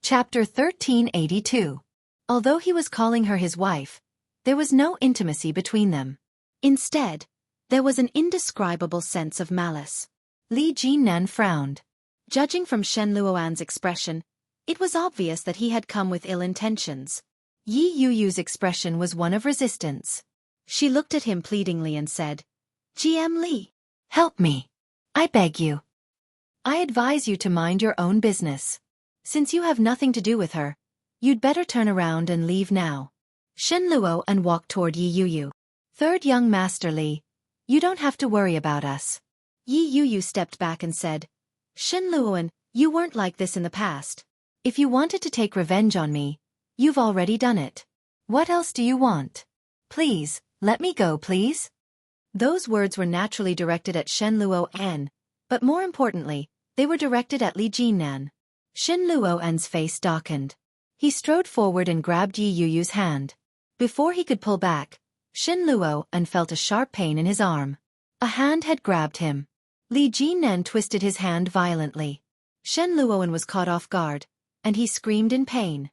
Chapter 1382. Although he was calling her his wife, there was no intimacy between them. Instead, there was an indescribable sense of malice. Li Jinnan frowned. Judging from Shen Luoan's expression, it was obvious that he had come with ill intentions. Yi Yuyu's expression was one of resistance. She looked at him pleadingly and said, "GM Li, help me. I beg you. I advise you to mind your own business. Since you have nothing to do with her, you'd better turn around and leave now." Shen Luoan walked toward Yi Yuyu. "Third young master Li, you don't have to worry about us." Yi Yuyu stepped back and said, "Shen Luoan, you weren't like this in the past. If you wanted to take revenge on me, you've already done it. What else do you want? Please, let me go, please." Those words were naturally directed at Shen Luoan, but more importantly, they were directed at Li Jinnan. Shen Luoan's face darkened. He strode forward and grabbed Yi Yuyu's hand. Before he could pull back, Shen Luoan felt a sharp pain in his arm. A hand had grabbed him. Li Jinnan twisted his hand violently. Shen Luoan was caught off guard, and he screamed in pain.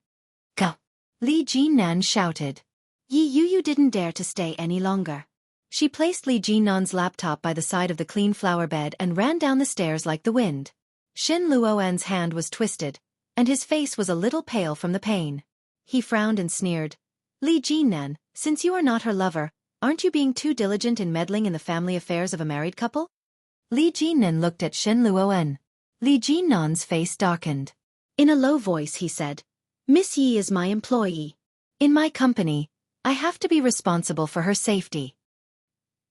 "Go!" Li Jinnan shouted. Yi Yuyu didn't dare to stay any longer. She placed Li Jinnan's laptop by the side of the clean flower bed and ran down the stairs like the wind. Shen Luoan's hand was twisted, and his face was a little pale from the pain. He frowned and sneered. "Li Jinnan, since you are not her lover, aren't you being too diligent in meddling in the family affairs of a married couple?" Li Jinnan looked at Shen Luoan. Li Jinnan's face darkened. In a low voice he said, "Miss Yi is my employee. In my company, I have to be responsible for her safety."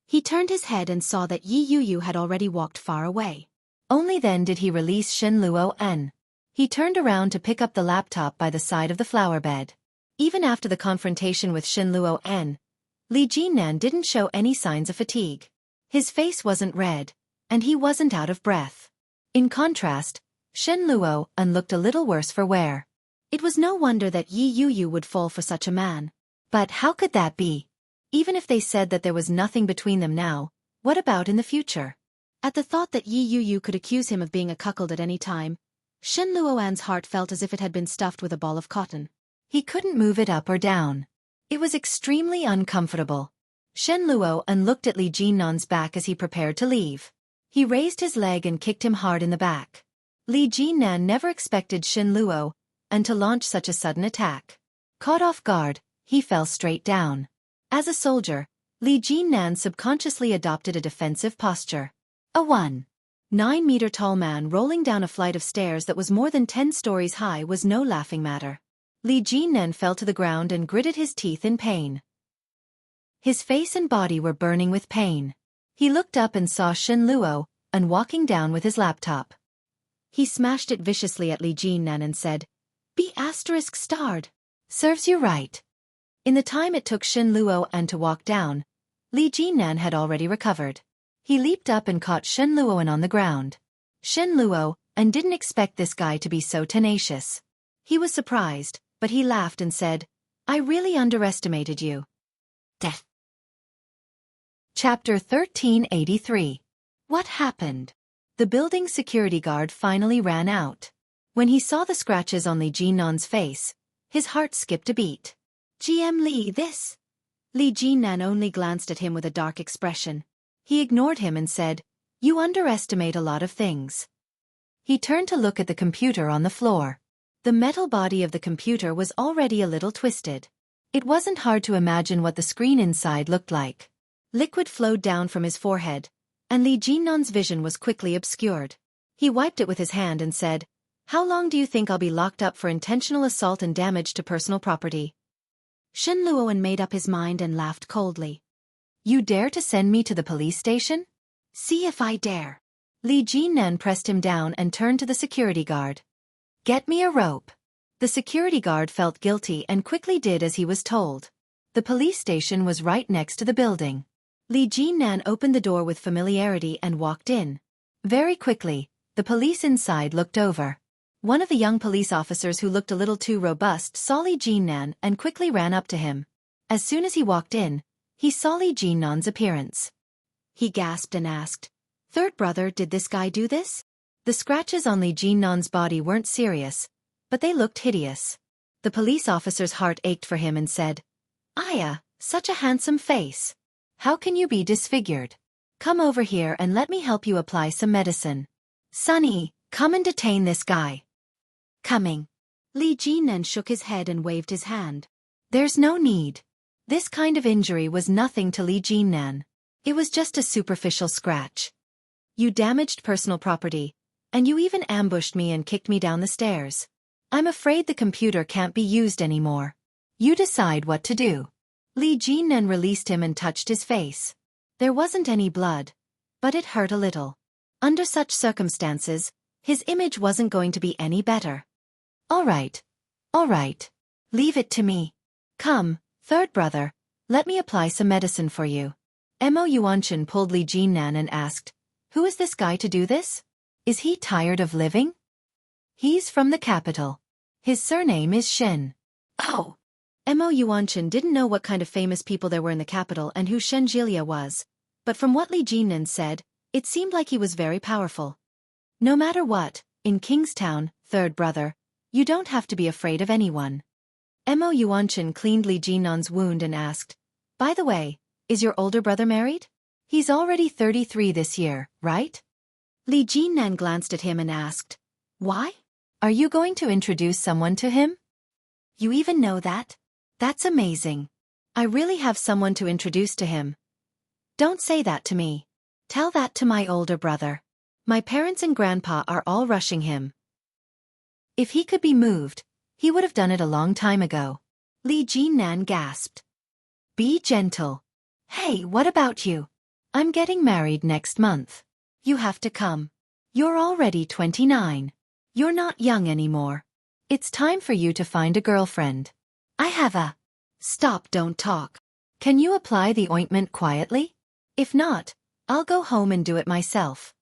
He turned his head and saw that Yi Yuyu had already walked far away. Only then did he release Shen Luoan. He turned around to pick up the laptop by the side of the flower bed. Even after the confrontation with Shen Luoan, Li Jinnan didn't show any signs of fatigue. His face wasn't red, and he wasn't out of breath. In contrast, Shen Luoan looked a little worse for wear. It was no wonder that Yi Yuyu would fall for such a man. But how could that be? Even if they said that there was nothing between them now, what about in the future? At the thought that Yi Yuyu could accuse him of being a cuckold at any time, Shen Luoan's heart felt as if it had been stuffed with a ball of cotton. He couldn't move it up or down. It was extremely uncomfortable. Shen Luoan looked at Li Jinnan's back as he prepared to leave. He raised his leg and kicked him hard in the back. Li Jinnan never expected Shen Luoan to launch such a sudden attack. Caught off guard, he fell straight down. As a soldier, Li Jinnan subconsciously adopted a defensive posture. A 1.9-meter-tall man rolling down a flight of stairs that was more than 10 stories high was no laughing matter. Li Jinnan fell to the ground and gritted his teeth in pain. His face and body were burning with pain. He looked up and saw Shen Luoan walking down with his laptop. He smashed it viciously at Li Jinnan and said, "B*****. Serves you right." In the time it took Shen Luoan to walk down, Li Jinnan had already recovered. He leaped up and caught Shen Luoan on the ground. Shen Luoan didn't expect this guy to be so tenacious. He was surprised, but he laughed and said, "I really underestimated you." Death. Chapter 1383. What happened? The building's security guard finally ran out. When he saw the scratches on Li Jinnan's face, his heart skipped a beat. "GM Li, this?" Li Jinnan only glanced at him with a dark expression. He ignored him and said, "You underestimate a lot of things." He turned to look at the computer on the floor. The metal body of the computer was already a little twisted. It wasn't hard to imagine what the screen inside looked like. Liquid flowed down from his forehead, and Li Jinnan's vision was quickly obscured. He wiped it with his hand and said, "How long do you think I'll be locked up for intentional assault and damage to personal property?" Shen Luoan made up his mind and laughed coldly. "You dare to send me to the police station? See if I dare." Li Jinnan pressed him down and turned to the security guard. "Get me a rope." The security guard felt guilty and quickly did as he was told. The police station was right next to the building. Li Jinnan opened the door with familiarity and walked in. Very quickly, the police inside looked over. One of the young police officers who looked a little too robust saw Li Jinnan and quickly ran up to him. As soon as he walked in, he saw Li Jinnan's appearance. He gasped and asked, "Third brother, did this guy do this?" The scratches on Li Jinnan's body weren't serious, but they looked hideous. The police officer's heart ached for him and said, "Aya, such a handsome face. How can you be disfigured? Come over here and let me help you apply some medicine. Sunny, come and detain this guy." "Coming." Li Jinan shook his head and waved his hand. "There's no need." This kind of injury was nothing to Li Jinan. It was just a superficial scratch. "You damaged personal property, and you even ambushed me and kicked me down the stairs. I'm afraid the computer can't be used anymore. You decide what to do." Li Jinan released him and touched his face. There wasn't any blood, but it hurt a little. Under such circumstances, his image wasn't going to be any better. All right. Leave it to me. Come, third brother, let me apply some medicine for you." Mo Yuanshan pulled Li Jinan and asked, "Who is this guy to do this? Is he tired of living?" "He's from the capital. His surname is Shen." "Oh." Mo Yuanshan didn't know what kind of famous people there were in the capital and who Shen Jilia was, but from what Li Jinan said, it seemed like he was very powerful. "No matter what, in Kingstown, third brother, you don't have to be afraid of anyone." Mo Yuanshan cleaned Li Jinan's wound and asked, "By the way, is your older brother married? He's already 33 this year, right?" Li Jinan glanced at him and asked, "Why? Are you going to introduce someone to him?" "You even know that? That's amazing. I really have someone to introduce to him." "Don't say that to me. Tell that to my older brother. My parents and grandpa are all rushing him. If he could be moved, he would have done it a long time ago." Li Jinan gasped. "Be gentle. Hey, what about you? I'm getting married next month. You have to come. You're already 29. You're not young anymore. It's time for you to find a girlfriend. I have a..." "Stop, don't talk. Can you apply the ointment quietly? If not, I'll go home and do it myself."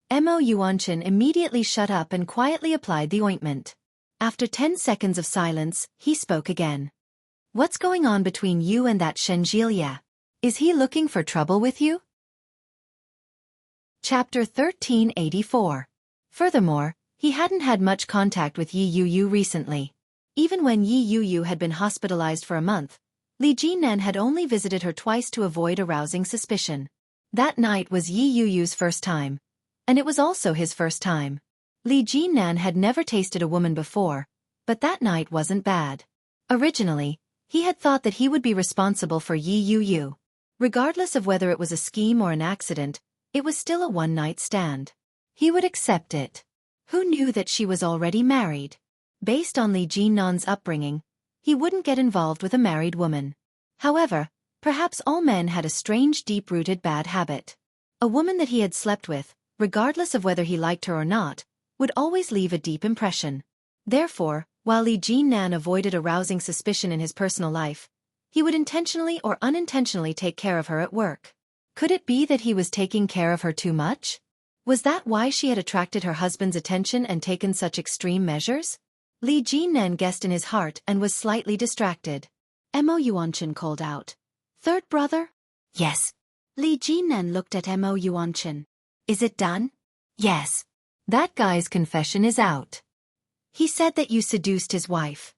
Mo Yuanshan immediately shut up and quietly applied the ointment. After 10 seconds of silence, he spoke again. "What's going on between you and that Shen Jilia? Is he looking for trouble with you?" Chapter 1384. Furthermore, he hadn't had much contact with Yi Yuyu recently. Even when Yi Yuyu had been hospitalized for a month, Li Jinan had only visited her twice to avoid arousing suspicion. That night was Yi Yuyu's first time, and it was also his first time. Li Jinan had never tasted a woman before, but that night wasn't bad. Originally, he had thought that he would be responsible for Yi Yuyu. Regardless of whether it was a scheme or an accident, it was still a one-night stand. He would accept it. Who knew that she was already married? Based on Li Jinan's upbringing, he wouldn't get involved with a married woman. However, perhaps all men had a strange deep-rooted bad habit. A woman that he had slept with, regardless of whether he liked her or not, would always leave a deep impression. Therefore, while Li Jinan avoided arousing suspicion in his personal life, he would intentionally or unintentionally take care of her at work. Could it be that he was taking care of her too much? Was that why she had attracted her husband's attention and taken such extreme measures? Li Jinan guessed in his heart and was slightly distracted. Mo Yuanshan called out, "Third brother?" "Yes." Li Jinan looked at Mo Yuanshan. "Is it done?" "Yes. That guy's confession is out. He said that you seduced his wife."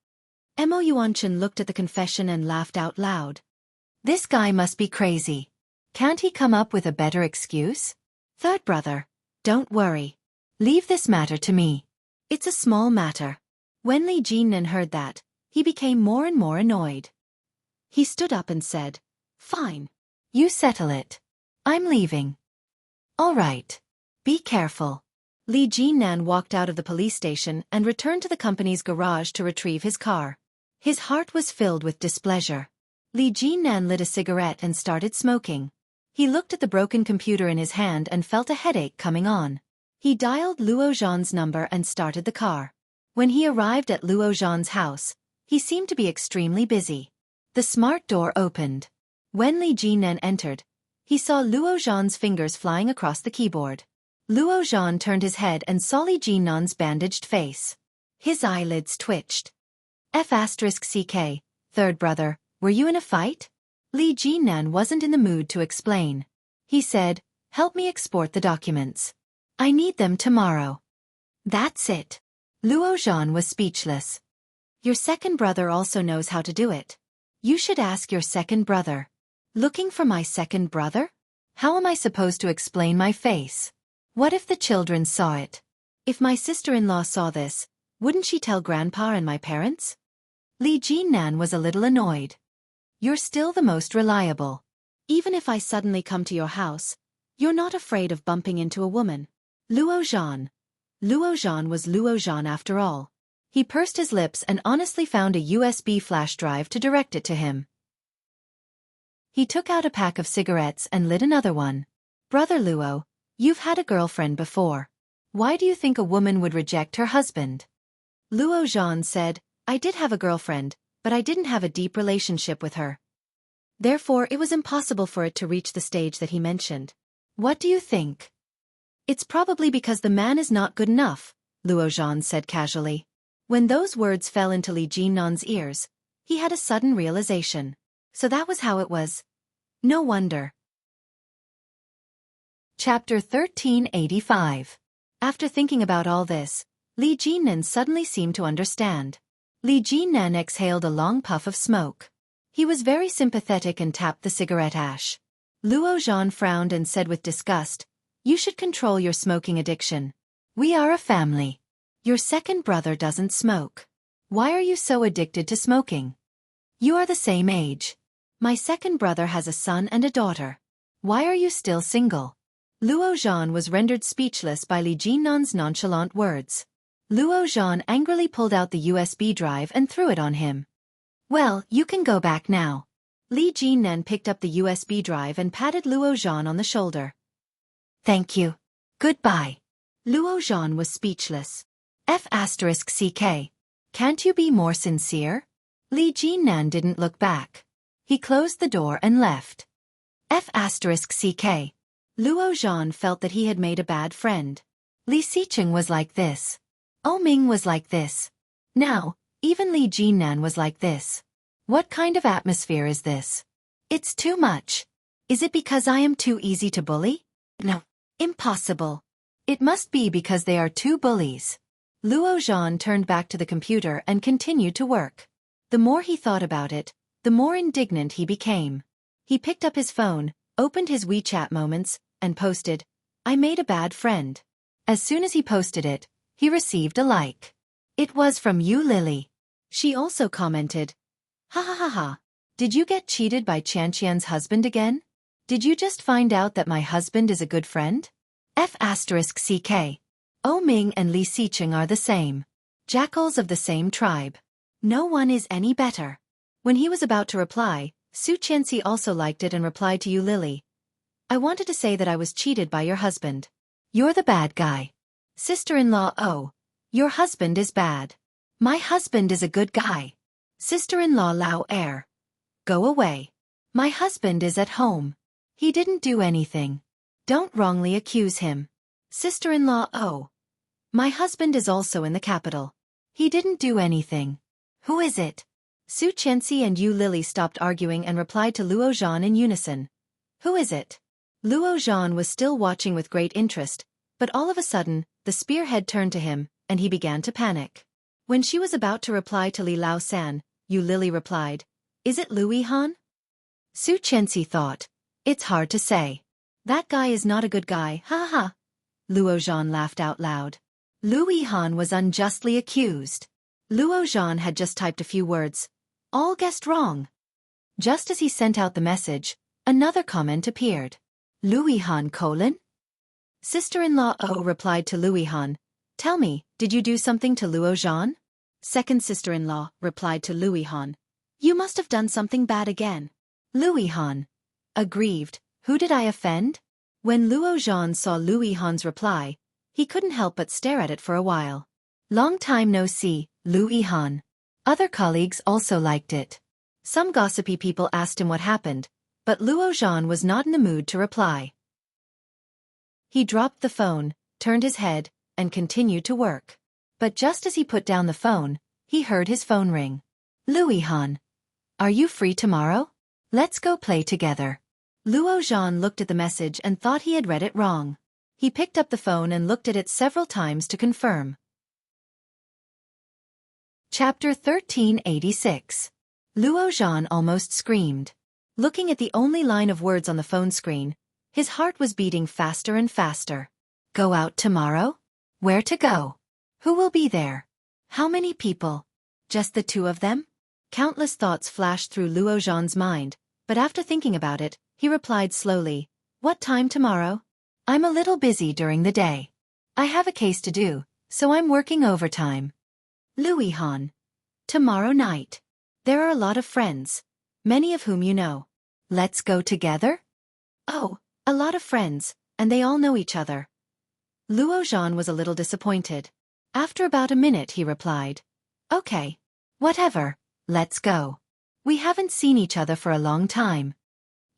Mo Yuanshan looked at the confession and laughed out loud. "This guy must be crazy. Can't he come up with a better excuse?" "Third brother, don't worry. Leave this matter to me. It's a small matter." When Li Jinan heard that, he became more and more annoyed. He stood up and said, "Fine. You settle it. I'm leaving." "All right. Be careful." Li Jinan walked out of the police station and returned to the company's garage to retrieve his car. His heart was filled with displeasure. Li Jinan lit a cigarette and started smoking. He looked at the broken computer in his hand and felt a headache coming on. He dialed Luo Zhan's number and started the car. When he arrived at Luo Zhan's house, he seemed to be extremely busy. The smart door opened. When Li Jinan entered, he saw Luo Zhan's fingers flying across the keyboard. Luo Zhan turned his head and saw Li Jinan's bandaged face. His eyelids twitched. F***CK, third brother, were you in a fight? Li Jinan wasn't in the mood to explain. He said, "Help me export the documents. I need them tomorrow." "That's it. Luo Zhan was speechless. Your second brother also knows how to do it. You should ask your second brother. Looking for my second brother? How am I supposed to explain my face? What if the children saw it? If my sister-in-law saw this, wouldn't she tell Grandpa and my parents? Li Jinnan was a little annoyed. You're still the most reliable. Even if I suddenly come to your house, you're not afraid of bumping into a woman. Luo Zhan. Luo Zhan was Luo Zhan after all. He pursed his lips and honestly found a USB flash drive to direct it to him. He took out a pack of cigarettes and lit another one. Brother Luo, you've had a girlfriend before. Why do you think a woman would reject her husband? Luo Zhan said, I did have a girlfriend, but I didn't have a deep relationship with her. Therefore, it was impossible for it to reach the stage that he mentioned. What do you think? It's probably because the man is not good enough, Luo Zhan said casually. When those words fell into Li Jinnan's ears, he had a sudden realization. So that was how it was. No wonder. Chapter 1385. After thinking about all this, Li Jinnan suddenly seemed to understand. Li Jinnan exhaled a long puff of smoke. He was very sympathetic and tapped the cigarette ash. Luo Zhan frowned and said with disgust, You should control your smoking addiction. We are a family. Your second brother doesn't smoke. Why are you so addicted to smoking? You are the same age. My second brother has a son and a daughter. Why are you still single? Luo Zhan was rendered speechless by Li Jinnan's nonchalant words. Luo Zhan angrily pulled out the USB drive and threw it on him. Well, you can go back now. Li Jinnan picked up the USB drive and patted Luo Zhan on the shoulder. Thank you. Goodbye. Luo Zhan was speechless. F***CK. Can't you be more sincere? Li Jinnan didn't look back. He closed the door and left. F***CK. Luo Zhan felt that he had made a bad friend. Li Xicheng was like this. Ming was like this. Now, even Li Jinnan was like this. What kind of atmosphere is this? It's too much. Is it because I am too easy to bully? No. Impossible. It must be because they are two bullies. Luo Zhan turned back to the computer and continued to work. The more he thought about it, the more indignant he became. He picked up his phone, opened his WeChat moments, and posted, I made a bad friend. As soon as he posted it, he received a like. It was from you, Lily. She also commented, Ha ha ha ha. Did you get cheated by Qianqian's husband again? Did you just find out that my husband is a good friend? F***CK. Ming and Li Xicheng are the same. Jackals of the same tribe. No one is any better. When he was about to reply, Su Qianxi also liked it and replied to you, Lily. I wanted to say that I was cheated by your husband. You're the bad guy. Sister-in-law, oh. Your husband is bad. My husband is a good guy. Sister-in-law Lao Air. Go away. My husband is at home. He didn't do anything. Don't wrongly accuse him. Sister-in-law, oh. My husband is also in the capital. He didn't do anything. Who is it? Su Qianxi and Yu Lily stopped arguing and replied to Luo Zhan in unison. Who is it? Luo Zhan was still watching with great interest, but all of a sudden, the spearhead turned to him, and he began to panic. When she was about to reply to Li Lao San, Yu Lily replied, Is it Louis Han? Su Qianxi thought, It's hard to say. That guy is not a good guy, ha ha ha. Luo Zhan laughed out loud. Louis Han was unjustly accused. Luo Zhan had just typed a few words. All guessed wrong. Just as he sent out the message, another comment appeared. Louis Han : Sister-in-law Oh replied to Louis Han. Tell me, did you do something to Luo Zhan? Second sister-in-law replied to Louis Han. You must have done something bad again. Louis Han. Aggrieved, who did I offend? When Luo Zhan saw Louis Han's reply, he couldn't help but stare at it for a while. Long time no see, Louis Han. Other colleagues also liked it. Some gossipy people asked him what happened, but Luo Zhan was not in the mood to reply. He dropped the phone, turned his head, and continued to work. But just as he put down the phone, he heard his phone ring. Louis Han. Are you free tomorrow? Let's go play together. Luo Zhan looked at the message and thought he had read it wrong. He picked up the phone and looked at it several times to confirm. Chapter 1386. Luo Zhan almost screamed. Looking at the only line of words on the phone screen, his heart was beating faster and faster. Go out tomorrow? Where to go? Who will be there? How many people? Just the two of them? Countless thoughts flashed through Luo Zhan's mind, but after thinking about it, he replied slowly, What time tomorrow? I'm a little busy during the day. I have a case to do, so I'm working overtime. Louis Han. Tomorrow night. There are a lot of friends, many of whom you know. Let's go together? Oh, a lot of friends, and they all know each other. Luo Zhan was a little disappointed. After about a minute he replied, Okay. Whatever, let's go. We haven't seen each other for a long time.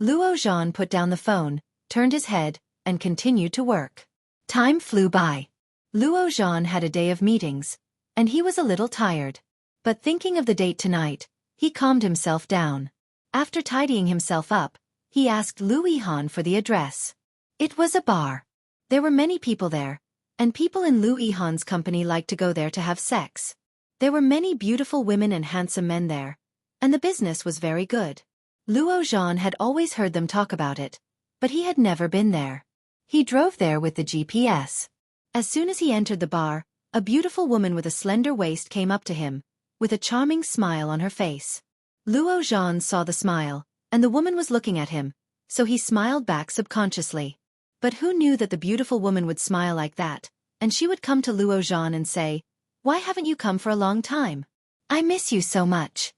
Luo Zhan put down the phone, turned his head, and continued to work. Time flew by. Luo Zhan had a day of meetings, and he was a little tired. But thinking of the date tonight, he calmed himself down. After tidying himself up, he asked Louis Han for the address. It was a bar. There were many people there, and people in Louis Han's company liked to go there to have sex. There were many beautiful women and handsome men there, and the business was very good. Luo Zhan had always heard them talk about it, but he had never been there. He drove there with the GPS. As soon as he entered the bar, a beautiful woman with a slender waist came up to him, with a charming smile on her face. Luo Zhan saw the smile, and the woman was looking at him, so he smiled back subconsciously. But who knew that the beautiful woman would smile like that, and she would come to Luo Zhan and say, Why haven't you come for a long time? I miss you so much.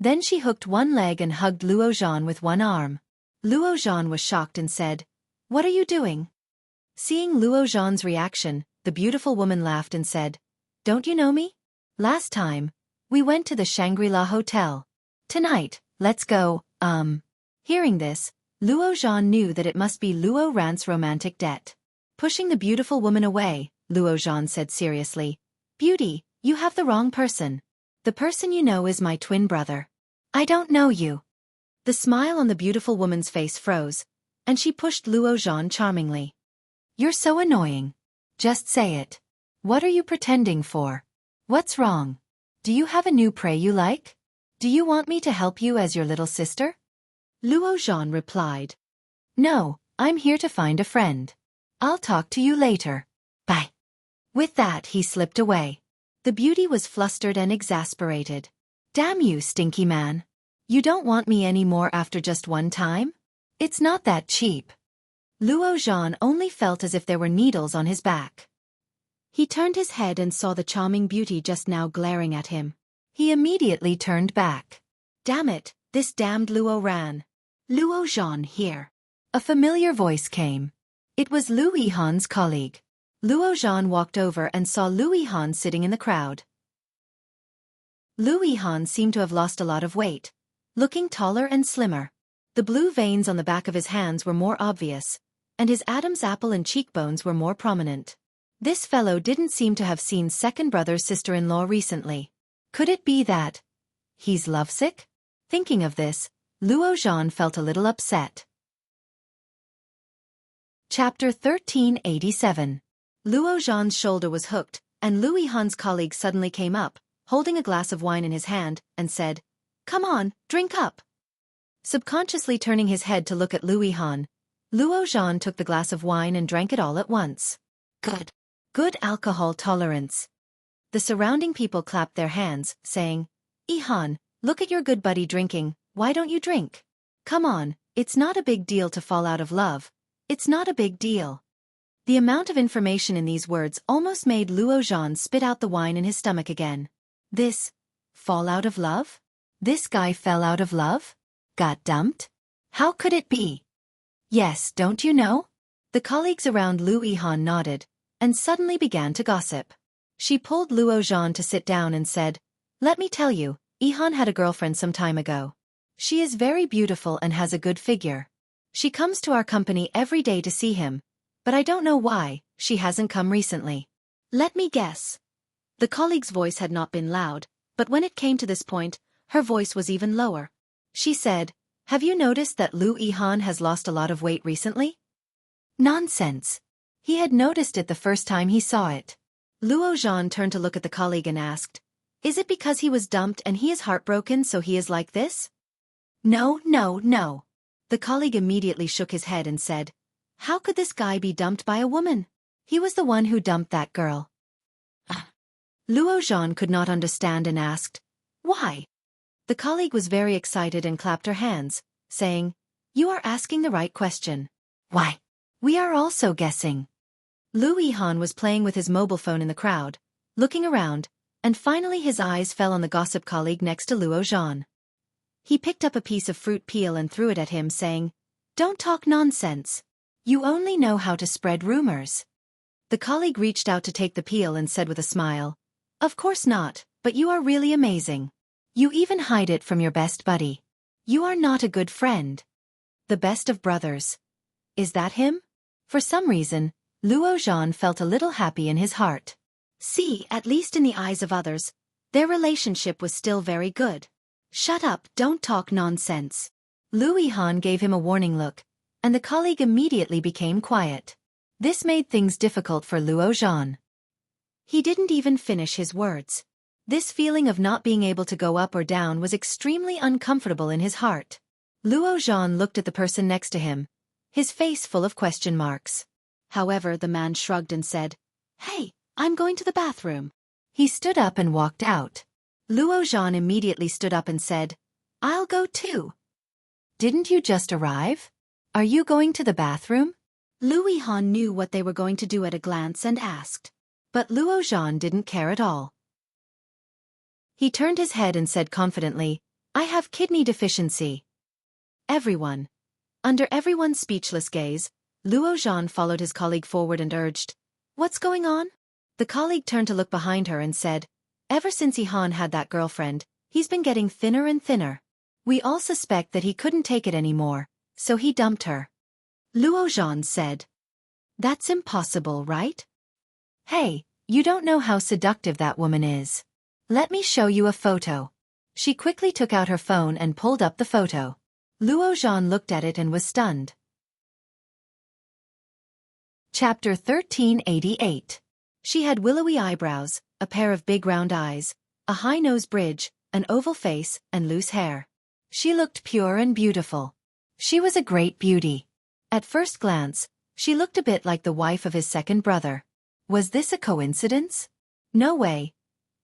Then she hooked one leg and hugged Luo Zhan with one arm. Luo Zhan was shocked and said, What are you doing? Seeing Luo Zhan's reaction, the beautiful woman laughed and said, Don't you know me? Last time, we went to the Shangri-La Hotel. Tonight, let's go, Hearing this, Luo Zhan knew that it must be Luo Rant's romantic debt. Pushing the beautiful woman away, Luo Zhan said seriously, Beauty, you have the wrong person. The person you know is my twin brother. I don't know you. The smile on the beautiful woman's face froze, and she pushed Luo Zhan charmingly. You're so annoying. Just say it. What are you pretending for? What's wrong? Do you have a new prey you like? Do you want me to help you as your little sister? Luo Zhan replied. No, I'm here to find a friend. I'll talk to you later. Bye. With that he slipped away. The beauty was flustered and exasperated. Damn you, stinky man. You don't want me anymore after just one time? It's not that cheap. Luo Zhan only felt as if there were needles on his back. He turned his head and saw the charming beauty just now glaring at him. He immediately turned back. Damn it, this damned Luo Ran. Luo Zhan here. A familiar voice came. It was Louis Han's colleague. Luo Zhan walked over and saw Louis Han sitting in the crowd. Louis Han seemed to have lost a lot of weight, looking taller and slimmer. The blue veins on the back of his hands were more obvious, and his Adam's apple and cheekbones were more prominent. This fellow didn't seem to have seen second brother's sister-in-law recently. Could it be that he's lovesick? Thinking of this, Luo Zhan felt a little upset. Chapter 1387. Luo Zhan's shoulder was hooked, and Louis Han's colleague suddenly came up, holding a glass of wine in his hand, and said, Come on, drink up. Subconsciously turning his head to look at Louis Han, Luo Zhan took the glass of wine and drank it all at once. Good alcohol tolerance. The surrounding people clapped their hands, saying, Han, look at your good buddy drinking, why don't you drink? Come on, it's not a big deal to fall out of love. It's not a big deal. The amount of information in these words almost made Luo Zhan spit out the wine in his stomach again. This, fall out of love? This guy fell out of love? Got dumped? How could it be? Yes, don't you know? The colleagues around Louis Han nodded, and suddenly began to gossip. She pulled Luo Zhan to sit down and said, Let me tell you, Han had a girlfriend some time ago. She is very beautiful and has a good figure. She comes to our company every day to see him, but I don't know why, she hasn't come recently. Let me guess. The colleague's voice had not been loud, but when it came to this point, her voice was even lower. She said, Have you noticed that Louis Han has lost a lot of weight recently? Nonsense. He had noticed it the first time he saw it. Luo Zhan turned to look at the colleague and asked, Is it because he was dumped and he is heartbroken so he is like this? No, no, no. The colleague immediately shook his head and said, how could this guy be dumped by a woman? He was the one who dumped that girl. Luo Zhan could not understand and asked, why? The colleague was very excited and clapped her hands, saying, you are asking the right question. Why? We are also guessing. Lu Yihan was playing with his mobile phone in the crowd, looking around, and finally his eyes fell on the gossip colleague next to Luo Zhan. He picked up a piece of fruit peel and threw it at him, saying, don't talk nonsense. You only know how to spread rumors. The colleague reached out to take the peel and said with a smile, of course not, but you are really amazing. You even hide it from your best buddy. You are not a good friend. The best of brothers. Is that him? For some reason, Luo Zhan felt a little happy in his heart. See, at least in the eyes of others, their relationship was still very good. Shut up, don't talk nonsense. Lu Yihan gave him a warning look, and the colleague immediately became quiet. This made things difficult for Luo Zhan. He didn't even finish his words. This feeling of not being able to go up or down was extremely uncomfortable in his heart. Luo Zhan looked at the person next to him, his face full of question marks. However, the man shrugged and said, hey, I'm going to the bathroom. He stood up and walked out. Luo Zhan immediately stood up and said, I'll go too. Didn't you just arrive? Are you going to the bathroom? Lu Yihan knew what they were going to do at a glance and asked. But Luo Zhan didn't care at all. He turned his head and said confidently, I have kidney deficiency. Everyone. Under everyone's speechless gaze, Luo Zhan followed his colleague forward and urged, what's going on? The colleague turned to look behind her and said, ever since Yihan had that girlfriend, he's been getting thinner and thinner. We all suspect that he couldn't take it anymore, so he dumped her. Luo Zhan said, that's impossible, right? Hey, you don't know how seductive that woman is. Let me show you a photo. She quickly took out her phone and pulled up the photo. Luo Zhan looked at it and was stunned. Chapter 1388. She had willowy eyebrows, a pair of big round eyes, a high nose bridge, an oval face, and loose hair. She looked pure and beautiful. She was a great beauty. At first glance, she looked a bit like the wife of his second brother. Was this a coincidence? No way.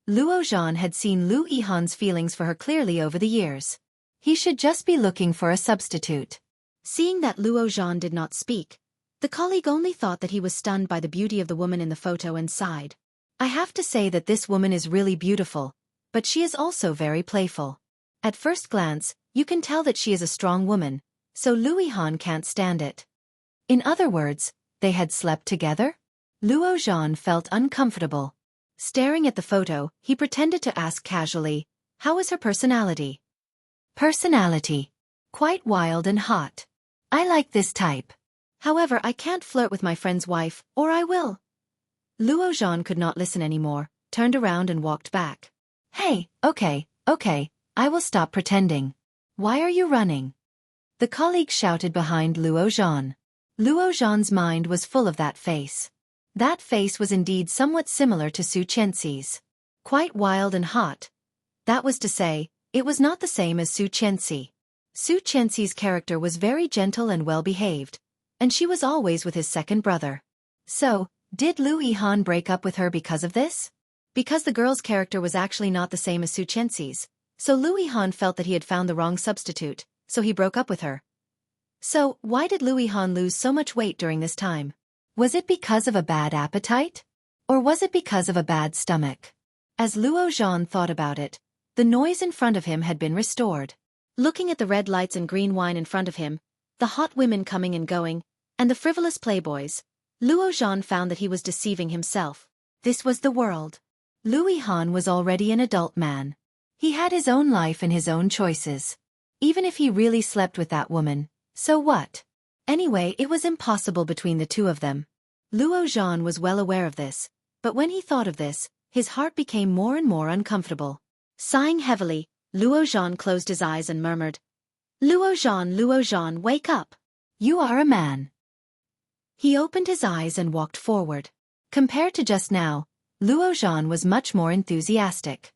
Luo Zhan had seen Lu Yihan's feelings for her clearly over the years. He should just be looking for a substitute. Seeing that Luo Zhan did not speak, the colleague only thought that he was stunned by the beauty of the woman in the photo and sighed. I have to say that this woman is really beautiful, but she is also very playful. At first glance, you can tell that she is a strong woman, so Lu Yihan can't stand it. In other words, they had slept together? Luo Zhan felt uncomfortable. Staring at the photo, he pretended to ask casually, how is her personality? Personality. Quite wild and hot. I like this type. However, I can't flirt with my friend's wife, or I will. Luo Zhan could not listen anymore, turned around and walked back. Hey, okay, I will stop pretending. Why are you running? The colleague shouted behind Luo Zhan. Luo Zhan's mind was full of that face. That face was indeed somewhat similar to Su Qianxi's. Quite wild and hot. That was to say, it was not the same as Su Qianxi. Su Qianxi's character was very gentle and well-behaved, and she was always with his second brother. So, did Lu Yihan break up with her because of this? Because the girl's character was actually not the same as Su Qianxi's, so Lu Yihan felt that he had found the wrong substitute, so he broke up with her. So, why did Lu Yihan lose so much weight during this time? Was it because of a bad appetite? Or was it because of a bad stomach? As Luo Zhan thought about it, the noise in front of him had been restored. Looking at the red lights and green wine in front of him, the hot women coming and going, and the frivolous playboys, Luo Zhan found that he was deceiving himself. This was the world. Lu Yihan was already an adult man. He had his own life and his own choices. Even if he really slept with that woman, so what? Anyway, it was impossible between the two of them. Luo Zhan was well aware of this, but when he thought of this, his heart became more and more uncomfortable. Sighing heavily, Luo Zhan closed his eyes and murmured, Luo Zhan, wake up. You are a man. He opened his eyes and walked forward. Compared to just now, Luo Zhan was much more enthusiastic.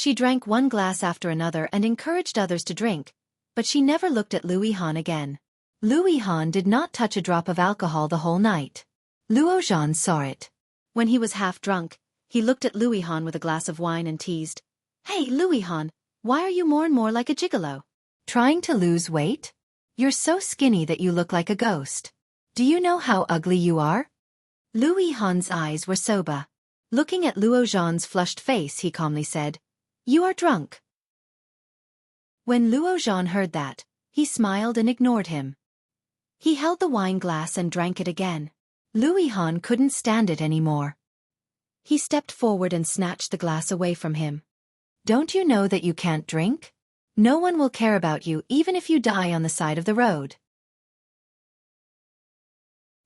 She drank one glass after another and encouraged others to drink, but she never looked at Luo Zhan again. Luo Zhan did not touch a drop of alcohol the whole night. Luo Zhan saw it. When he was half drunk, he looked at Luo Zhan with a glass of wine and teased, "Hey, Luo Zhan, why are you more and more like a gigolo? Trying to lose weight? You're so skinny that you look like a ghost. Do you know how ugly you are?" Luo Zhan's eyes were sober. Looking at Luo Zhan's flushed face, he calmly said, "You are drunk." When Luo Zhan heard that, he smiled and ignored him. He held the wine glass and drank it again. Luo Zhan couldn't stand it anymore. He stepped forward and snatched the glass away from him. "Don't you know that you can't drink? No one will care about you even if you die on the side of the road."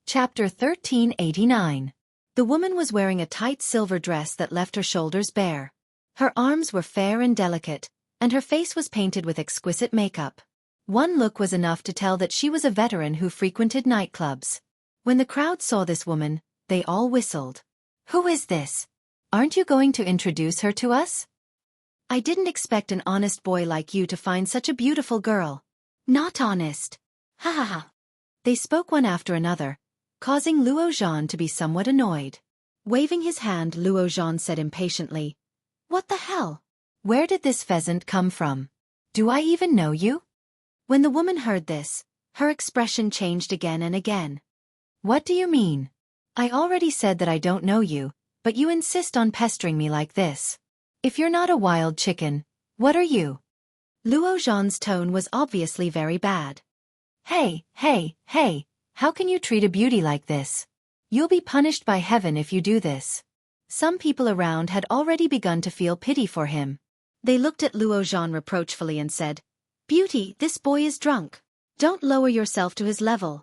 Chapter 1389. The woman was wearing a tight silver dress that left her shoulders bare. Her arms were fair and delicate, and her face was painted with exquisite makeup. One look was enough to tell that she was a veteran who frequented nightclubs. When the crowd saw this woman, they all whistled. "Who is this? Aren't you going to introduce her to us? I didn't expect an honest boy like you to find such a beautiful girl." "Not honest. Ha ha ha." They spoke one after another, causing Luo Zhan to be somewhat annoyed. Waving his hand, Luo Zhan said impatiently, "What the hell? Where did this pheasant come from? Do I even know you?" When the woman heard this, her expression changed again and again. "What do you mean? I already said that I don't know you, but you insist on pestering me like this. If you're not a wild chicken, what are you?" Luo Zhan's tone was obviously very bad. Hey, how can you treat a beauty like this? You'll be punished by heaven if you do this." Some people around had already begun to feel pity for him. They looked at Luo Zhan reproachfully and said, "Beauty, this boy is drunk. Don't lower yourself to his level."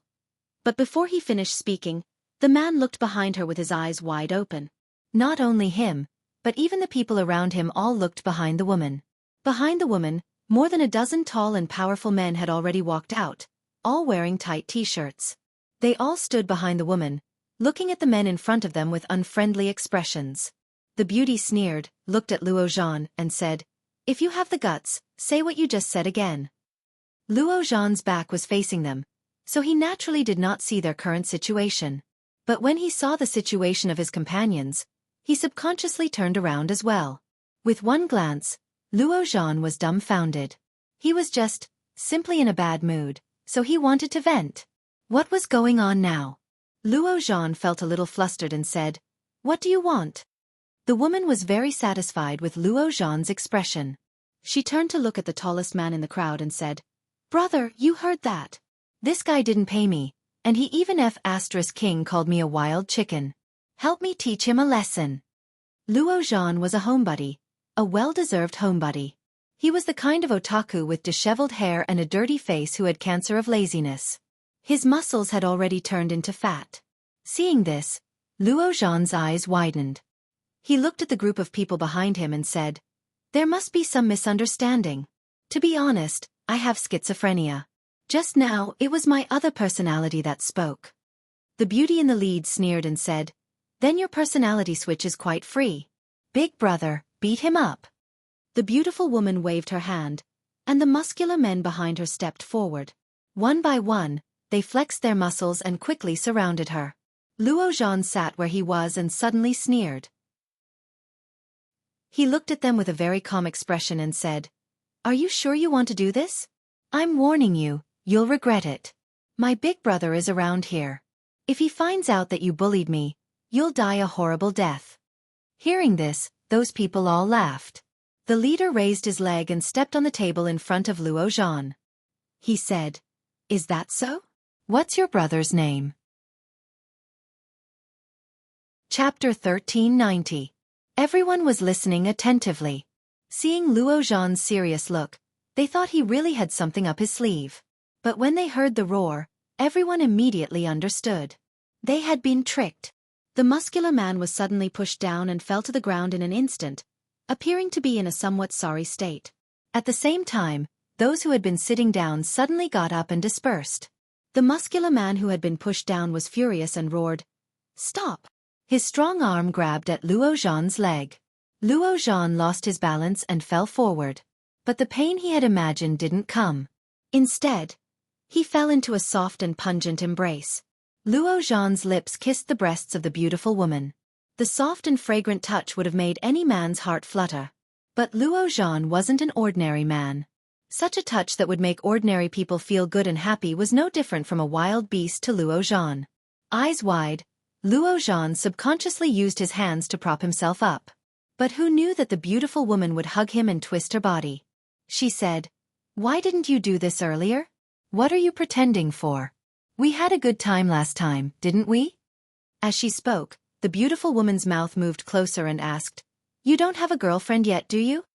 But before he finished speaking, the man looked behind her with his eyes wide open. Not only him, but even the people around him all looked behind the woman. Behind the woman, more than a dozen tall and powerful men had already walked out, all wearing tight t-shirts. They all stood behind the woman, looking at the men in front of them with unfriendly expressions. The beauty sneered, looked at Luo Zhan, and said, "If you have the guts, say what you just said again." Luo Zhan's back was facing them, so he naturally did not see their current situation. But when he saw the situation of his companions, he subconsciously turned around as well. With one glance, Luo Zhan was dumbfounded. He was just, simply in a bad mood, so he wanted to vent. What was going on now? Luo Zhan felt a little flustered and said, "What do you want?" The woman was very satisfied with Luo Zhan's expression. She turned to look at the tallest man in the crowd and said, "Brother, you heard that? This guy didn't pay me, and he even King called me a wild chicken. Help me teach him a lesson." Luo Zhan was a homebody, a well-deserved homebody. He was the kind of otaku with disheveled hair and a dirty face who had cancer of laziness. His muscles had already turned into fat. Seeing this, Luo Zhan's eyes widened. He looked at the group of people behind him and said, "There must be some misunderstanding. To be honest, I have schizophrenia. Just now, it was my other personality that spoke." The beauty in the lead sneered and said, "Then your personality switch is quite free. Big brother, beat him up." The beautiful woman waved her hand, and the muscular men behind her stepped forward. One by one, they flexed their muscles and quickly surrounded her. Luo Zhan sat where he was and suddenly sneered. He looked at them with a very calm expression and said, "Are you sure you want to do this? I'm warning you, you'll regret it. My big brother is around here. If he finds out that you bullied me, you'll die a horrible death." Hearing this, those people all laughed. The leader raised his leg and stepped on the table in front of Luo Zhan. He said, "Is that so? What's your brother's name?" Chapter 1390. Everyone was listening attentively. Seeing Luo Zhan's serious look, they thought he really had something up his sleeve. But when they heard the roar, everyone immediately understood. They had been tricked. The muscular man was suddenly pushed down and fell to the ground in an instant, appearing to be in a somewhat sorry state. At the same time, those who had been sitting down suddenly got up and dispersed. The muscular man who had been pushed down was furious and roared, "Stop!" His strong arm grabbed at Luo Zhan's leg. Luo Zhan lost his balance and fell forward. But the pain he had imagined didn't come. Instead, he fell into a soft and pungent embrace. Luo Zhan's lips kissed the breasts of the beautiful woman. The soft and fragrant touch would have made any man's heart flutter. But Luo Zhan wasn't an ordinary man. Such a touch that would make ordinary people feel good and happy was no different from a wild beast to Luo Zhan. Eyes wide, Luo Zhan subconsciously used his hands to prop himself up. But who knew that the beautiful woman would hug him and twist her body? She said, "Why didn't you do this earlier? What are you pretending for? We had a good time last time, didn't we?" As she spoke, the beautiful woman's mouth moved closer and asked, "You don't have a girlfriend yet, do you?"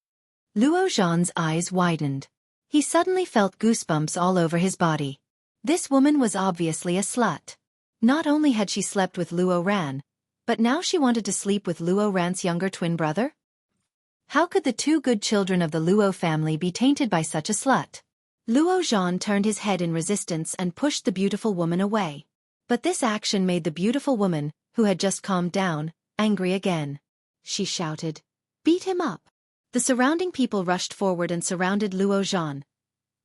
Luo Zhan's eyes widened. He suddenly felt goosebumps all over his body. This woman was obviously a slut. Not only had she slept with Luo Ran, but now she wanted to sleep with Luo Ran's younger twin brother? How could the two good children of the Luo family be tainted by such a slut? Luo Zhan turned his head in resistance and pushed the beautiful woman away. But this action made the beautiful woman, who had just calmed down, angry again. She shouted, "Beat him up!" The surrounding people rushed forward and surrounded Luo Zhan.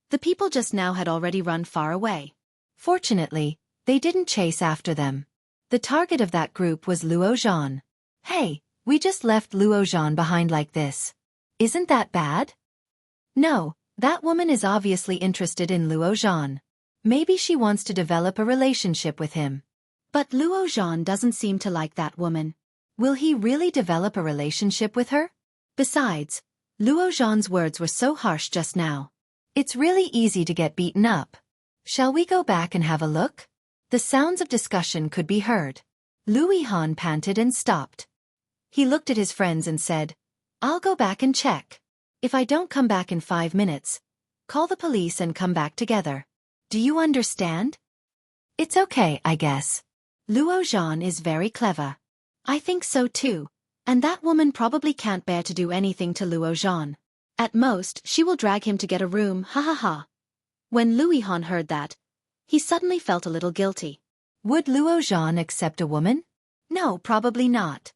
The people just now had already run far away. Fortunately, they didn't chase after them. The target of that group was Luo Zhan. "Hey, we just left Luo Zhan behind like this. Isn't that bad?" "No, that woman is obviously interested in Luo Zhan. Maybe she wants to develop a relationship with him. But Luo Zhan doesn't seem to like that woman. Will he really develop a relationship with her? Besides, Luo Zhan's words were so harsh just now. It's really easy to get beaten up. Shall we go back and have a look?" The sounds of discussion could be heard. Lu Yihan panted and stopped. He looked at his friends and said, "I'll go back and check. If I don't come back in 5 minutes, call the police and come back together. Do you understand?" "It's okay, I guess. Luo Zhan is very clever." "I think so too. And that woman probably can't bear to do anything to Luo Zhan. At most, she will drag him to get a room, ha ha ha." When Lu Yihan heard that, he suddenly felt a little guilty. Would Luo Zhan accept a woman? No, probably not.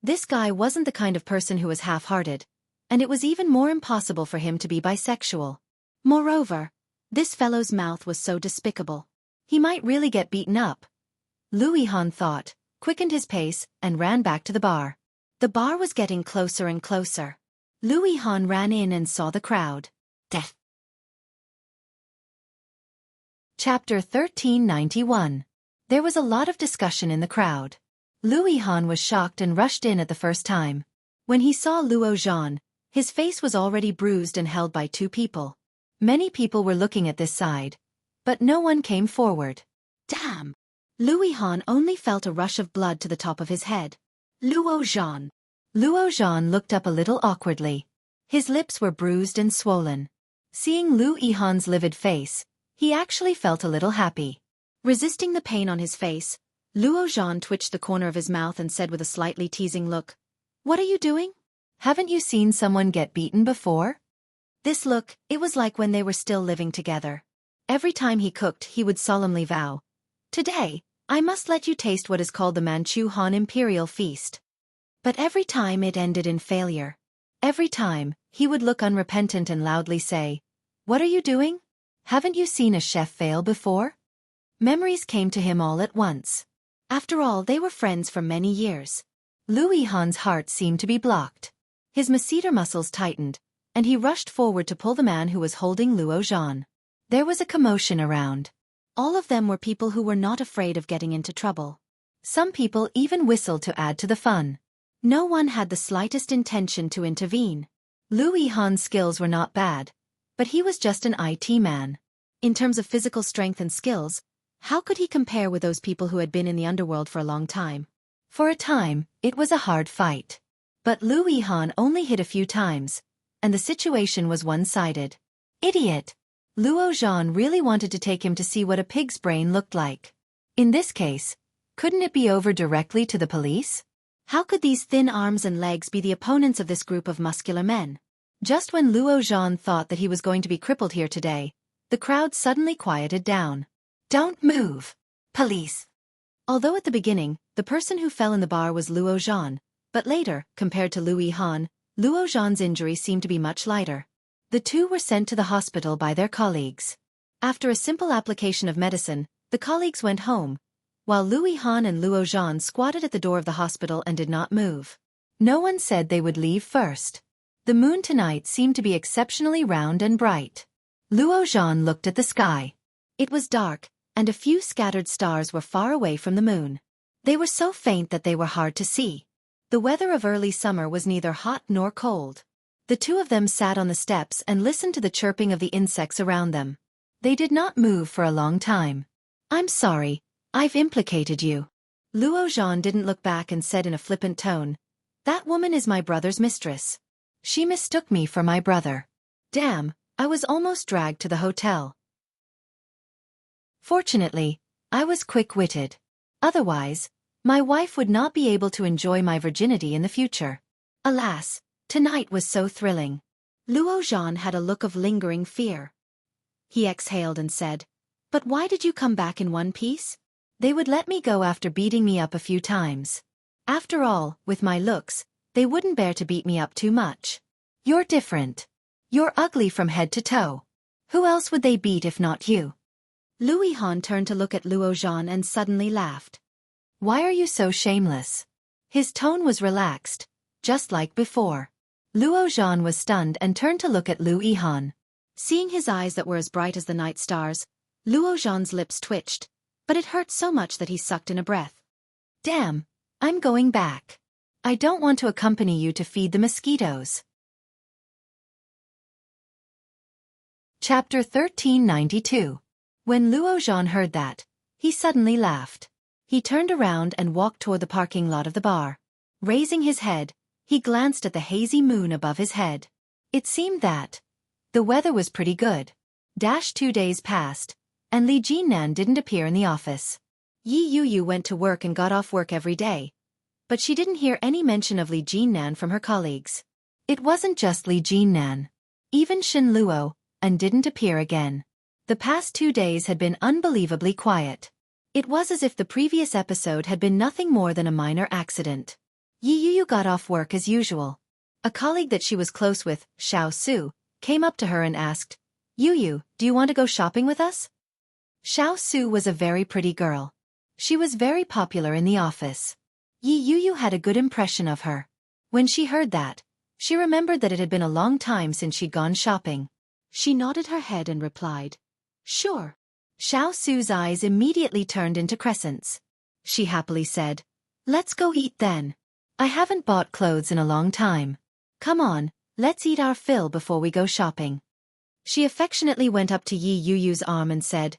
This guy wasn't the kind of person who was half-hearted, and it was even more impossible for him to be bisexual. Moreover, this fellow's mouth was so despicable. He might really get beaten up. Lu Yihan thought, quickened his pace, and ran back to the bar. The bar was getting closer and closer. Lu Yihan ran in and saw the crowd. Death. Chapter 1391. There was a lot of discussion in the crowd. Lu Yihan was shocked and rushed in at the first time. When he saw Luo Zhan, his face was already bruised and held by 2 people. Many people were looking at this side, but no one came forward. Damn! Lu Yihan only felt a rush of blood to the top of his head. Luo Zhan. Luo Zhan looked up a little awkwardly. His lips were bruised and swollen. Seeing Lu Yihan's livid face, he actually felt a little happy. Resisting the pain on his face, Luo Zhan twitched the corner of his mouth and said with a slightly teasing look, "What are you doing? Haven't you seen someone get beaten before?" This look, it was like when they were still living together. Every time he cooked, he would solemnly vow, "Today, I must let you taste what is called the Manchu Han Imperial Feast." But every time it ended in failure. Every time, he would look unrepentant and loudly say, "What are you doing? Haven't you seen a chef fail before?" Memories came to him all at once. After all, they were friends for many years. Lu Yihan's heart seemed to be blocked. His masseter muscles tightened, and he rushed forward to pull the man who was holding Luo Zhan. There was a commotion around. All of them were people who were not afraid of getting into trouble. Some people even whistled to add to the fun. No one had the slightest intention to intervene. Lu Yihan's skills were not bad, but he was just an IT man. In terms of physical strength and skills, how could he compare with those people who had been in the underworld for a long time? For a time, it was a hard fight. But Lu Yihan only hit a few times, and the situation was one-sided. Idiot! Luo Zhan really wanted to take him to see what a pig's brain looked like. In this case, couldn't it be over directly to the police? How could these thin arms and legs be the opponents of this group of muscular men? Just when Luo Zhan thought that he was going to be crippled here today, the crowd suddenly quieted down. "Don't move! Police!" Although at the beginning, the person who fell in the bar was Luo Zhan, But later, compared to Lu Yihan, Luo Zhan's injury seemed to be much lighter. The two were sent to the hospital by their colleagues. After a simple application of medicine, the colleagues went home, while Lu Yihan and Luo Zhan squatted at the door of the hospital and did not move. No one said they would leave first. The moon tonight seemed to be exceptionally round and bright. Luo Zhan looked at the sky. It was dark, and a few scattered stars were far away from the moon. They were so faint that they were hard to see. The weather of early summer was neither hot nor cold. The two of them sat on the steps and listened to the chirping of the insects around them. They did not move for a long time. "I'm sorry, I've implicated you." Luo Zhan didn't look back and said in a flippant tone, "That woman is my brother's mistress. She mistook me for my brother. Damn, I was almost dragged to the hotel. Fortunately, I was quick-witted. Otherwise, my wife would not be able to enjoy my virginity in the future. Alas, tonight was so thrilling." Luo Zhan had a look of lingering fear. He exhaled and said, "But why did you come back in one piece? They would let me go after beating me up a few times. After all, with my looks, they wouldn't bear to beat me up too much. You're different. You're ugly from head to toe. Who else would they beat if not you?" Lu Yihan turned to look at Luo Zhan and suddenly laughed. "Why are you so shameless?" His tone was relaxed, just like before. Luo Zhan was stunned and turned to look at Lu Yihan. Seeing his eyes that were as bright as the night stars, Luo Zhan's lips twitched, but it hurt so much that he sucked in a breath. "Damn, I'm going back. I don't want to accompany you to feed the mosquitoes." Chapter 1392. When Luo Zhan heard that, he suddenly laughed. He turned around and walked toward the parking lot of the bar. Raising his head, he glanced at the hazy moon above his head. It seemed that the weather was pretty good. 2 days passed, and Li Jinnan didn't appear in the office. Yi Yuyu went to work and got off work every day, but she didn't hear any mention of Li Jinnan from her colleagues. It wasn't just Li Jinnan. Even Shen Luo and didn't appear again. The past 2 days had been unbelievably quiet. It was as if the previous episode had been nothing more than a minor accident. Yi Yuyu got off work as usual. A colleague that she was close with, Xiao Su, came up to her and asked, "Yuyu, do you want to go shopping with us?" Xiao Su was a very pretty girl. She was very popular in the office. Yi Yuyu had a good impression of her. When she heard that, she remembered that it had been a long time since she'd gone shopping. She nodded her head and replied, "Sure." Xiao Su's eyes immediately turned into crescents. She happily said, "Let's go eat then. I haven't bought clothes in a long time. Come on, let's eat our fill before we go shopping." She affectionately went up to Yi Yuyu's arm and said,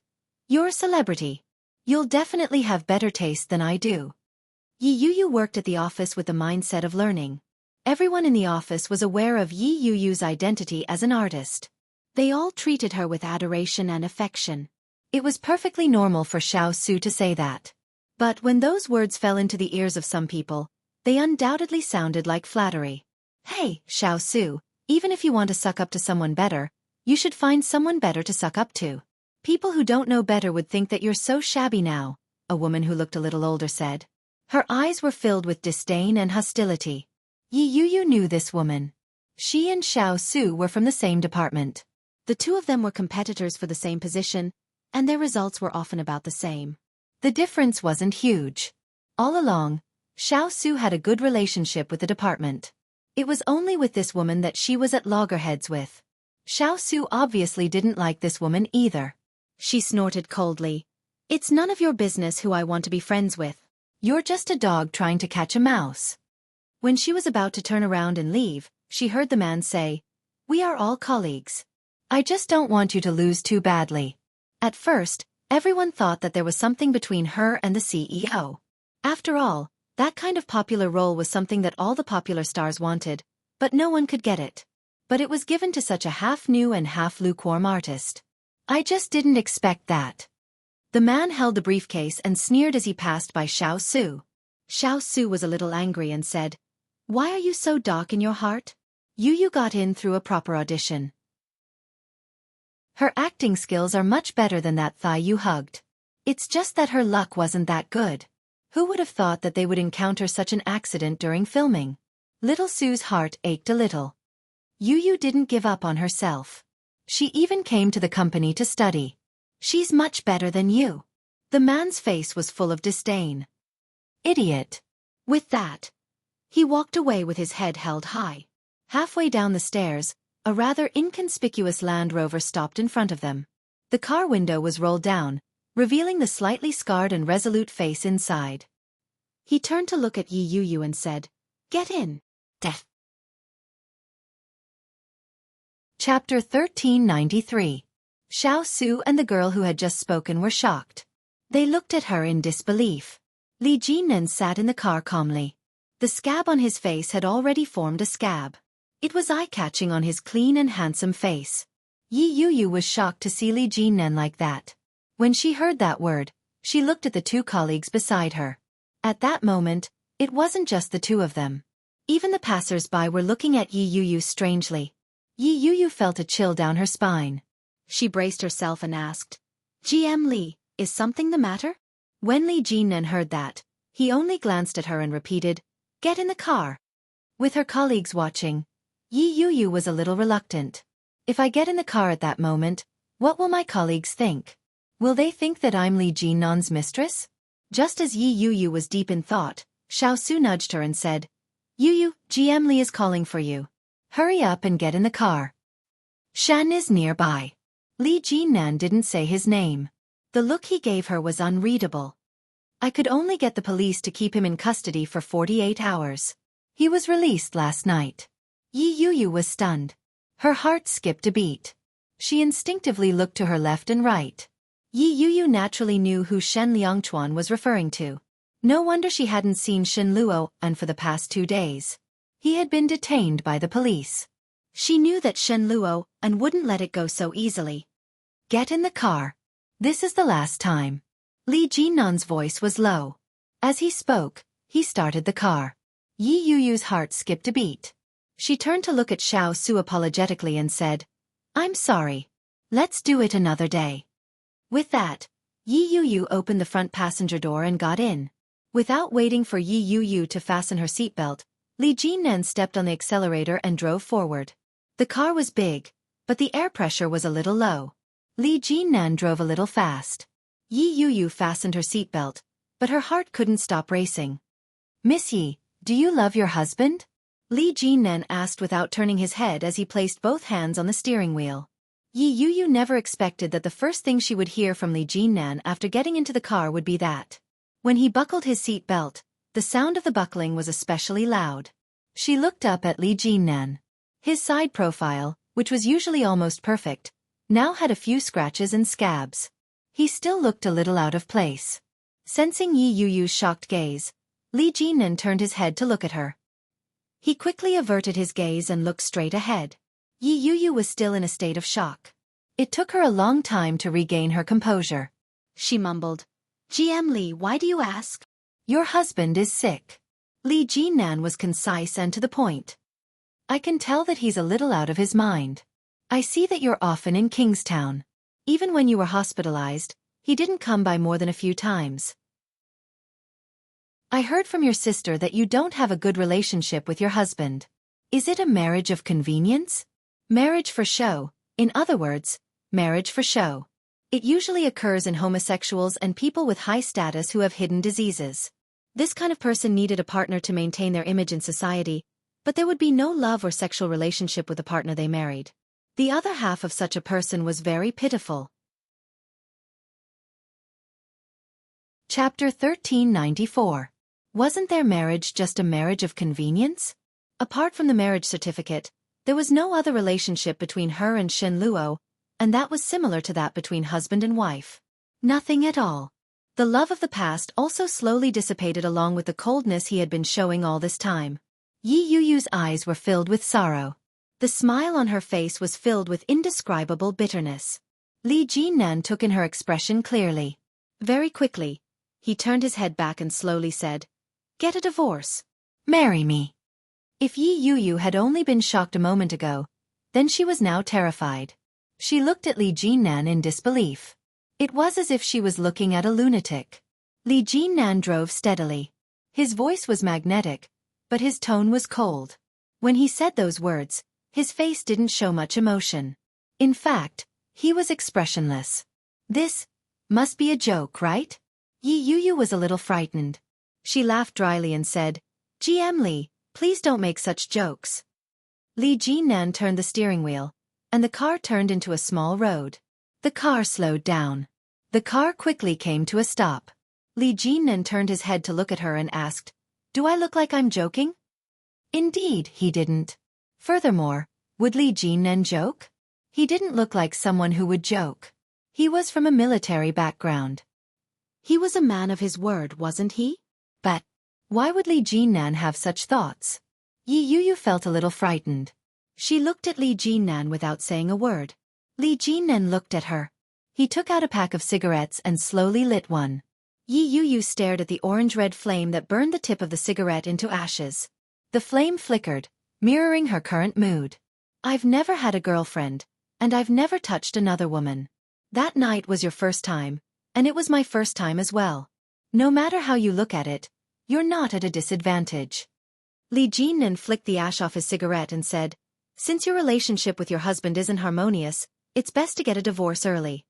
"You're a celebrity. You'll definitely have better taste than I do." Yi Yuyu worked at the office with the mindset of learning. Everyone in the office was aware of Yi Yuyu's identity as an artist. They all treated her with adoration and affection. It was perfectly normal for Xiao Su to say that. But when those words fell into the ears of some people, they undoubtedly sounded like flattery. "Hey, Xiao Su, even if you want to suck up to someone better, you should find someone better to suck up to. People who don't know better would think that you're so shabby now," a woman who looked a little older said. Her eyes were filled with disdain and hostility. Yi Yuyu knew this woman. She and Xiao Su were from the same department. The two of them were competitors for the same position, and their results were often about the same. The difference wasn't huge. All along, Xiao Su had a good relationship with the department. It was only with this woman that she was at loggerheads with. Xiao Su obviously didn't like this woman either. She snorted coldly, "It's none of your business who I want to be friends with. You're just a dog trying to catch a mouse." When she was about to turn around and leave, she heard the man say, "We are all colleagues. I just don't want you to lose too badly." At first, everyone thought that there was something between her and the CEO. After all, that kind of popular role was something that all the popular stars wanted, but no one could get it. But it was given to such a half-new and half-lukewarm artist. "I just didn't expect that." The man held the briefcase and sneered as he passed by Xiao Su. Xiao Su was a little angry and said, "Why are you so dark in your heart? You got in through a proper audition. Her acting skills are much better than that thigh you hugged. It's just that her luck wasn't that good. Who would have thought that they would encounter such an accident during filming? Little Sue's heart ached a little. Yu didn't give up on herself. She even came to the company to study. She's much better than you. The man's face was full of disdain. Idiot. With that, he walked away with his head held high. Halfway down the stairs, a rather inconspicuous Land Rover stopped in front of them. The car window was rolled down, revealing the slightly scarred and resolute face inside. He turned to look at Yi Yu and said, "Get in." Death. Chapter 1393. Xiao Su and the girl who had just spoken were shocked. They looked at her in disbelief. Li Jinan sat in the car calmly. The scab on his face had already formed a scab. It was eye-catching on his clean and handsome face. Yi Yu was shocked to see Li Jinan like that. When she heard that word, she looked at the two colleagues beside her. At that moment, it wasn't just the two of them. Even the passers-by were looking at Yi Yu strangely. Yi Yu felt a chill down her spine. She braced herself and asked, "GM Li, is something the matter?" When Li Jinan heard that, he only glanced at her and repeated, "Get in the car." With her colleagues watching, Yi Yu was a little reluctant. If I get in the car at that moment, what will my colleagues think? Will they think that I'm Li Jinan's mistress? Just as Yi Yu was deep in thought, Xiao Su nudged her and said, "Yu, GM Li is calling for you. Hurry up and get in the car." Shan is nearby. Li Jinan didn't say his name. The look he gave her was unreadable. I could only get the police to keep him in custody for 48 hours. He was released last night. Yi Yu was stunned. Her heart skipped a beat. She instinctively looked to her left and right. Yi Yu naturally knew who Shen Liangchuan was referring to. No wonder she hadn't seen Shen Luo and for the past 2 days. He had been detained by the police. She knew that Shen Luo and wouldn't let it go so easily. "Get in the car. This is the last time." Li Jinan's voice was low. As he spoke, he started the car. Yi Yu's heart skipped a beat. She turned to look at Xiao Su apologetically and said, "I'm sorry. Let's do it another day." With that, Yi Yu opened the front passenger door and got in. Without waiting for Yi Yu to fasten her seatbelt, Li Jinan stepped on the accelerator and drove forward. The car was big, but the air pressure was a little low. Li Jinan drove a little fast. Yi Yu fastened her seatbelt, but her heart couldn't stop racing. "Miss Yi, do you love your husband?" Li Jinan asked without turning his head as he placed both hands on the steering wheel. Yi Yu never expected that the first thing she would hear from Li Jinan after getting into the car would be that. When he buckled his seat belt, the sound of the buckling was especially loud. She looked up at Li Jinan. His side profile, which was usually almost perfect, now had a few scratches and scabs. He still looked a little out of place. Sensing Yi Yu's shocked gaze, Li Jinan turned his head to look at her. He quickly averted his gaze and looked straight ahead. Yi Yu was still in a state of shock. It took her a long time to regain her composure. She mumbled, "GM Li, why do you ask?" "Your husband is sick." Li Jinan was concise and to the point. "I can tell that he's a little out of his mind. I see that you're often in Kingstown. Even when you were hospitalized, he didn't come by more than a few times. I heard from your sister that you don't have a good relationship with your husband. Is it a marriage of convenience? Marriage for show, in other words, marriage for show. It usually occurs in homosexuals and people with high status who have hidden diseases. This kind of person needed a partner to maintain their image in society, but there would be no love or sexual relationship with the partner they married. The other half of such a person was very pitiful." Chapter 1394. Wasn't their marriage just a marriage of convenience? Apart from the marriage certificate, there was no other relationship between her and Shen Luo, and that was similar to that between husband and wife. Nothing at all. The love of the past also slowly dissipated along with the coldness he had been showing all this time. Yi Yu's eyes were filled with sorrow. The smile on her face was filled with indescribable bitterness. Li Jinan took in her expression clearly. Very quickly, he turned his head back and slowly said, "Get a divorce. Marry me." If Yi Yu had only been shocked a moment ago, then she was now terrified. She looked at Li Jinan in disbelief. It was as if she was looking at a lunatic. Li Jinnan drove steadily. His voice was magnetic, but his tone was cold. When he said those words, his face didn't show much emotion. In fact, he was expressionless. This must be a joke, right? Yi Yuyu was a little frightened. She laughed dryly and said, GM Li, please don't make such jokes. Li Jinnan turned the steering wheel, and the car turned into a small road. The car slowed down. The car quickly came to a stop. Li Jinnan turned his head to look at her and asked, Do I look like I'm joking? Indeed, he didn't. Furthermore, would Li Jinnan joke? He didn't look like someone who would joke. He was from a military background. He was a man of his word, wasn't he? But why would Li Jinnan have such thoughts? Yi Yuyu felt a little frightened. She looked at Li Jinnan without saying a word. Li Jinnan looked at her. He took out a pack of cigarettes and slowly lit one. Yi Yuyu stared at the orange-red flame that burned the tip of the cigarette into ashes. The flame flickered, mirroring her current mood. I've never had a girlfriend, and I've never touched another woman. That night was your first time, and it was my first time as well. No matter how you look at it, you're not at a disadvantage. Li Jinnan flicked the ash off his cigarette and said, Since your relationship with your husband isn't harmonious, it's best to get a divorce early.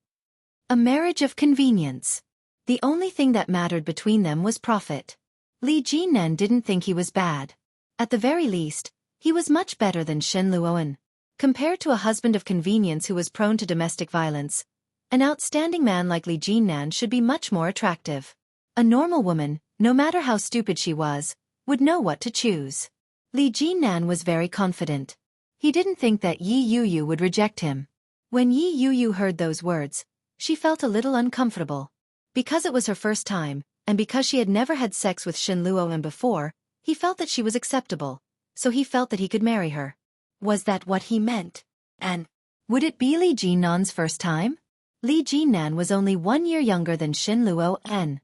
A marriage of convenience. The only thing that mattered between them was profit. Li Jinnan didn't think he was bad. At the very least, he was much better than Shen Luoan. Compared to a husband of convenience who was prone to domestic violence, an outstanding man like Li Jinnan should be much more attractive. A normal woman, no matter how stupid she was, would know what to choose. Li Jinnan was very confident. He didn't think that Yi Yuyu would reject him. When Yi Yuyu heard those words, she felt a little uncomfortable. Because it was her first time, and because she had never had sex with Shen Luoan before, he felt that she was acceptable, so he felt that he could marry her. Was that what he meant? And would it be Li Jinnan's first time? Li Jinnan was only 1 year younger than Shen Luoan.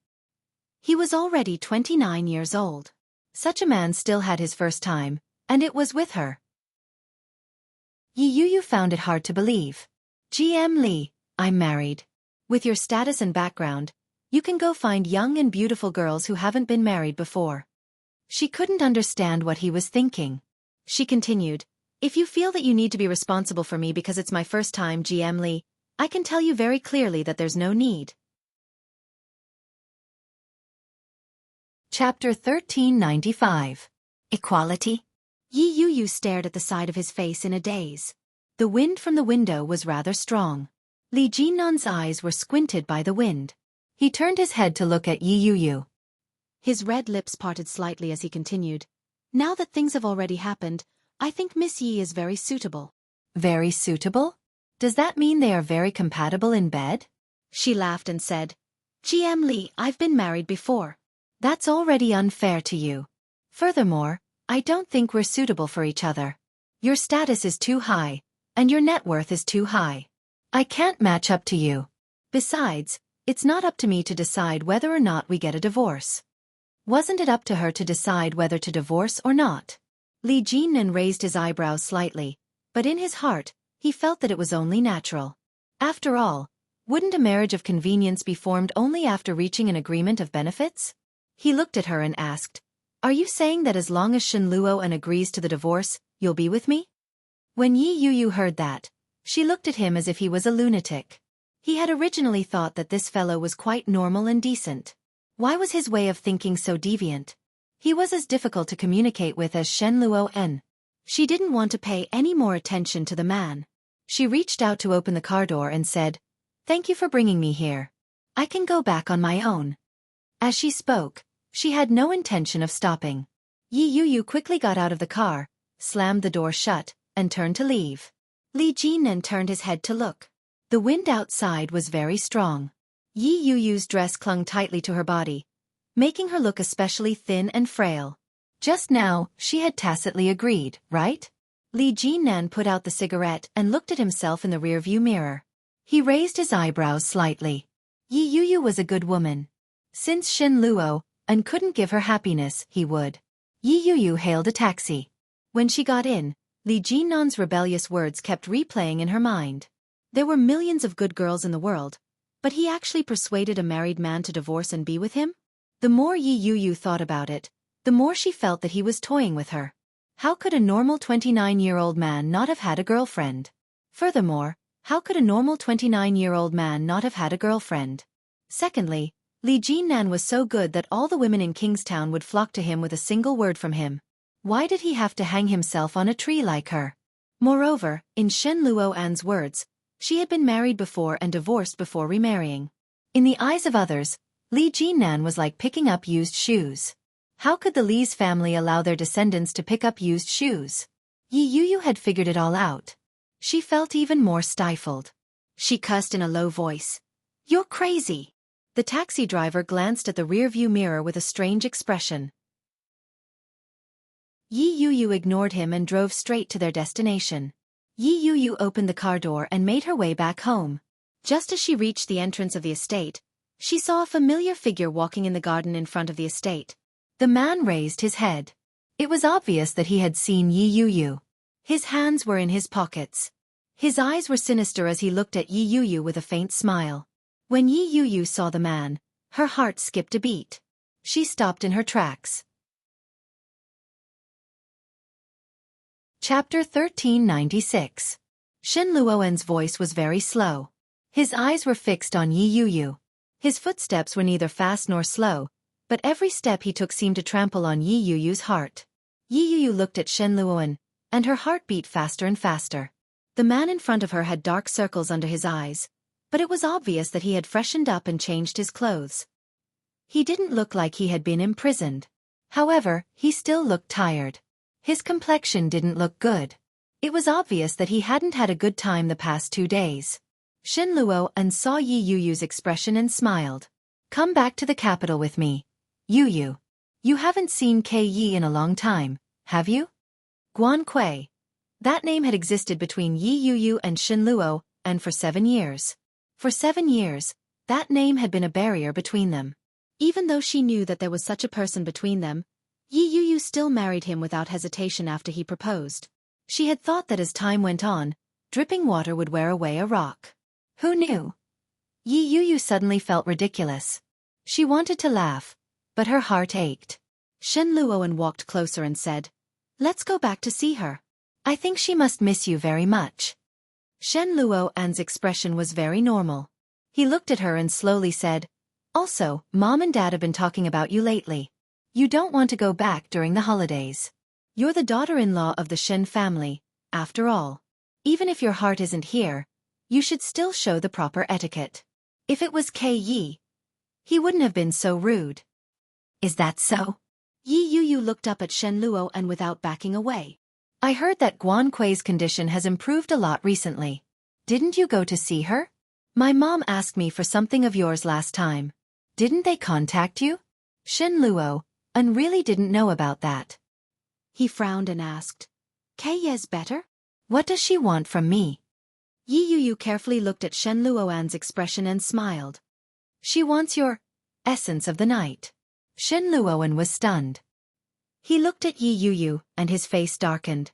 He was already 29 years old. Such a man still had his first time, and it was with her. Yi Yuyu found it hard to believe. GM Li, I'm married. With your status and background, you can go find young and beautiful girls who haven't been married before. She couldn't understand what he was thinking. She continued, If you feel that you need to be responsible for me because it's my first time, GM Li, I can tell you very clearly that there's no need. Chapter 1395. Equality? Yi Yuyu stared at the side of his face in a daze. The wind from the window was rather strong. Li Jinnan's eyes were squinted by the wind. He turned his head to look at Yi Yuyu. His red lips parted slightly as he continued, Now that things have already happened, I think Miss Yi is very suitable. Very suitable? Does that mean they are very compatible in bed? She laughed and said, GM Li, I've been married before. That's already unfair to you. Furthermore, I don't think we're suitable for each other. Your status is too high, and your net worth is too high. I can't match up to you. Besides, it's not up to me to decide whether or not we get a divorce. Wasn't it up to her to decide whether to divorce or not? Li Jinnan raised his eyebrows slightly, but in his heart, he felt that it was only natural. After all, wouldn't a marriage of convenience be formed only after reaching an agreement of benefits? He looked at her and asked, Are you saying that as long as Shen Luoan agrees to the divorce, you'll be with me? When Yi Yuyu heard that, she looked at him as if he was a lunatic. He had originally thought that this fellow was quite normal and decent. Why was his way of thinking so deviant? He was as difficult to communicate with as Shen Luoan. She didn't want to pay any more attention to the man. She reached out to open the car door and said, Thank you for bringing me here. I can go back on my own. As she spoke, she had no intention of stopping. Yi Yuyu quickly got out of the car, slammed the door shut, and turned to leave. Li Jinnan turned his head to look. The wind outside was very strong. Yi Yuyu's dress clung tightly to her body, making her look especially thin and frail. Just now, she had tacitly agreed, right? Li Jinnan put out the cigarette and looked at himself in the rearview mirror. He raised his eyebrows slightly. Yi Yuyu was a good woman. Since Shen Luoan couldn't give her happiness, he would. Yi Yuyu hailed a taxi. When she got in, Li Jinnan's rebellious words kept replaying in her mind. There were millions of good girls in the world, but he actually persuaded a married man to divorce and be with him? The more Yi Yuyu thought about it, the more she felt that he was toying with her. How could a normal 29-year-old man not have had a girlfriend? Furthermore, how could a normal 29-year-old man not have had a girlfriend? Secondly, Li Jinnan was so good that all the women in Kingstown would flock to him with a single word from him. Why did he have to hang himself on a tree like her? Moreover, in Shen Luo'an's words, she had been married before and divorced before remarrying. In the eyes of others, Li Jinnan was like picking up used shoes. How could the Li's family allow their descendants to pick up used shoes? Yi Yuyu had figured it all out. She felt even more stifled. She cussed in a low voice. "You're crazy!" The taxi driver glanced at the rearview mirror with a strange expression. Yi Yuyu ignored him and drove straight to their destination. Yi Yuyu opened the car door and made her way back home. Just as she reached the entrance of the estate, she saw a familiar figure walking in the garden in front of the estate. The man raised his head. It was obvious that he had seen Yi Yuyu. His hands were in his pockets. His eyes were sinister as he looked at Yi Yuyu with a faint smile. When Yi Yuyu saw the man, her heart skipped a beat. She stopped in her tracks. Chapter 1396. Shen Luo'an's voice was very slow. His eyes were fixed on Yi Yuyu. His footsteps were neither fast nor slow, but every step he took seemed to trample on Yi Yuyu's heart. Yi Yuyu looked at Shen Luo'an, and her heart beat faster and faster. The man in front of her had dark circles under his eyes, but it was obvious that he had freshened up and changed his clothes. He didn't look like he had been imprisoned. However, he still looked tired. His complexion didn't look good. It was obvious that he hadn't had a good time the past 2 days. Shen Luo'an saw Yi Yuyu's expression and smiled. "Come back to the capital with me, Yuyu. You haven't seen Yi in a long time, have you?" Guan Kui. That name had existed between Yi Yuyu and Shen Luo'an for 7 years. For 7 years, that name had been a barrier between them. Even though she knew that there was such a person between them, Yi Yuyu still married him without hesitation after he proposed. She had thought that as time went on, dripping water would wear away a rock. Who knew? Yi Yuyu suddenly felt ridiculous. She wanted to laugh, but her heart ached. Shen Luo'an walked closer and said, "Let's go back to see her. I think she must miss you very much." Shen Luo'an's expression was very normal. He looked at her and slowly said, "Also, Mom and Dad have been talking about you lately. You don't want to go back during the holidays. You're the daughter-in-law of the Shen family, after all. Even if your heart isn't here, you should still show the proper etiquette. If it was Yi, he wouldn't have been so rude." "Is that so?" Yi Yuyu looked up at Shen Luo'an without backing away. "I heard that Guan Kui's condition has improved a lot recently. Didn't you go to see her? My mom asked me for something of yours last time. Didn't they contact you?" Shen Luo'an really didn't know about that. He frowned and asked, "Yi's better? What does she want from me?" Yi Yuyu carefully looked at Shen Luo'an's expression and smiled. "She wants your essence of the night." Shen Luo'an was stunned. He looked at Yi Yuyu, and his face darkened.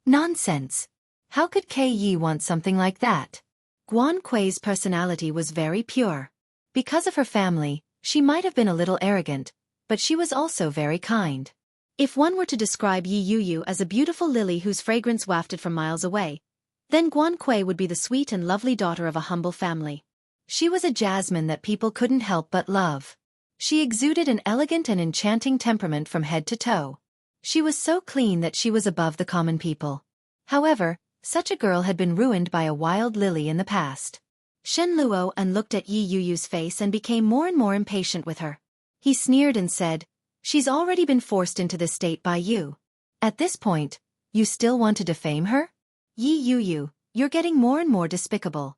Nonsense. How could Yi want something like that? Guan Kui's personality was very pure. Because of her family, she might have been a little arrogant, but she was also very kind. If one were to describe Yi Yuyu as a beautiful lily whose fragrance wafted from miles away, then Guan Kui would be the sweet and lovely daughter of a humble family. She was a jasmine that people couldn't help but love. She exuded an elegant and enchanting temperament from head to toe. She was so clean that she was above the common people. However, such a girl had been ruined by a wild lily in the past. Shen Luo'an looked at Yi Yuyu's face and became more and more impatient with her. He sneered and said, "She's already been forced into this state by you. At this point, you still want to defame her? Yi Yuyu, you're getting more and more despicable."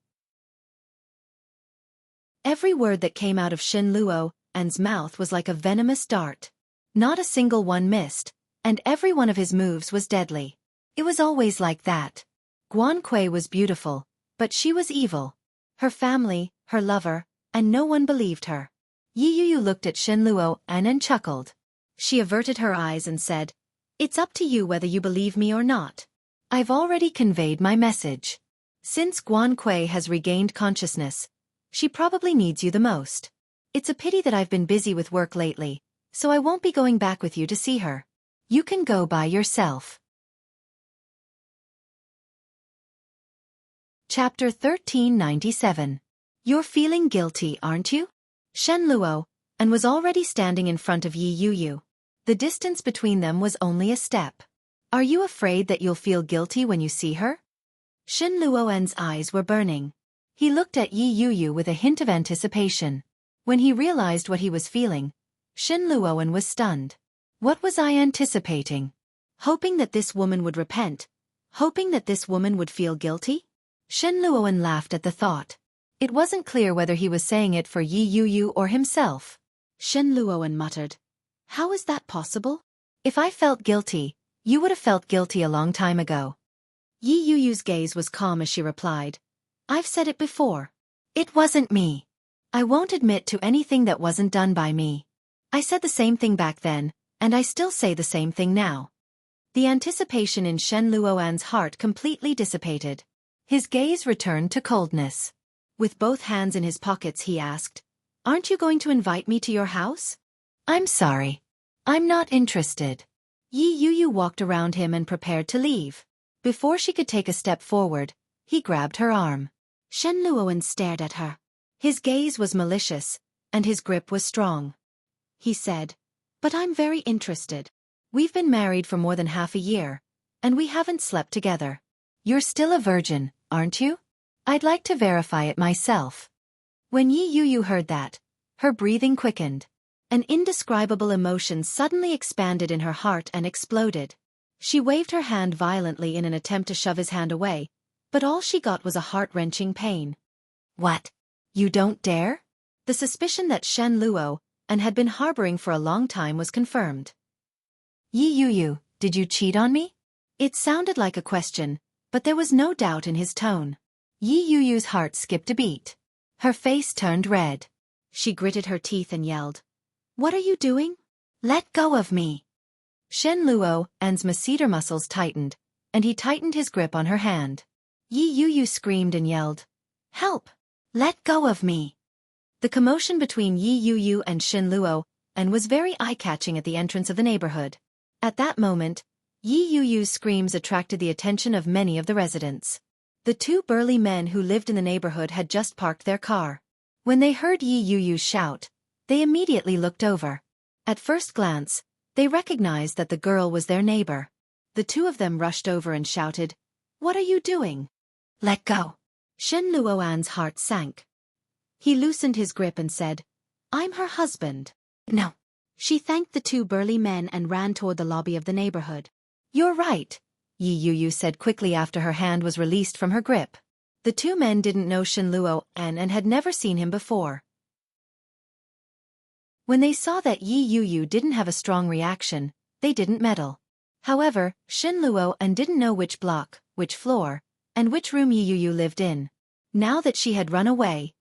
Every word that came out of Shen Luo'an's mouth was like a venomous dart. Not a single one missed, and every one of his moves was deadly. It was always like that. Guan Kui was beautiful, but she was evil. Her family, her lover, and no one believed her. Yi Yuyu looked at Shen Luo'an and chuckled. She averted her eyes and said, "It's up to you whether you believe me or not. I've already conveyed my message. Since Guan Kui has regained consciousness, she probably needs you the most. It's a pity that I've been busy with work lately, so I won't be going back with you to see her. You can go by yourself. Chapter 1397. You're feeling guilty, aren't you? Shen Luo, and was already standing in front of Yi Yuyu. The distance between them was only a step. Are you afraid that you'll feel guilty when you see her? Shen Luoen's eyes were burning. He looked at Yi Yuyu with a hint of anticipation. When he realized what he was feeling, Shen Luoen was stunned. What was I anticipating? Hoping that this woman would repent? Hoping that this woman would feel guilty? Shen Luoen laughed at the thought. It wasn't clear whether he was saying it for Yi Yuyu or himself. Shen Luoen muttered. How is that possible? If I felt guilty, you would have felt guilty a long time ago. Yi Yuyu's gaze was calm as she replied. I've said it before. It wasn't me. I won't admit to anything that wasn't done by me. I said the same thing back then, and I still say the same thing now. The anticipation in Shen Luoan's heart completely dissipated. His gaze returned to coldness. With both hands in his pockets he asked, Aren't you going to invite me to your house? I'm sorry. I'm not interested. Yi Yuyu walked around him and prepared to leave. Before she could take a step forward, he grabbed her arm. Shen Luoan stared at her. His gaze was malicious, and his grip was strong. He said, But I'm very interested. We've been married for more than half a year, and we haven't slept together. You're still a virgin, aren't you? I'd like to verify it myself. When Yi Yuyu heard that, her breathing quickened. An indescribable emotion suddenly expanded in her heart and exploded. She waved her hand violently in an attempt to shove his hand away, but all she got was a heart-wrenching pain. What? You don't dare? The suspicion that Shen Luo and had been harboring for a long time was confirmed. Yi Yuyu, did you cheat on me? It sounded like a question, but there was no doubt in his tone. Yi Yuyu's heart skipped a beat. Her face turned red. She gritted her teeth and yelled, What are you doing? Let go of me. Shen Luo's masseter muscles tightened, and he tightened his grip on her hand. Yi Yuyu screamed and yelled, Help! Let go of me. The commotion between Yi Yuyu and Shen Luo was very eye-catching at the entrance of the neighborhood. At that moment, Yi Yuyu's screams attracted the attention of many of the residents. The two burly men who lived in the neighborhood had just parked their car. When they heard Yi Yuyu shout, they immediately looked over. At first glance, they recognized that the girl was their neighbor. The two of them rushed over and shouted, What are you doing? Let go. Shen Luoan's heart sank. He loosened his grip and said, I'm her husband. No. She thanked the two burly men and ran toward the lobby of the neighborhood. You're right, Yi Yuyu said quickly after her hand was released from her grip. The two men didn't know Shen Luo and had never seen him before. When they saw that Yi Yuyu didn't have a strong reaction, they didn't meddle. However, Shen Luo didn't know which block, which floor, and which room Yi Yuyu lived in. Now that she had run away,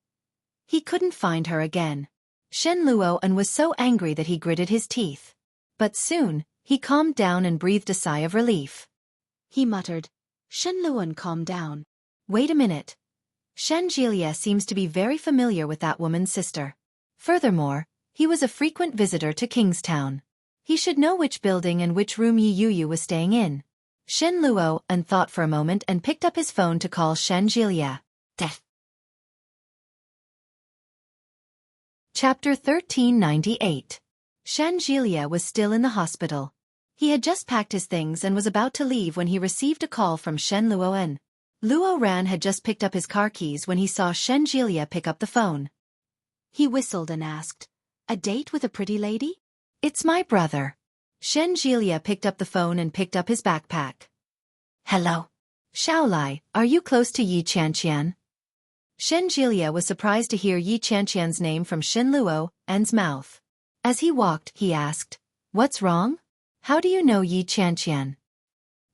he couldn't find her again. Shen Luo was so angry that he gritted his teeth. But soon, he calmed down and breathed a sigh of relief. He muttered, Shen Luo, calm down. Wait a minute. Shen Jilia seems to be very familiar with that woman's sister. Furthermore, he was a frequent visitor to Kingstown. He should know which building and which room Yi Yuyu was staying in. Shen Luo thought for a moment and picked up his phone to call Shen Jilia. Chapter 1398. Shen Jilia was still in the hospital. He had just packed his things and was about to leave when he received a call from Shen Luoan. Luo Ran had just picked up his car keys when he saw Shen Jilia pick up the phone. He whistled and asked, A date with a pretty lady? It's my brother. Shen Jilia picked up the phone and picked up his backpack. Hello. Xiaolai, are you close to Yi Qianqian? Shen Jilia was surprised to hear Yi Qianqian's name from Shen Luo's mouth. As he walked, he asked, What's wrong? How do you know Yi Qianqian?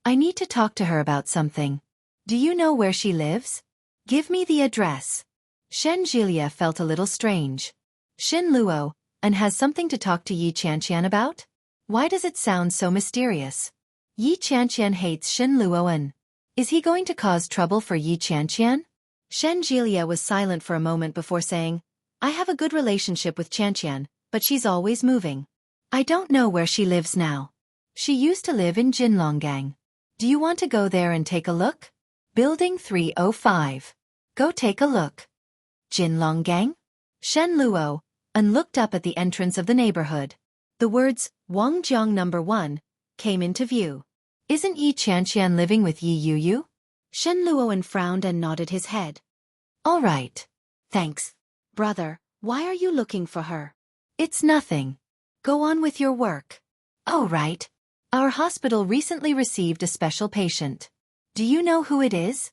I need to talk to her about something. Do you know where she lives? Give me the address. Shen Jilia felt a little strange. Shen Luo has something to talk to Yi Qianqian about? Why does it sound so mysterious? Yi Qianqian hates Shen Luoan. Is he going to cause trouble for Yi Qianqian? Shen Jilia was silent for a moment before saying, I have a good relationship with Qianqian, but she's always moving. I don't know where she lives now. She used to live in Jinlonggang. Do you want to go there and take a look? Building 305. Go take a look. Jinlonggang? Shen Luo, and looked up at the entrance of the neighborhood. The words, Wangjiang No. 1, came into view. Isn't Yi Qianqian living with Yi Yuyu? Shen Luoan frowned and nodded his head. All right. Thanks. Brother, why are you looking for her? It's nothing. Go on with your work. Oh right. Our hospital recently received a special patient. Do you know who it is?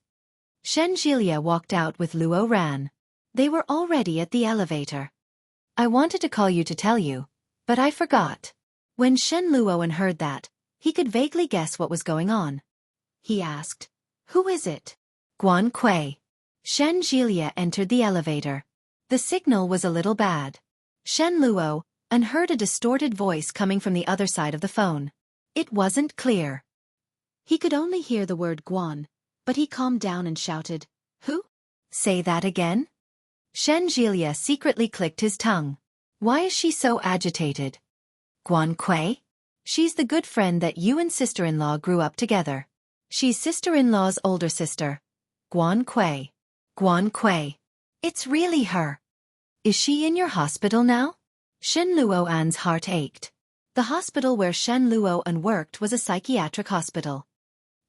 Shen Jilia walked out with Luo Ran. They were already at the elevator. I wanted to call you to tell you, but I forgot. When Shen Luoan heard that, he could vaguely guess what was going on. He asked, Who is it? Guan Kui. Shen Jilia entered the elevator. The signal was a little bad. Shen Luo and heard a distorted voice coming from the other side of the phone. It wasn't clear. He could only hear the word Guan, but he calmed down and shouted, Who? Say that again? Shen Jilia secretly clicked his tongue. Why is she so agitated? Guan Kui? She's the good friend that you and sister-in-law grew up together. She's sister-in-law's older sister. Guan Kui. Guan Kui. It's really her. Is she in your hospital now? Shen Luoan's heart ached. The hospital where Shen Luoan worked was a psychiatric hospital.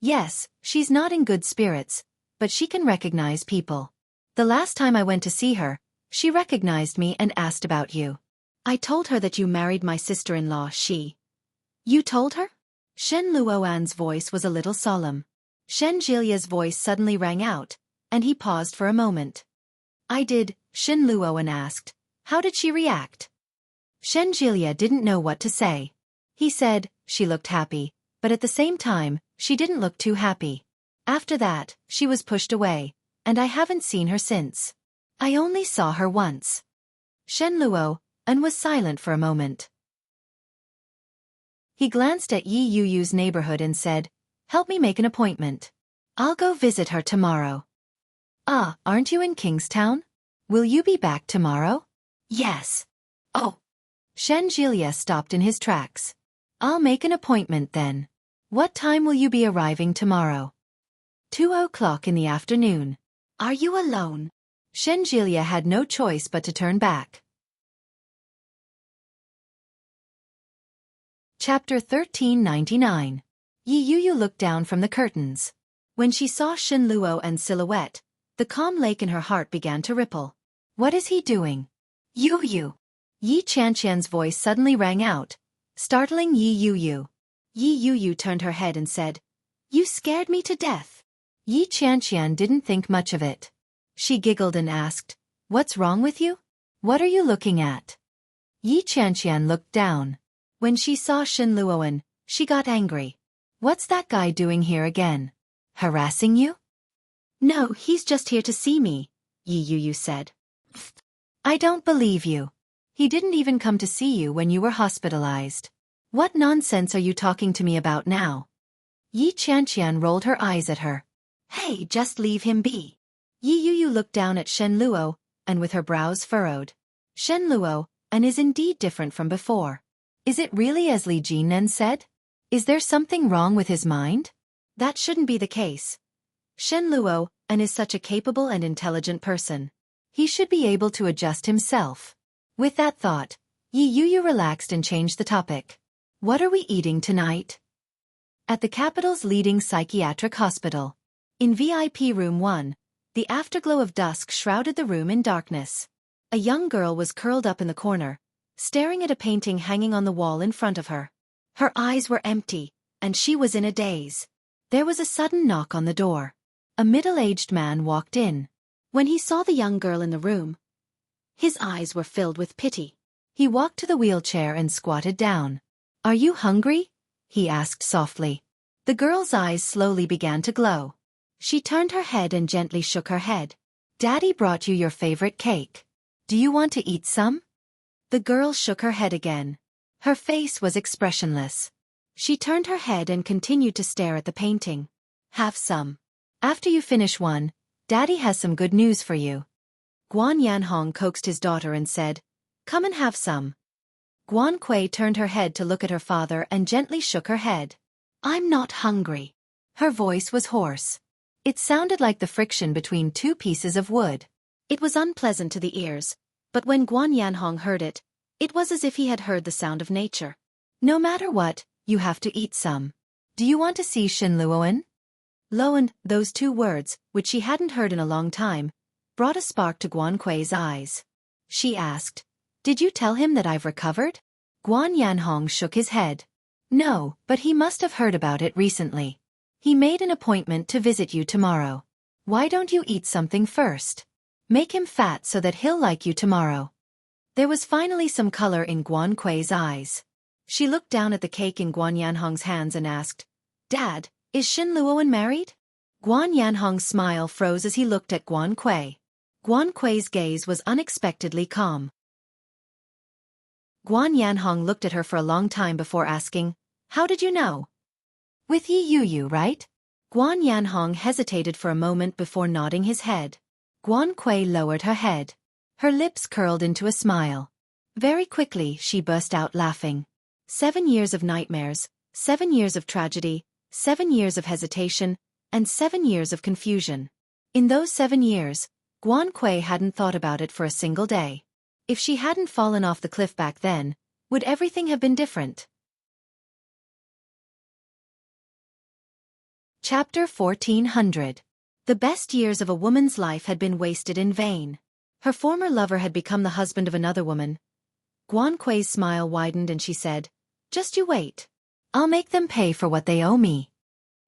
Yes, she's not in good spirits, but she can recognize people. The last time I went to see her, she recognized me and asked about you. I told her that you married my sister-in-law, You told her? Shen Luoan's voice was a little solemn. Shen Jilia's voice suddenly rang out, and he paused for a moment. I did, Shen Luoan asked. How did she react? Shen Jilia didn't know what to say. He said, she looked happy, but at the same time, she didn't look too happy. After that, she was pushed away, and I haven't seen her since. I only saw her once. Shen Luo, and was silent for a moment. He glanced at Yi Yuyu's neighborhood and said, Help me make an appointment. I'll go visit her tomorrow. Ah, aren't you in Kingstown? Will you be back tomorrow? Yes. Oh. Shen Jilia stopped in his tracks. I'll make an appointment then. What time will you be arriving tomorrow? 2:00 in the afternoon. Are you alone? Shen Jilia had no choice but to turn back. Chapter 1399. Yi Yuyu looked down from the curtains. When she saw Shen Luo and silhouette, the calm lake in her heart began to ripple. What is he doing? Yuyu. Yi Qianqian's voice suddenly rang out, startling Yi Yuyu. Yi Yuyu turned her head and said, You scared me to death. Yi Qianqian didn't think much of it. She giggled and asked, What's wrong with you? What are you looking at? Yi Qianqian looked down. When she saw Shen Luoan, she got angry. What's that guy doing here again? Harassing you? No, he's just here to see me, Yi Yuyu said. I don't believe you. He didn't even come to see you when you were hospitalized. What nonsense are you talking to me about now? Yi Qianqian rolled her eyes at her. Hey, just leave him be. Yi Yuyu looked down at Shen Luo, and with her brows furrowed. Shen Luo, and is indeed different from before. Is it really as Li Jinan said? Is there something wrong with his mind? That shouldn't be the case. Shen Luo, and is such a capable and intelligent person. He should be able to adjust himself. With that thought, Yi Yuyu relaxed and changed the topic. What are we eating tonight? At the capital's leading psychiatric hospital. In VIP Room 1, the afterglow of dusk shrouded the room in darkness. A young girl was curled up in the corner, staring at a painting hanging on the wall in front of her. Her eyes were empty, and she was in a daze. There was a sudden knock on the door. A middle-aged man walked in. When he saw the young girl in the room, his eyes were filled with pity. He walked to the wheelchair and squatted down. Are you hungry? He asked softly. The girl's eyes slowly began to glow. She turned her head and gently shook her head. Daddy brought you your favorite cake. Do you want to eat some? The girl shook her head again. Her face was expressionless. She turned her head and continued to stare at the painting. Have some. After you finish one, Daddy has some good news for you. Guan Yanhong coaxed his daughter and said, "Come and have some." Guan Kui turned her head to look at her father and gently shook her head. "I'm not hungry." Her voice was hoarse. It sounded like the friction between two pieces of wood. It was unpleasant to the ears, but when Guan Yanhong heard it, it was as if he had heard the sound of nature. "No matter what, you have to eat some. Do you want to see Shin Luoan?" Luoan, those two words, which she hadn't heard in a long time, brought a spark to Guan Kui's eyes. She asked, "Did you tell him that I've recovered?" Guan Yanhong shook his head. "No, but he must have heard about it recently. He made an appointment to visit you tomorrow. Why don't you eat something first? Make him fat so that he'll like you tomorrow." There was finally some color in Guan Kui's eyes. She looked down at the cake in Guan Yanhong's hands and asked, "Dad, is Shin Luoan married?" Guan Yanhong's smile froze as he looked at Guan Kui. Guan Kui's gaze was unexpectedly calm. Guan Yanhong looked at her for a long time before asking, "How did you know?" "With Yi Yu, right?" Guan Yanhong hesitated for a moment before nodding his head. Guan Kui lowered her head. Her lips curled into a smile. Very quickly she burst out laughing. 7 years of nightmares, 7 years of tragedy, 7 years of hesitation, and 7 years of confusion. In those 7 years, Guan Kui hadn't thought about it for a single day. If she hadn't fallen off the cliff back then, would everything have been different? Chapter 1400. The best years of a woman's life had been wasted in vain. Her former lover had become the husband of another woman. Guan Kui's smile widened and she said, "Just you wait. I'll make them pay for what they owe me."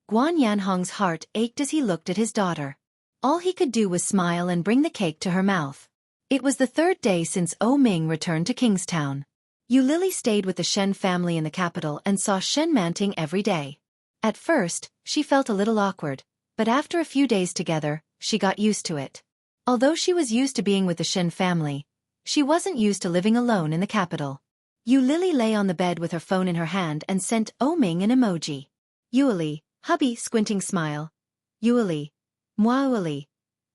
Guan Yanhong's heart ached as he looked at his daughter. All he could do was smile and bring the cake to her mouth. It was the 3rd day since Ming returned to Kingstown. Yu Lily stayed with the Shen family in the capital and saw Shen Manting every day. At first, she felt a little awkward, but after a few days together, she got used to it. Although she was used to being with the Shen family, she wasn't used to living alone in the capital. Yu Lily lay on the bed with her phone in her hand and sent Ming an emoji. "Yueli, hubby," squinting smile. "Yueli. Mwaueli."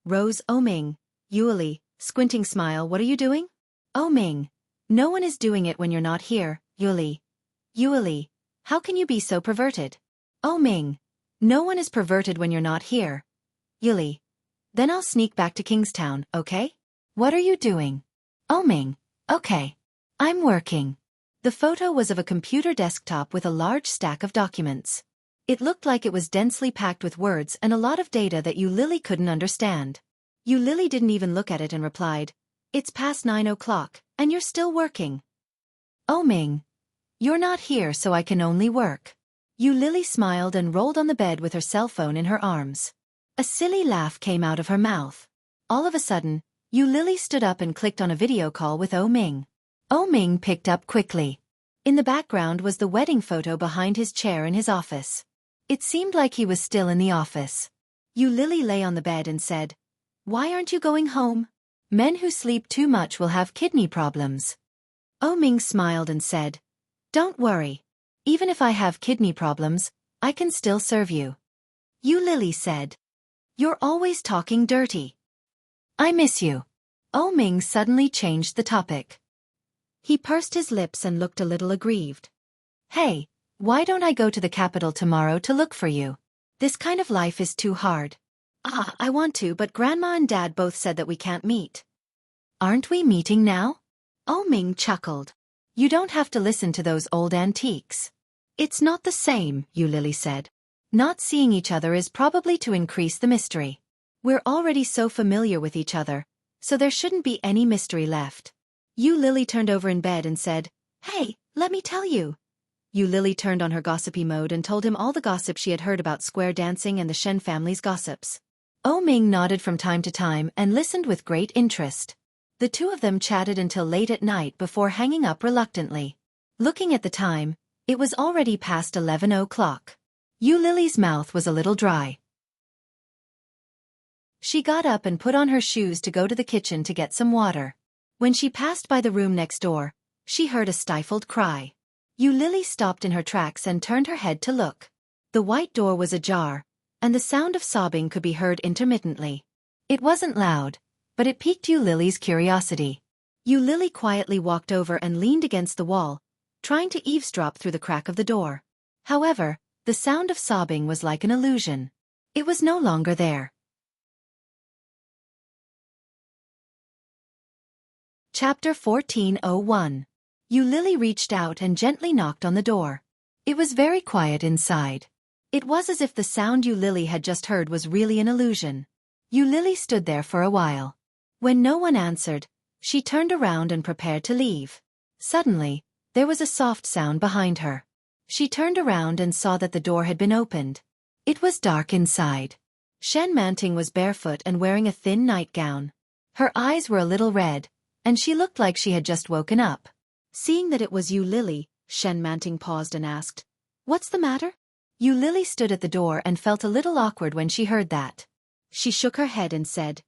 Rose Ming. "Yueli, squinting smile, what are you doing?" Ming. "No one is doing it when you're not here, Yueli." "Yueli, how can you be so perverted?" Ming. "No one is perverted when you're not here. Yueli. Then I'll sneak back to Kingstown, okay? What are you doing?" Ming. "Okay. I'm working." The photo was of a computer desktop with a large stack of documents. It looked like it was densely packed with words and a lot of data that Yu Lily couldn't understand. Yu Lily didn't even look at it and replied, "It's past 9 o'clock, and you're still working." Ming. "You're not here so I can only work." Yu Lily smiled and rolled on the bed with her cell phone in her arms. A silly laugh came out of her mouth. All of a sudden, Yu Lily stood up and clicked on a video call with Ming. Ming picked up quickly. In the background was the wedding photo behind his chair in his office. It seemed like he was still in the office. Yu Lily lay on the bed and said, "Why aren't you going home? Men who sleep too much will have kidney problems." Ming smiled and said, "Don't worry. Even if I have kidney problems, I can still serve you." Yu Lily said, "You're always talking dirty. I miss you." Ming suddenly changed the topic. He pursed his lips and looked a little aggrieved. "Hey, why don't I go to the capital tomorrow to look for you? This kind of life is too hard." I want to, but Grandma and Dad both said that we can't meet." "Aren't we meeting now?" Ming chuckled. "You don't have to listen to those old antiques." "It's not the same," Yu Lily said. "Not seeing each other is probably to increase the mystery. We're already so familiar with each other, so there shouldn't be any mystery left." Yu Lily turned over in bed and said, "Hey, let me tell you." Yu Lily turned on her gossipy mode and told him all the gossip she had heard about square dancing and the Shen family's gossips. Ming nodded from time to time and listened with great interest. The two of them chatted until late at night before hanging up reluctantly. Looking at the time, it was already past 11 o'clock. Yu Lily's mouth was a little dry. She got up and put on her shoes to go to the kitchen to get some water. When she passed by the room next door, she heard a stifled cry. Yu Lily stopped in her tracks and turned her head to look. The white door was ajar, and the sound of sobbing could be heard intermittently. It wasn't loud, but it piqued Yu Lily's curiosity. Yu Lily quietly walked over and leaned against the wall, trying to eavesdrop through the crack of the door. However, the sound of sobbing was like an illusion. It was no longer there. Chapter 14:01. Yu Lily reached out and gently knocked on the door. It was very quiet inside. It was as if the sound Yu Lily had just heard was really an illusion. Yu Lily stood there for a while. When no one answered, she turned around and prepared to leave. Suddenly, there was a soft sound behind her. She turned around and saw that the door had been opened. It was dark inside. Shen Manting was barefoot and wearing a thin nightgown. Her eyes were a little red, and she looked like she had just woken up. Seeing that it was Yu Lily, Shen Manting paused and asked, "What's the matter?" Yu Lily stood at the door and felt a little awkward when she heard that. She shook her head and said,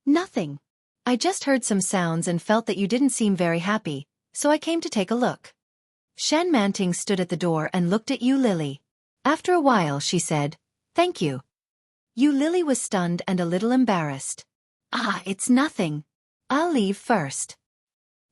"Nothing. I just heard some sounds and felt that you didn't seem very happy, so I came to take a look." Shen Manting stood at the door and looked at Yu Lily. After a while she said, "Thank you." Yu Lily was stunned and a little embarrassed. "Ah, it's nothing. I'll leave first."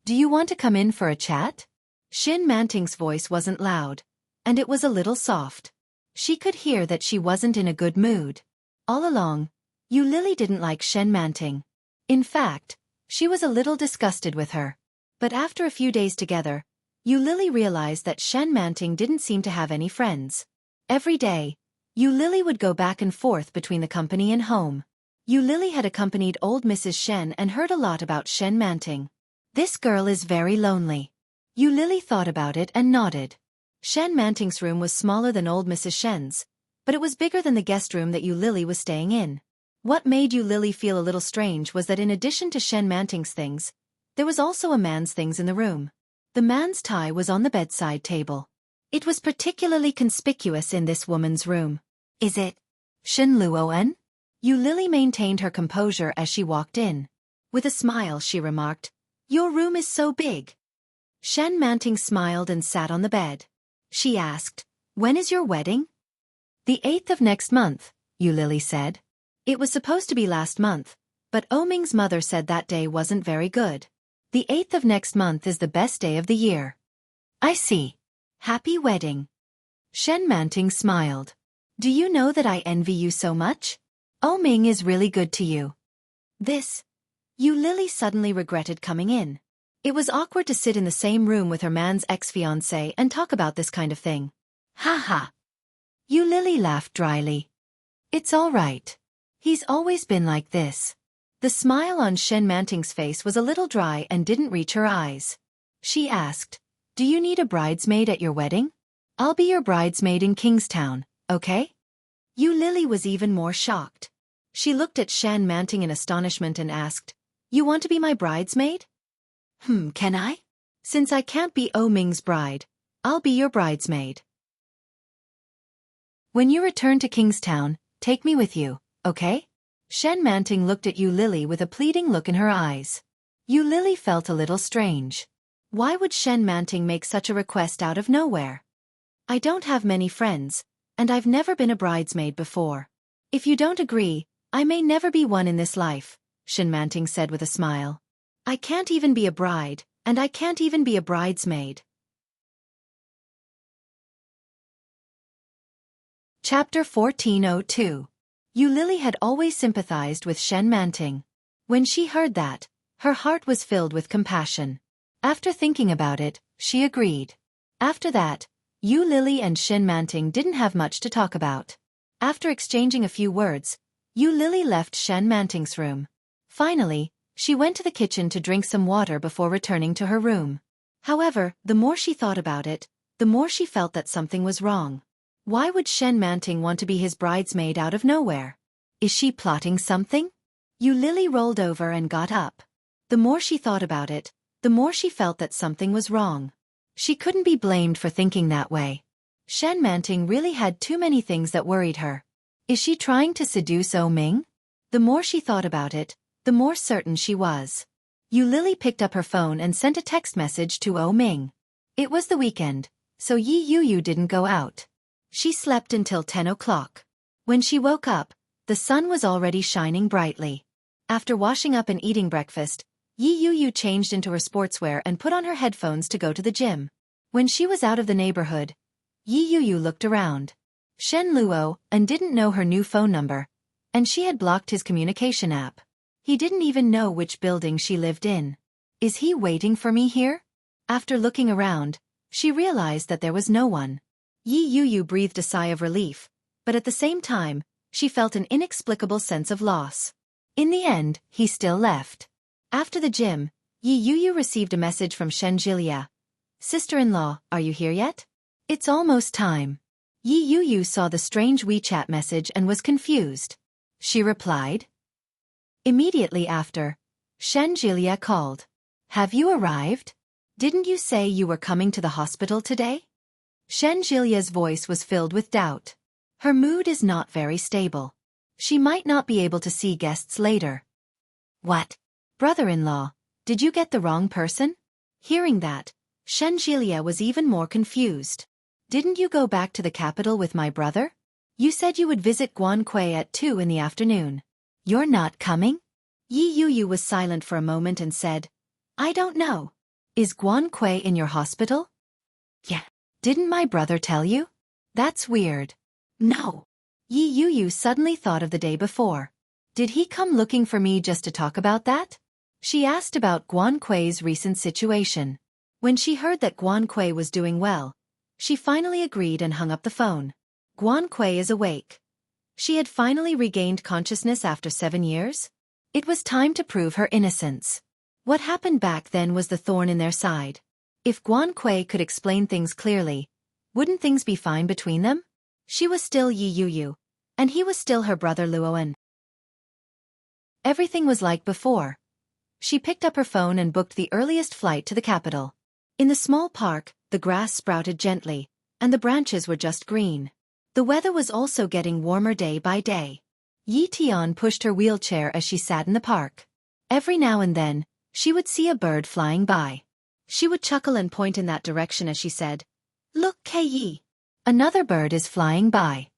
"Do you want to come in for a chat?" Shen Manting's voice wasn't loud, and it was a little soft. She could hear that she wasn't in a good mood. All along, Yu Lily didn't like Shen Manting. In fact, she was a little disgusted with her. But after a few days together, Yu Lily realized that Shen Manting didn't seem to have any friends. Every day, Yu Lily would go back and forth between the company and home. Yu Lily had accompanied old Mrs. Shen and heard a lot about Shen Manting. This girl is very lonely. Yu Lily thought about it and nodded. Shen Manting's room was smaller than old Mrs. Shen's, but it was bigger than the guest room that Yu Lily was staying in. What made Yu Lily feel a little strange was that in addition to Shen Manting's things, there was also a man's things in the room. The man's tie was on the bedside table. It was particularly conspicuous in this woman's room. "Is it Shen Luoen?" Yu Lily maintained her composure as she walked in. With a smile she remarked, "Your room is so big." Shen Manting smiled and sat on the bed. She asked, "When is your wedding?" "The 8th of next month," Yu Lily said. It was supposed to be last month, but Ming's mother said that day wasn't very good. The 8th of next month is the best day of the year. "I see. Happy wedding." Shen Manting smiled. "Do you know that I envy you so much? Ming is really good to you." Yu Lily suddenly regretted coming in. It was awkward to sit in the same room with her man's ex-fiancé and talk about this kind of thing. "Ha ha." Yu Lily laughed dryly. "It's all right. He's always been like this." The smile on Shen Manting's face was a little dry and didn't reach her eyes. She asked, "Do you need a bridesmaid at your wedding? I'll be your bridesmaid in Kingstown, okay?" Yu Lily was even more shocked. She looked at Shen Manting in astonishment and asked, "You want to be my bridesmaid?" Can I? Since I can't be Ming's bride, I'll be your bridesmaid. When you return to Kingstown, take me with you, okay? Shen Manting looked at Yu Lily with a pleading look in her eyes. Yu Lily felt a little strange. Why would Shen Manting make such a request out of nowhere? "I don't have many friends, and I've never been a bridesmaid before. If you don't agree, I may never be one in this life," Shen Manting said with a smile. "I can't even be a bride, and I can't even be a bridesmaid." Chapter 14:02. Yu Lily had always sympathized with Shen Manting. When she heard that, her heart was filled with compassion. After thinking about it, she agreed. After that, Yu Lily and Shen Manting didn't have much to talk about. After exchanging a few words, Yu Lily left Shen Manting's room. Finally, she went to the kitchen to drink some water before returning to her room. However, the more she thought about it, the more she felt that something was wrong. Why would Shen Manting want to be his bridesmaid out of nowhere? Is she plotting something? Yu Lily rolled over and got up. The more she thought about it, the more she felt that something was wrong. She couldn't be blamed for thinking that way. Shen Manting really had too many things that worried her. Is she trying to seduce Ming? The more she thought about it, the more certain she was. Yu Lily picked up her phone and sent a text message to Ming. It was the weekend, so Yi Yu didn't go out. She slept until 10 o'clock. When she woke up, the sun was already shining brightly. After washing up and eating breakfast, Yi Yu changed into her sportswear and put on her headphones to go to the gym. When she was out of the neighborhood, Yi Yu looked around. Shen Luo and didn't know her new phone number, and she had blocked his communication app. He didn't even know which building she lived in. Is he waiting for me here? After looking around, she realized that there was no one. Yi Yu breathed a sigh of relief, but at the same time, she felt an inexplicable sense of loss. In the end, he still left. After the gym, Yi Yu received a message from Shen Jilia. Sister-in-law, are you here yet? It's almost time. Yi Yu saw the strange WeChat message and was confused. She replied. Immediately after, Shen Jilia called. Have you arrived? Didn't you say you were coming to the hospital today? Shen Jilia's voice was filled with doubt. Her mood is not very stable. She might not be able to see guests later. What? Brother-in-law, did you get the wrong person? Hearing that, Shen Jilia was even more confused. Didn't you go back to the capital with my brother? You said you would visit Guan Kui at 2 in the afternoon. You're not coming? Yi Yu was silent for a moment and said, I don't know. Is Guan Kui in your hospital? Yeah. Didn't my brother tell you? That's weird. No. Yi Yu suddenly thought of the day before. Did he come looking for me just to talk about that? She asked about Guan Kui's recent situation. When she heard that Guan Kui was doing well, she finally agreed and hung up the phone. Guan Kui is awake. She had finally regained consciousness after 7 years. It was time to prove her innocence. What happened back then was the thorn in their side. If Guan Kui could explain things clearly, wouldn't things be fine between them? She was still Yi Yu, and he was still her brother Luoan. Everything was like before. She picked up her phone and booked the earliest flight to the capital. In the small park, the grass sprouted gently, and the branches were just green. The weather was also getting warmer day by day. Yi Tian pushed her wheelchair as she sat in the park. Every now and then, she would see a bird flying by. She would chuckle and point in that direction as she said, Look, Yi. Another bird is flying by.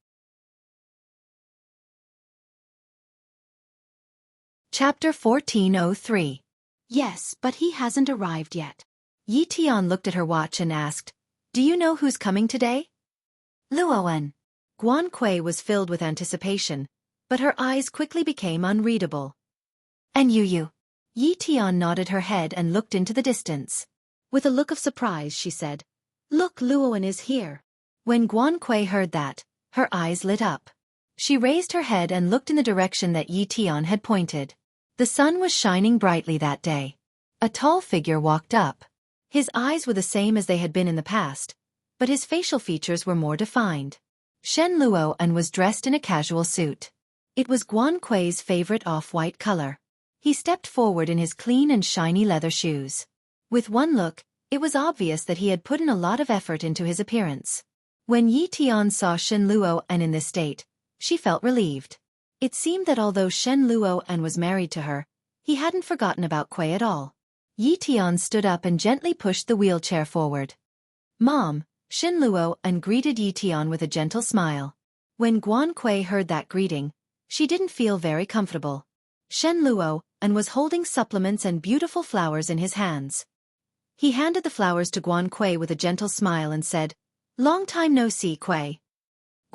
Chapter 1403. Yes, but he hasn't arrived yet. Yi Tian looked at her watch and asked, Do you know who's coming today? Luoan. Guan Kui was filled with anticipation, but her eyes quickly became unreadable. And Yu. Yi Tian nodded her head and looked into the distance. With a look of surprise, she said, Look, Luoan is here. When Guan Kui heard that, her eyes lit up. She raised her head and looked in the direction that Yi Tian had pointed. The sun was shining brightly that day. A tall figure walked up. His eyes were the same as they had been in the past, but his facial features were more defined. Shen Luoan was dressed in a casual suit. It was Guan Kui's favorite off-white color. He stepped forward in his clean and shiny leather shoes. With one look, it was obvious that he had put in a lot of effort into his appearance. When Yi Tian saw Shen Luoan in this state, she felt relieved. It seemed that although Shen Luoan was married to her, he hadn't forgotten about Kui at all. Yi Tian stood up and gently pushed the wheelchair forward. Mom, Shen Luoan greeted Yi Tian with a gentle smile. When Guan Kui heard that greeting, she didn't feel very comfortable. Shen Luoan was holding supplements and beautiful flowers in his hands. He handed the flowers to Guan Kui with a gentle smile and said, Long time no see, Kui.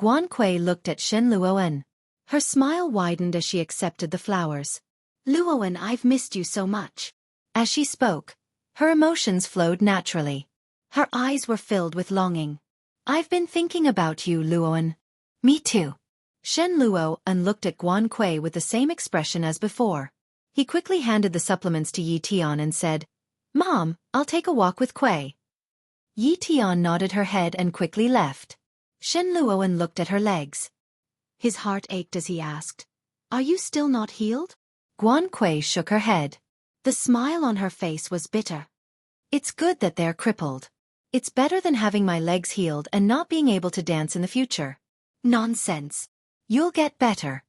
Guan Kui looked at Shen Luoan. Her smile widened as she accepted the flowers. Luoan, I've missed you so much. As she spoke, her emotions flowed naturally. Her eyes were filled with longing. I've been thinking about you, Luoan. Me too. Shen Luoan looked at Guan Kui with the same expression as before. He quickly handed the supplements to Yi Tian and said, Mom, I'll take a walk with Kui. Yi Tian nodded her head and quickly left. Shen Luoan looked at her legs. His heart ached as he asked, Are you still not healed? Guan Kui shook her head. The smile on her face was bitter. It's good that they're crippled. It's better than having my legs healed and not being able to dance in the future. Nonsense. You'll get better.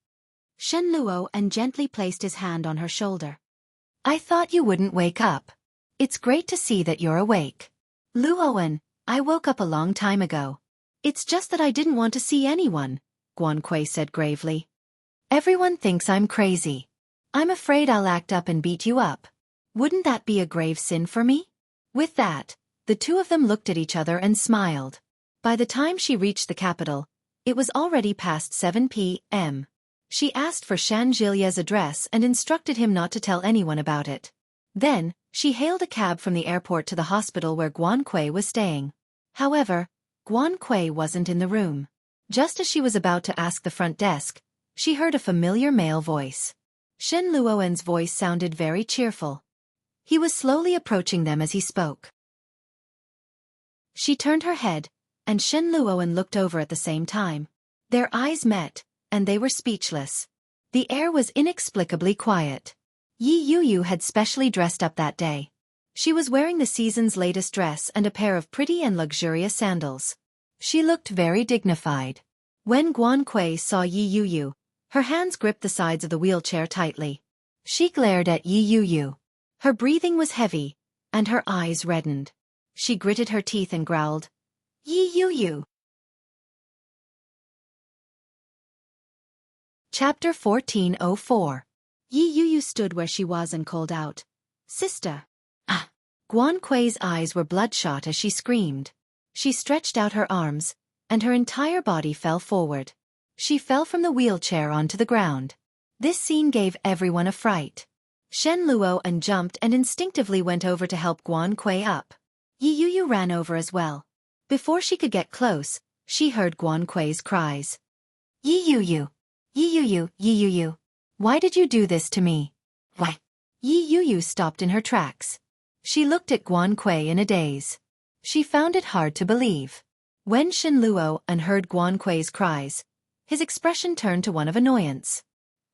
Shen Luoan gently placed his hand on her shoulder. I thought you wouldn't wake up. It's great to see that you're awake. Luoan, I woke up a long time ago. It's just that I didn't want to see anyone, Guan Kui said gravely. Everyone thinks I'm crazy. I'm afraid I'll act up and beat you up. Wouldn't that be a grave sin for me? With that, the two of them looked at each other and smiled. By the time she reached the capital, it was already past 7 p.m. She asked for Shan Jilye's address and instructed him not to tell anyone about it. Then, she hailed a cab from the airport to the hospital where Guan Kui was staying. However, Guan Kui wasn't in the room. Just as she was about to ask the front desk, she heard a familiar male voice. Shen Luowen's voice sounded very cheerful. He was slowly approaching them as he spoke. She turned her head, and Shen Luowen looked over at the same time. Their eyes met, and they were speechless. The air was inexplicably quiet. Yi Yuyu had specially dressed up that day. She was wearing the season's latest dress and a pair of pretty and luxurious sandals. She looked very dignified. When Guan Kui saw Yi Yuyu, her hands gripped the sides of the wheelchair tightly. She glared at Yi Yuyu. Her breathing was heavy, and her eyes reddened. She gritted her teeth and growled, "Yi Yuyu." Chapter 1404. Yi Yuyu stood where she was and called out, "Sister!" Ah! Guan Kui's eyes were bloodshot as she screamed. She stretched out her arms, and her entire body fell forward. She fell from the wheelchair onto the ground. This scene gave everyone a fright. Shen Luowen jumped and instinctively went over to help Guan Kui up. Yi Yuyu ran over as well. Before she could get close, she heard Guan Kui's cries. "Yi Yuyu! Yi Yuyu! Yi Yuyu! Why did you do this to me? Why?" Yi Yuyu stopped in her tracks. She looked at Guan Kui in a daze. She found it hard to believe. When Shen Luowen heard Guan Kui's cries, his expression turned to one of annoyance.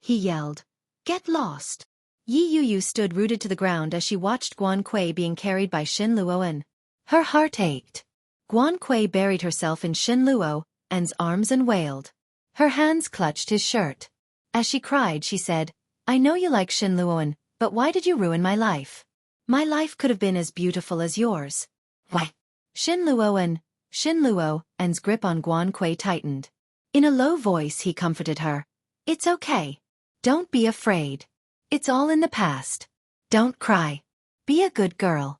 He yelled, "Get lost!" Yi Yuyu stood rooted to the ground as she watched Guan Kui being carried by Shen Luowen. Her heart ached. Guan Kui buried herself in Shen Luowen's arms and wailed. Her hands clutched his shirt. As she cried, she said, "I know you like Shen Luowen, but why did you ruin my life? My life could have been as beautiful as yours." Why? Shen Luowen's grip on Guan Kui tightened. In a low voice he comforted her. "It's okay. Don't be afraid. It's all in the past. Don't cry. Be a good girl."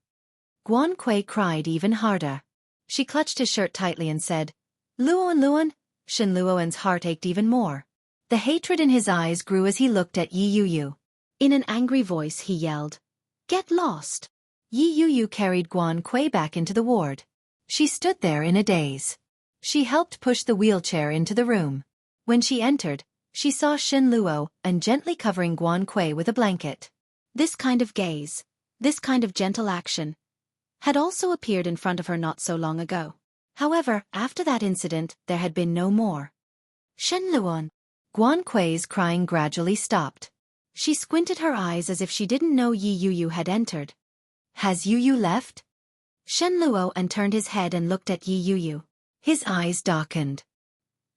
Guan Kui cried even harder. She clutched his shirt tightly and said, Luowen." Shen Luowen's heart ached even more. The hatred in his eyes grew as he looked at Yi Yuyu. In an angry voice he yelled, "Get lost!" Yi Yuyu carried Guan Kui back into the ward. She stood there in a daze. She helped push the wheelchair into the room. When she entered, she saw Shen Luowen gently covering Guan Kui with a blanket. This kind of gaze, this kind of gentle action, had also appeared in front of her not so long ago. However, after that incident, there had been no more. "Shen Luowen." Guan Kui's crying gradually stopped. She squinted her eyes as if she didn't know Yi Yuyu had entered. "Has Yuyu left?" Shen Luowen turned his head and looked at Yi Yuyu. His eyes darkened.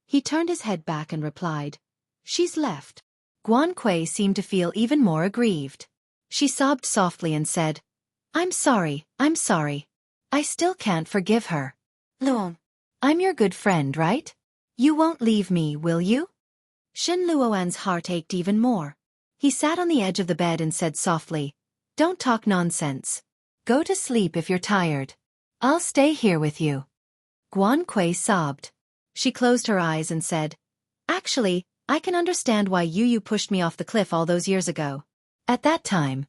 He turned his head back and replied, "She's left." Guan Kui seemed to feel even more aggrieved. She sobbed softly and said, I'm sorry. I still can't forgive her. Luowen, I'm your good friend, right? You won't leave me, will you?" Shen Luowen's heart ached even more. He sat on the edge of the bed and said softly, "Don't talk nonsense. Go to sleep if you're tired. I'll stay here with you." Guan Kui sobbed. She closed her eyes and said, "Actually, I can understand why Yuyu pushed me off the cliff all those years ago. At that time,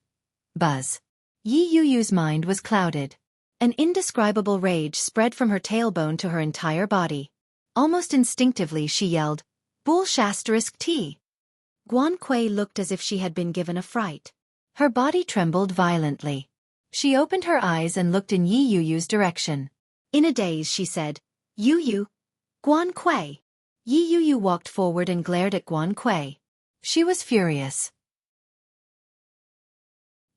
Buzz." Yi Yuyu's mind was clouded. An indescribable rage spread from her tailbone to her entire body. Almost instinctively she yelled, "Bull**T!" Guan Kui looked as if she had been given a fright. Her body trembled violently. She opened her eyes and looked in Yi Yuyu's direction. In a daze she said, "Yuyu, Guan Kui." Yi Yuyu walked forward and glared at Guan Kui. She was furious.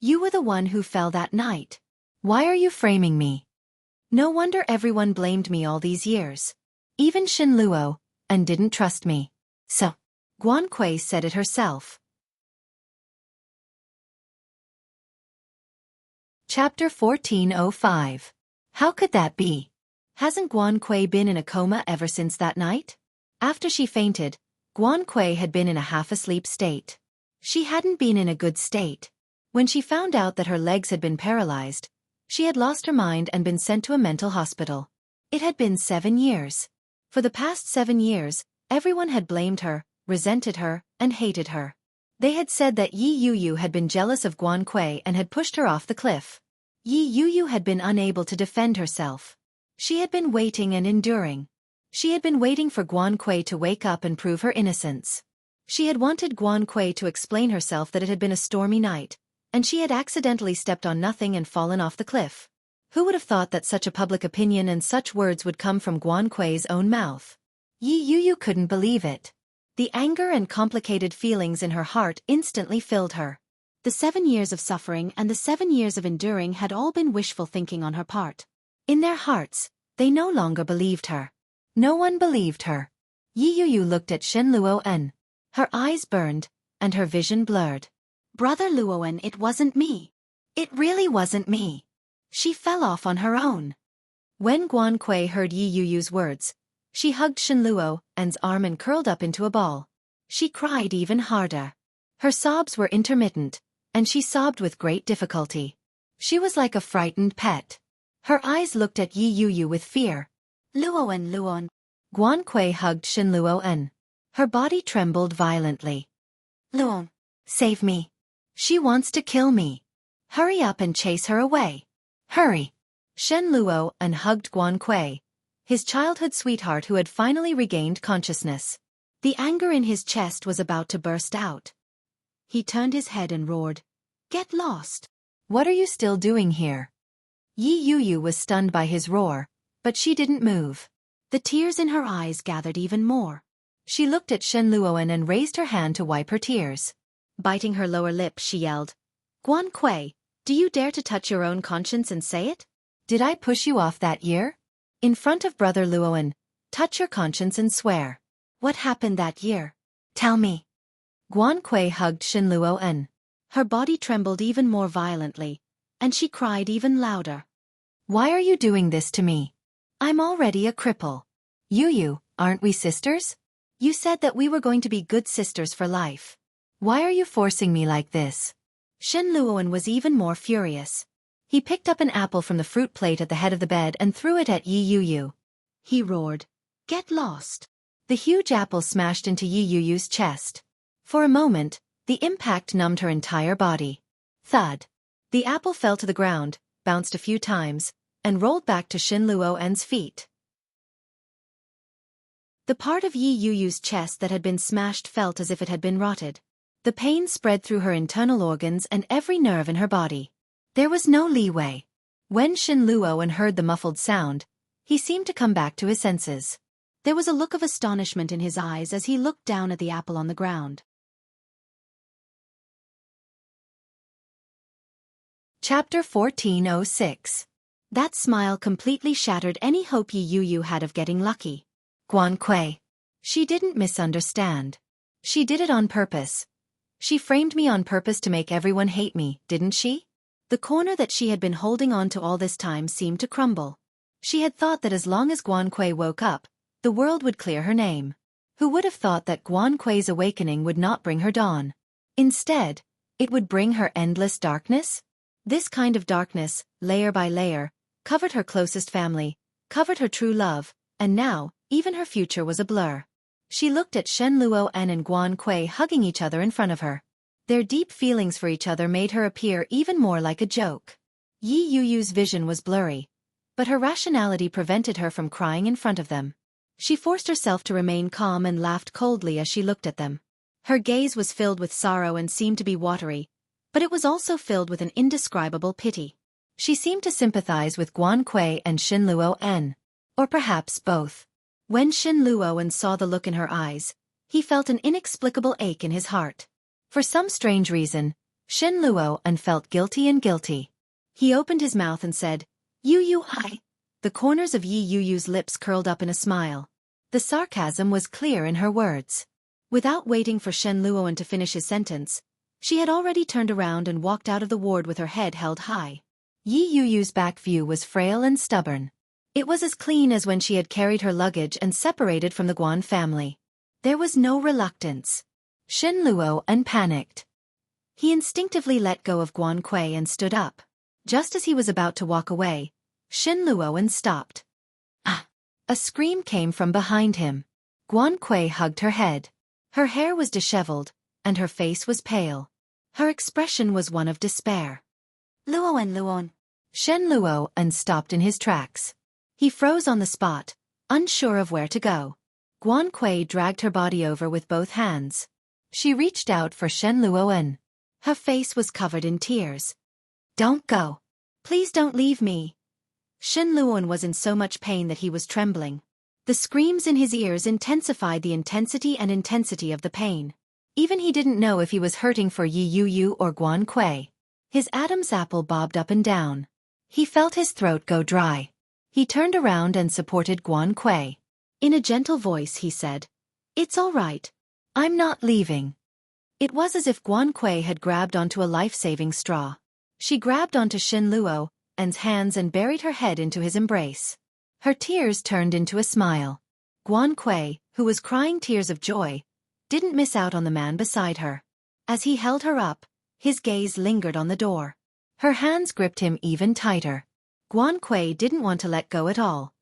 "You were the one who fell that night. Why are you framing me? No wonder everyone blamed me all these years. Even Shen Luowen didn't trust me. So, Guan Kui said it herself." Chapter 1405. How could that be? Hasn't Guan Kui been in a coma ever since that night? After she fainted, Guan Kui had been in a half-asleep state. She hadn't been in a good state. When she found out that her legs had been paralyzed, she had lost her mind and been sent to a mental hospital. It had been 7 years. For the past 7 years, everyone had blamed her, resented her, and hated her. They had said that Yi Yuyu had been jealous of Guan Kui and had pushed her off the cliff. Yi Yuyu had been unable to defend herself. She had been waiting and enduring. She had been waiting for Guan Kui to wake up and prove her innocence. She had wanted Guan Kui to explain herself that it had been a stormy night, and she had accidentally stepped on nothing and fallen off the cliff. Who would have thought that such a public opinion and such words would come from Guan Kui's own mouth? Yi Yuyu couldn't believe it. The anger and complicated feelings in her heart instantly filled her. The 7 years of suffering and the 7 years of enduring had all been wishful thinking on her part. In their hearts, they no longer believed her. No one believed her. Yi Yuyu looked at Shen Luo'en. Her eyes burned, and her vision blurred. Brother Luo'en, it wasn't me. It really wasn't me. She fell off on her own. When Guan Kui heard Yi Yuyu's words, she hugged Shen Luo'en's arm and curled up into a ball. She cried even harder. Her sobs were intermittent, and she sobbed with great difficulty. She was like a frightened pet. Her eyes looked at Yi Yuyu with fear. Luo'en. Guan Kui hugged Shen Luo'en. Her body trembled violently. Luo'en, save me. She wants to kill me. Hurry up and chase her away. Hurry. Shen Luo'en hugged Guan Kui, his childhood sweetheart who had finally regained consciousness. The anger in his chest was about to burst out. He turned his head and roared, "Get lost! What are you still doing here?" Yi Yuyu was stunned by his roar, but she didn't move. The tears in her eyes gathered even more. She looked at Shen Luo'en and raised her hand to wipe her tears. Biting her lower lip, she yelled, "Guan Kui, do you dare to touch your own conscience and say it? Did I push you off that year? In front of Brother Luo'en, touch your conscience and swear. What happened that year? Tell me." Guan Kui hugged Shen Luo'en. Her body trembled even more violently, and she cried even louder. "Why are you doing this to me? I'm already a cripple. Yuyu, aren't we sisters? You said that we were going to be good sisters for life. Why are you forcing me like this?" Shen Luo'en was even more furious. He picked up an apple from the fruit plate at the head of the bed and threw it at Yi Yuyu. He roared, "Get lost!" The huge apple smashed into Yi Yuyu's chest. For a moment, the impact numbed her entire body. Thud. The apple fell to the ground, bounced a few times, and rolled back to Shen Luo'en's feet. The part of Yi Yuyu's chest that had been smashed felt as if it had been rotted. The pain spread through her internal organs and every nerve in her body. There was no leeway. When Shen Luo'en heard the muffled sound, he seemed to come back to his senses. There was a look of astonishment in his eyes as he looked down at the apple on the ground. Chapter 1406. That smile completely shattered any hope Yi Yuyu had of getting lucky. Guan Kui. She didn't misunderstand. She did it on purpose. She framed me on purpose to make everyone hate me, didn't she? The corner that she had been holding on to all this time seemed to crumble. She had thought that as long as Guan Kui woke up, the world would clear her name. Who would have thought that Guan Kui's awakening would not bring her dawn? Instead, it would bring her endless darkness? This kind of darkness, layer by layer, covered her closest family, covered her true love, and now, even her future was a blur. She looked at Shen Luo'en and Guan Kui hugging each other in front of her. Their deep feelings for each other made her appear even more like a joke. Yi Yuyu's vision was blurry, but her rationality prevented her from crying in front of them. She forced herself to remain calm and laughed coldly as she looked at them. Her gaze was filled with sorrow and seemed to be watery, but it was also filled with an indescribable pity. She seemed to sympathize with Guan Kui and Shen Luo'en, or perhaps both. When Shen Luo'en saw the look in her eyes, he felt an inexplicable ache in his heart. For some strange reason, Shen Luo'en felt guilty. He opened his mouth and said, "Yuyu, I." The corners of Yi Yuyu's lips curled up in a smile. The sarcasm was clear in her words. Without waiting for Shen Luo'en to finish his sentence, she had already turned around and walked out of the ward with her head held high. Yi Yuyu's back view was frail and stubborn. It was as clean as when she had carried her luggage and separated from the Guan family. There was no reluctance. Shen Luo'en panicked. He instinctively let go of Guan Kui and stood up. Just as he was about to walk away, Shen Luoan stopped. Ah! A scream came from behind him. Guan Kui hugged her head. Her hair was disheveled, and her face was pale. Her expression was one of despair. Luoan. Shen Luoan stopped in his tracks. He froze on the spot, unsure of where to go. Guan Kui dragged her body over with both hands. She reached out for Shen Luoan. Her face was covered in tears. Don't go. Please don't leave me. Shen Luoan was in so much pain that he was trembling. The screams in his ears intensified the intensity of the pain. Even he didn't know if he was hurting for Yi Yu or Guan Kui. His Adam's apple bobbed up and down. He felt his throat go dry. He turned around and supported Guan Kui. In a gentle voice he said, "It's all right. I'm not leaving." It was as if Guan Kui had grabbed onto a life-saving straw. She grabbed onto Shen Luoan's hands and buried her head into his embrace. Her tears turned into a smile. Guan Kui, who was crying tears of joy, didn't miss out on the man beside her. As he held her up, his gaze lingered on the door. Her hands gripped him even tighter. Guan Kui didn't want to let go at all.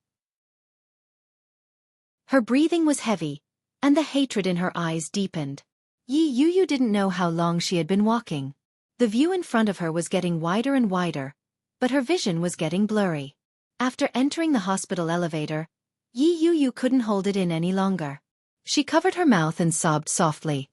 Her breathing was heavy, and the hatred in her eyes deepened. Yi Yu didn't know how long she had been walking. The view in front of her was getting wider and wider, but her vision was getting blurry. After entering the hospital elevator, Yi Yu couldn't hold it in any longer. She covered her mouth and sobbed softly.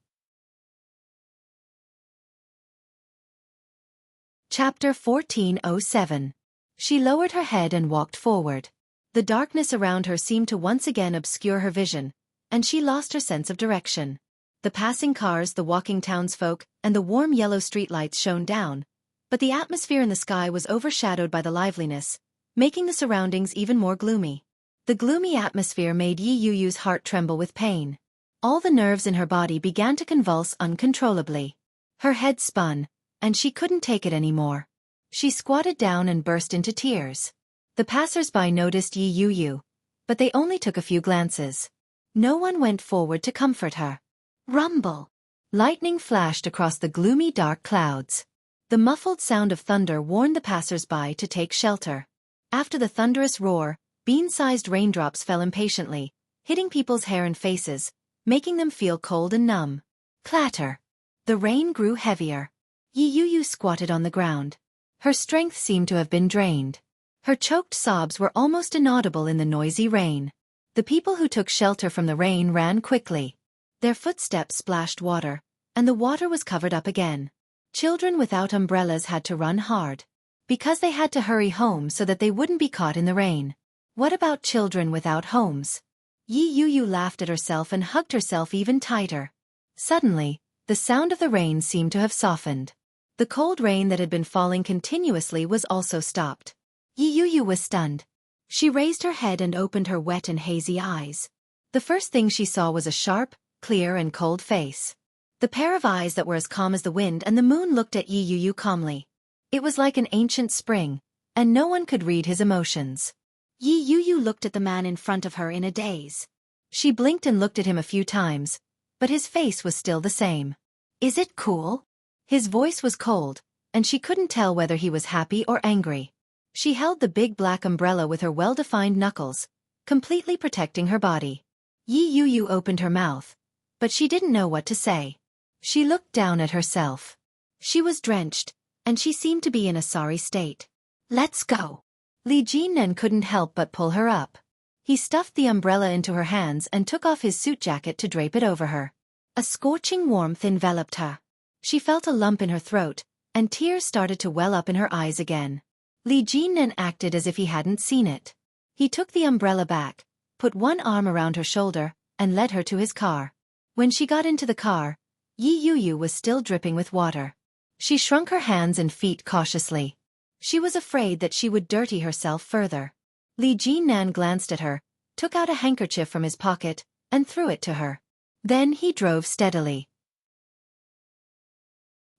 Chapter 1407. She lowered her head and walked forward. The darkness around her seemed to once again obscure her vision, and she lost her sense of direction. The passing cars, the walking townsfolk, and the warm yellow streetlights shone down, but the atmosphere in the sky was overshadowed by the liveliness, making the surroundings even more gloomy. The gloomy atmosphere made Yi Yu's heart tremble with pain. All the nerves in her body began to convulse uncontrollably. Her head spun, and she couldn't take it anymore. She squatted down and burst into tears. The passers-by noticed Yi Yu, but they only took a few glances. No one went forward to comfort her. Rumble! Lightning flashed across the gloomy dark clouds. The muffled sound of thunder warned the passers-by to take shelter. After the thunderous roar, bean-sized raindrops fell impatiently, hitting people's hair and faces, making them feel cold and numb. Clatter! The rain grew heavier. Yi Yu squatted on the ground. Her strength seemed to have been drained. Her choked sobs were almost inaudible in the noisy rain. The people who took shelter from the rain ran quickly. Their footsteps splashed water, and the water was covered up again. Children without umbrellas had to run hard, because they had to hurry home so that they wouldn't be caught in the rain. What about children without homes? Yi Yu laughed at herself and hugged herself even tighter. Suddenly, the sound of the rain seemed to have softened. The cold rain that had been falling continuously was also stopped. Yi Yu was stunned. She raised her head and opened her wet and hazy eyes. The first thing she saw was a sharp, clear and cold face. The pair of eyes that were as calm as the wind and the moon looked at Yi Yu calmly. It was like an ancient spring, and no one could read his emotions. Yi Yu looked at the man in front of her in a daze. She blinked and looked at him a few times, but his face was still the same. Is it cool? His voice was cold, and she couldn't tell whether he was happy or angry. She held the big black umbrella with her well-defined knuckles, completely protecting her body. Yi Yu opened her mouth, but she didn't know what to say. She looked down at herself. She was drenched, and she seemed to be in a sorry state. Let's go. Li Jinren couldn't help but pull her up. He stuffed the umbrella into her hands and took off his suit jacket to drape it over her. A scorching warmth enveloped her. She felt a lump in her throat, and tears started to well up in her eyes again. Li Jinren acted as if he hadn't seen it. He took the umbrella back, put one arm around her shoulder, and led her to his car. When she got into the car, Yi Yu was still dripping with water. She shrunk her hands and feet cautiously. She was afraid that she would dirty herself further. Li Jinren glanced at her, took out a handkerchief from his pocket, and threw it to her. Then he drove steadily.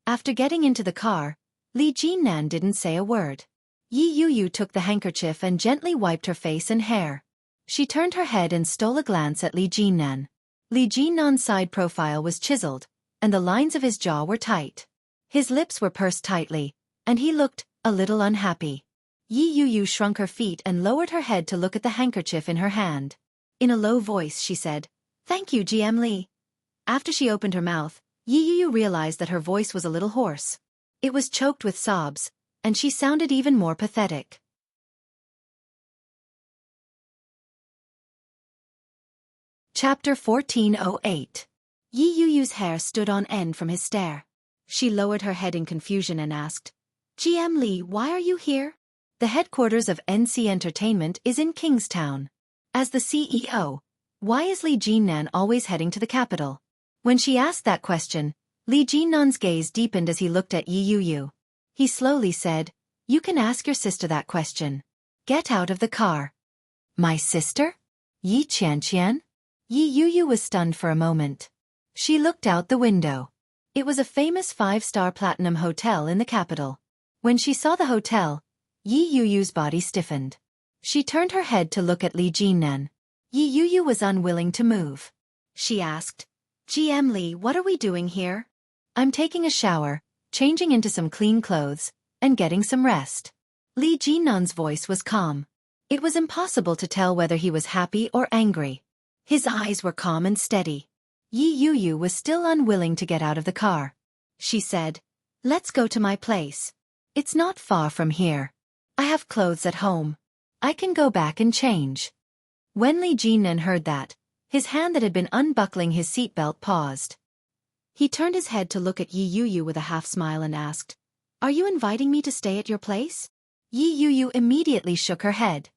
After getting into the car, Li Jinren didn't say a word. Yi Yu took the handkerchief and gently wiped her face and hair. She turned her head and stole a glance at Li Jinren. Li Jinnen's side profile was chiseled, and the lines of his jaw were tight. His lips were pursed tightly, and he looked a little unhappy. Yi Yuyu shrunk her feet and lowered her head to look at the handkerchief in her hand. In a low voice she said, "Thank you, GM Li." After she opened her mouth, Yi Yuyu realized that her voice was a little hoarse. It was choked with sobs, and she sounded even more pathetic. Chapter 1408. Yi Yuyu's hair stood on end from his stare. She lowered her head in confusion and asked, "GM Li, why are you here?" The headquarters of NC Entertainment is in Kingstown. As the CEO, why is Li Jinnan always heading to the capital? When she asked that question, Li Jinnan's gaze deepened as he looked at Yi Yuyu. He slowly said, "You can ask your sister that question. Get out of the car." "My sister? Yi Qianqian?" Yi Yuyu was stunned for a moment. She looked out the window. It was a famous 5-star platinum hotel in the capital. When she saw the hotel, Yi Yuyu's body stiffened. She turned her head to look at Li Jinnan. Yi Yuyu was unwilling to move. She asked, "GM Li, what are we doing here?" "I'm taking a shower, changing into some clean clothes, and getting some rest." Li Jinnan's voice was calm. It was impossible to tell whether he was happy or angry. His eyes were calm and steady. Yi Yuyu was still unwilling to get out of the car. She said, "Let's go to my place. It's not far from here. I have clothes at home. I can go back and change." When Li Jinnan heard that, his hand that had been unbuckling his seatbelt paused. He turned his head to look at Yi Yuyu with a half-smile and asked, "Are you inviting me to stay at your place?" Yi Yuyu immediately shook her head.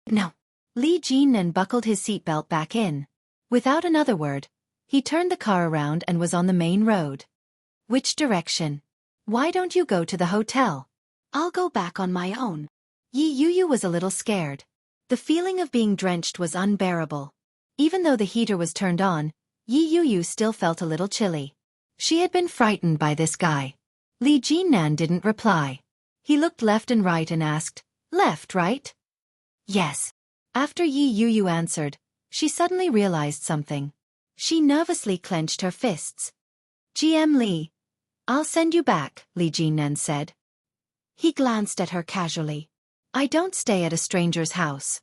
"No." Li Jinnan buckled his seatbelt back in. Without another word, he turned the car around and was on the main road. "Which direction? Why don't you go to the hotel?" "I'll go back on my own." Yi Yuyu was a little scared. The feeling of being drenched was unbearable. Even though the heater was turned on, Yi Yuyu still felt a little chilly. She had been frightened by this guy. Li Jinnan didn't reply. He looked left and right and asked, "Left, right?" "Yes." After Yi Yuyu answered, she suddenly realized something. She nervously clenched her fists. "GM Li, I'll send you back," Li Jinnan said. He glanced at her casually. "I don't stay at a stranger's house."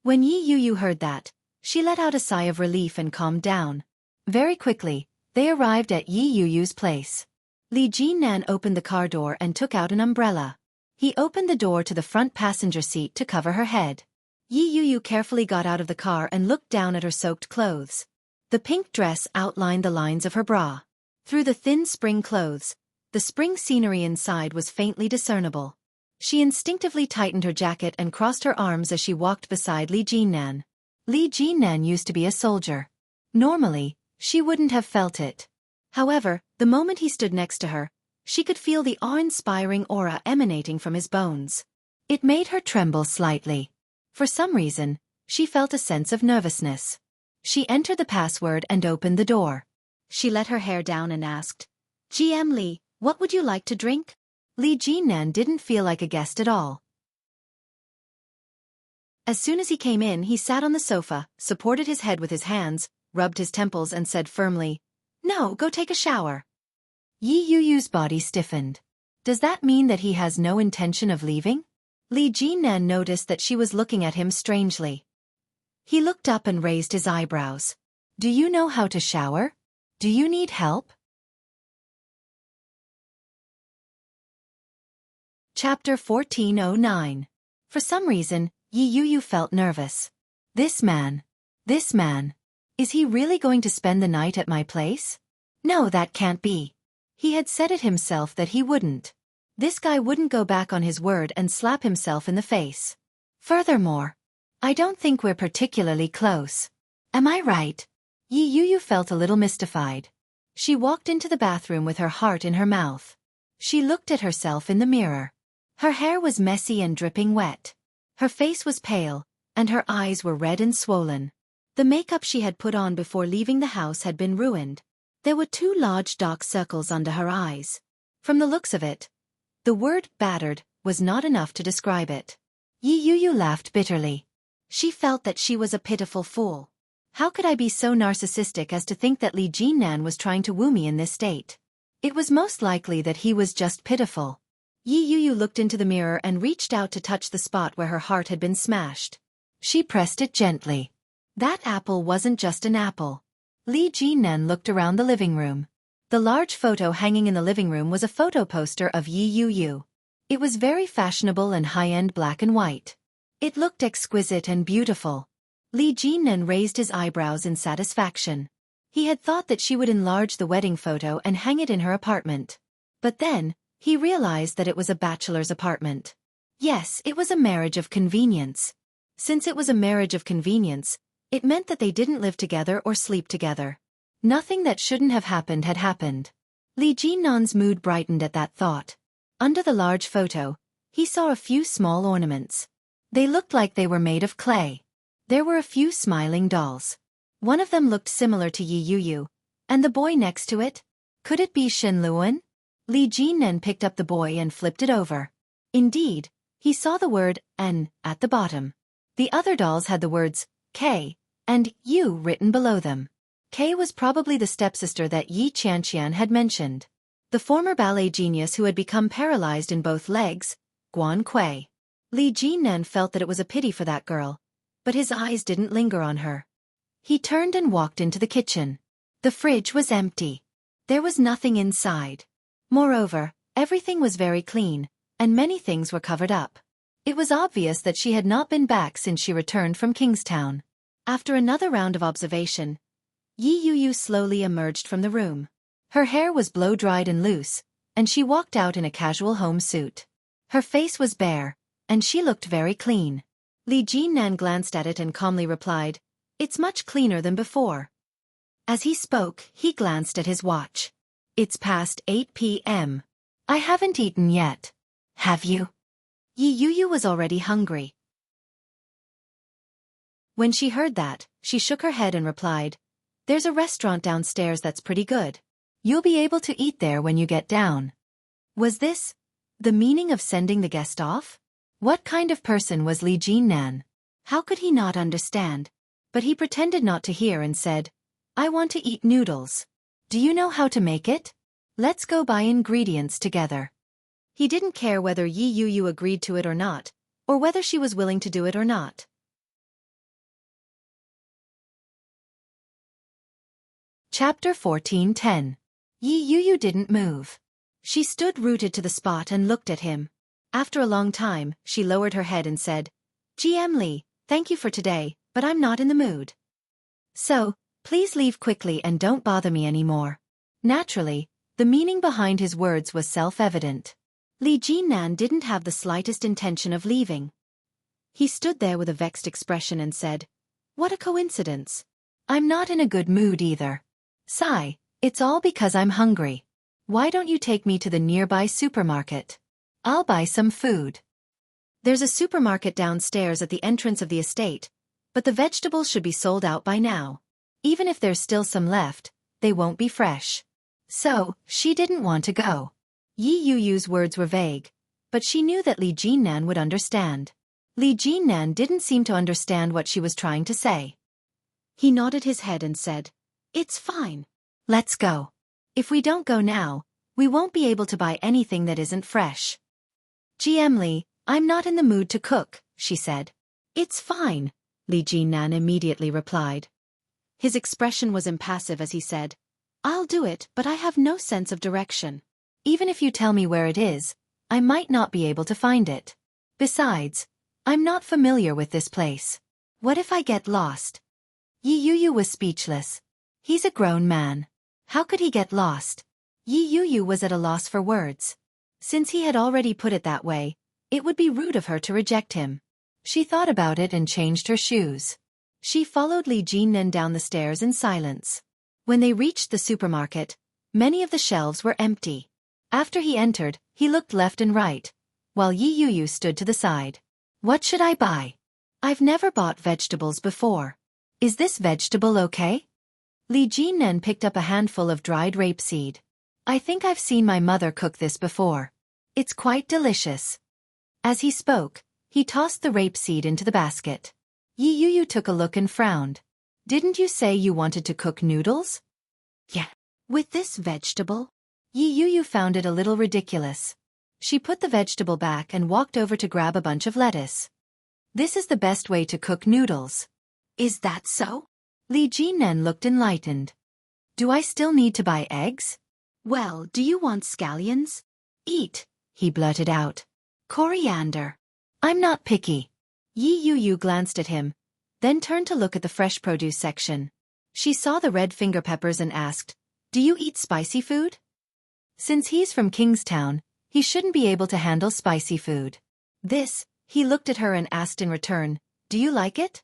When Yi Yuyu heard that, she let out a sigh of relief and calmed down. Very quickly, they arrived at Yi Yuyu's place. Li Jinnan opened the car door and took out an umbrella. He opened the door to the front passenger seat to cover her head. Yi Yuyu carefully got out of the car and looked down at her soaked clothes. The pink dress outlined the lines of her bra. Through the thin spring clothes, the spring scenery inside was faintly discernible. She instinctively tightened her jacket and crossed her arms as she walked beside Li Jinnan. Li Jinnan used to be a soldier. Normally, she wouldn't have felt it. However, the moment he stood next to her, she could feel the awe-inspiring aura emanating from his bones. It made her tremble slightly. For some reason, she felt a sense of nervousness. She entered the password and opened the door. She let her hair down and asked, "GM Li, what would you like to drink?" Li Jinnan didn't feel like a guest at all. As soon as he came in, he sat on the sofa, supported his head with his hands, rubbed his temples and said firmly, "No, go take a shower." Yi Yuyu's body stiffened. Does that mean that he has no intention of leaving? Li Jinnan noticed that she was looking at him strangely. He looked up and raised his eyebrows. "Do you know how to shower? Do you need help?" Chapter 1409. For some reason, Yi Yuyu felt nervous. This man, is he really going to spend the night at my place? No, that can't be. He had said it himself that he wouldn't. This guy wouldn't go back on his word and slap himself in the face. Furthermore, I don't think we're particularly close. Am I right? Yi Yuyu felt a little mystified. She walked into the bathroom with her heart in her mouth. She looked at herself in the mirror. Her hair was messy and dripping wet. Her face was pale, and her eyes were red and swollen. The makeup she had put on before leaving the house had been ruined. There were 2 large dark circles under her eyes. From the looks of it, the word battered was not enough to describe it. Yi Yuyu laughed bitterly. She felt that she was a pitiful fool. How could I be so narcissistic as to think that Li Jinnan was trying to woo me in this state? It was most likely that he was just pitiful. Yi Yuyu looked into the mirror and reached out to touch the spot where her heart had been smashed. She pressed it gently. That apple wasn't just an apple. Li Jinan looked around the living room. The large photo hanging in the living room was a photo poster of Yi Yuyu. It was very fashionable and high-end black and white. It looked exquisite and beautiful. Li Jinan raised his eyebrows in satisfaction. He had thought that she would enlarge the wedding photo and hang it in her apartment. But then, he realized that it was a bachelor's apartment. Yes, it was a marriage of convenience. Since it was a marriage of convenience, it meant that they didn't live together or sleep together. Nothing that shouldn't have happened had happened. Li Jinan's mood brightened at that thought. Under the large photo, he saw a few small ornaments. They looked like they were made of clay. There were a few smiling dolls. One of them looked similar to Yi Yuyu, and the boy next to it? Could it be Shen Luan? Li Jinan picked up the boy and flipped it over. Indeed, he saw the word N at the bottom. The other dolls had the words K and U written below them. K was probably the stepsister that Yi Qianqian had mentioned. The former ballet genius who had become paralyzed in both legs, Guan Kui. Li Jinan felt that it was a pity for that girl, but his eyes didn't linger on her. He turned and walked into the kitchen. The fridge was empty. There was nothing inside. Moreover, everything was very clean, and many things were covered up. It was obvious that she had not been back since she returned from Kingstown. After another round of observation, Yi Yuyu slowly emerged from the room. Her hair was blow-dried and loose, and she walked out in a casual home suit. Her face was bare, and she looked very clean. Li Jinan glanced at it and calmly replied, "It's much cleaner than before." As he spoke, he glanced at his watch. "It's past 8 p.m. I haven't eaten yet. Have you?" Yi Yuyu was already hungry. When she heard that, she shook her head and replied, "There's a restaurant downstairs that's pretty good. You'll be able to eat there when you get down." Was this the meaning of sending the guest off? What kind of person was Li Jinan? How could he not understand? But he pretended not to hear and said, "I want to eat noodles. Do you know how to make it? Let's go buy ingredients together." He didn't care whether Yi Yuyu agreed to it or not, or whether she was willing to do it or not. Chapter 14:10. Yi Yuyu didn't move. She stood rooted to the spot and looked at him. After a long time, she lowered her head and said, "GM Li, thank you for today, but I'm not in the mood. So, please leave quickly and don't bother me anymore." Naturally, the meaning behind his words was self-evident. Li Jinan didn't have the slightest intention of leaving. He stood there with a vexed expression and said, "What a coincidence. I'm not in a good mood either. Sigh, it's all because I'm hungry. Why don't you take me to the nearby supermarket? I'll buy some food. There's a supermarket downstairs at the entrance of the estate, but the vegetables should be sold out by now. Even if there's still some left, they won't be fresh." So, she didn't want to go. Yi Yuyu's words were vague, but she knew that Li Jinan would understand. Li Jinan didn't seem to understand what she was trying to say. He nodded his head and said, "It's fine. Let's go. If we don't go now, we won't be able to buy anything that isn't fresh." "GM Li, I'm not in the mood to cook," she said. "It's fine," Li Jinan immediately replied. His expression was impassive as he said, "I'll do it, but I have no sense of direction. Even if you tell me where it is, I might not be able to find it. Besides, I'm not familiar with this place. What if I get lost?" Yi Yuyu was speechless. He's a grown man. How could he get lost? Yi Yuyu was at a loss for words. Since he had already put it that way, it would be rude of her to reject him. She thought about it and changed her shoes. She followed Li Jinan down the stairs in silence. When they reached the supermarket, many of the shelves were empty. After he entered, he looked left and right, while Yi Yuyu stood to the side. "What should I buy? I've never bought vegetables before. Is this vegetable okay?" Li Jinan picked up a handful of dried rapeseed. "I think I've seen my mother cook this before. It's quite delicious." As he spoke, he tossed the rapeseed into the basket. Yi Yuyu took a look and frowned. "Didn't you say you wanted to cook noodles?" "Yeah. With this vegetable?" Yi Yu found it a little ridiculous. She put the vegetable back and walked over to grab a bunch of lettuce. This is the best way to cook noodles. Is that so? Li Jinan looked enlightened. Do I still need to buy eggs? Well, do you want scallions? Eat, he blurted out. Coriander. I'm not picky. Yi Yu glanced at him, then turned to look at the fresh produce section. She saw the red finger peppers and asked, Do you eat spicy food? Since he's from Kingstown, he shouldn't be able to handle spicy food. He looked at her and asked in return, Do you like it?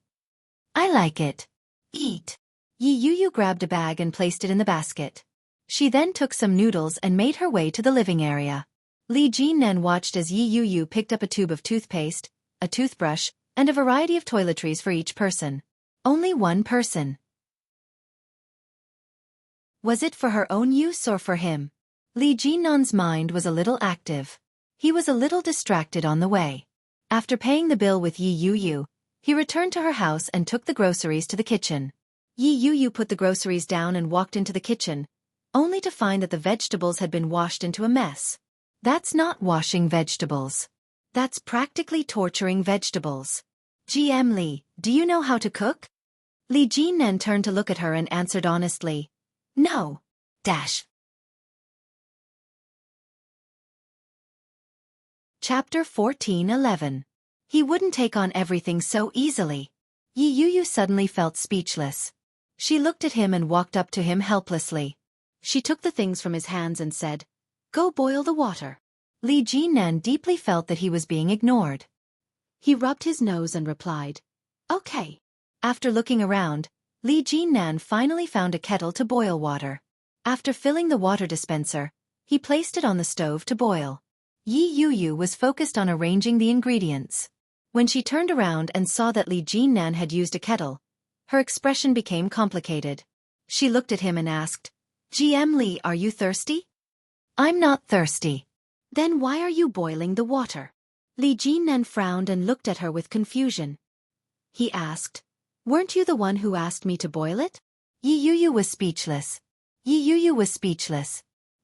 I like it. Eat. Yi Yu grabbed a bag and placed it in the basket. She then took some noodles and made her way to the living area. Li Jinan watched as Yi Yu picked up a tube of toothpaste, a toothbrush, and a variety of toiletries for each person. Only one person. Was it for her own use or for him? Li Jinan's mind was a little active. He was a little distracted on the way. After paying the bill with Yi Yu, he returned to her house and took the groceries to the kitchen. Yi Yu put the groceries down and walked into the kitchen, only to find that the vegetables had been washed into a mess. That's not washing vegetables. That's practically torturing vegetables. GM Li, do you know how to cook? Li Jinan turned to look at her and answered honestly. No. Chapter 14:11. He wouldn't take on everything so easily. Yi Yu suddenly felt speechless. She looked at him and walked up to him helplessly. She took the things from his hands and said, Go boil the water. Li Jinan deeply felt that he was being ignored. He rubbed his nose and replied, Okay. After looking around, Li Jinan finally found a kettle to boil water. After filling the water dispenser, he placed it on the stove to boil. Yi Yu was focused on arranging the ingredients. When she turned around and saw that Li Jinan had used a kettle, her expression became complicated. She looked at him and asked, GM Li, are you thirsty? I'm not thirsty. Then why are you boiling the water? Li Jinan frowned and looked at her with confusion. He asked, Weren't you the one who asked me to boil it? Yi Yu was speechless.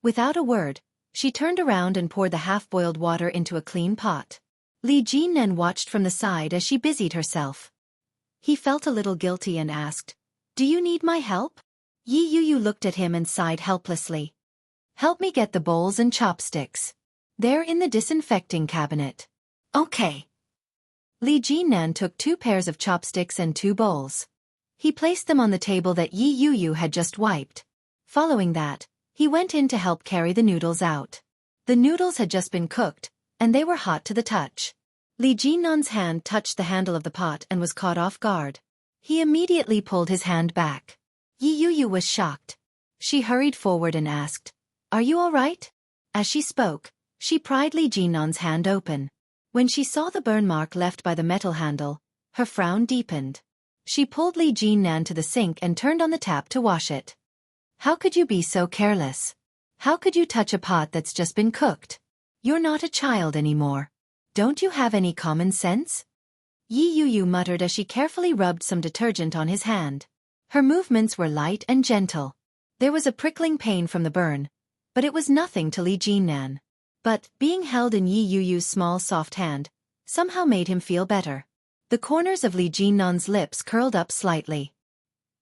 Without a word, she turned around and poured the half-boiled water into a clean pot. Li Jinan watched from the side as she busied herself. He felt a little guilty and asked, Do you need my help? Yi Yu looked at him and sighed helplessly. Help me get the bowls and chopsticks. They're in the disinfecting cabinet. Okay. Li Jinan took 2 pairs of chopsticks and 2 bowls. He placed them on the table that Yi Yu had just wiped. Following that, he went in to help carry the noodles out. The noodles had just been cooked, and they were hot to the touch. Li Jinan's hand touched the handle of the pot and was caught off guard. He immediately pulled his hand back. Yi Yu was shocked. She hurried forward and asked, Are you all right? As she spoke, she pried Li Jinan's hand open. When she saw the burn mark left by the metal handle, her frown deepened. She pulled Li Jinan to the sink and turned on the tap to wash it. How could you be so careless? How could you touch a pot that's just been cooked? You're not a child anymore. Don't you have any common sense? Yi Yu muttered as she carefully rubbed some detergent on his hand. Her movements were light and gentle. There was a prickling pain from the burn, but it was nothing to Li Jinan. But, being held in Yi Yu's small soft hand, somehow made him feel better. The corners of Li Jinan's lips curled up slightly.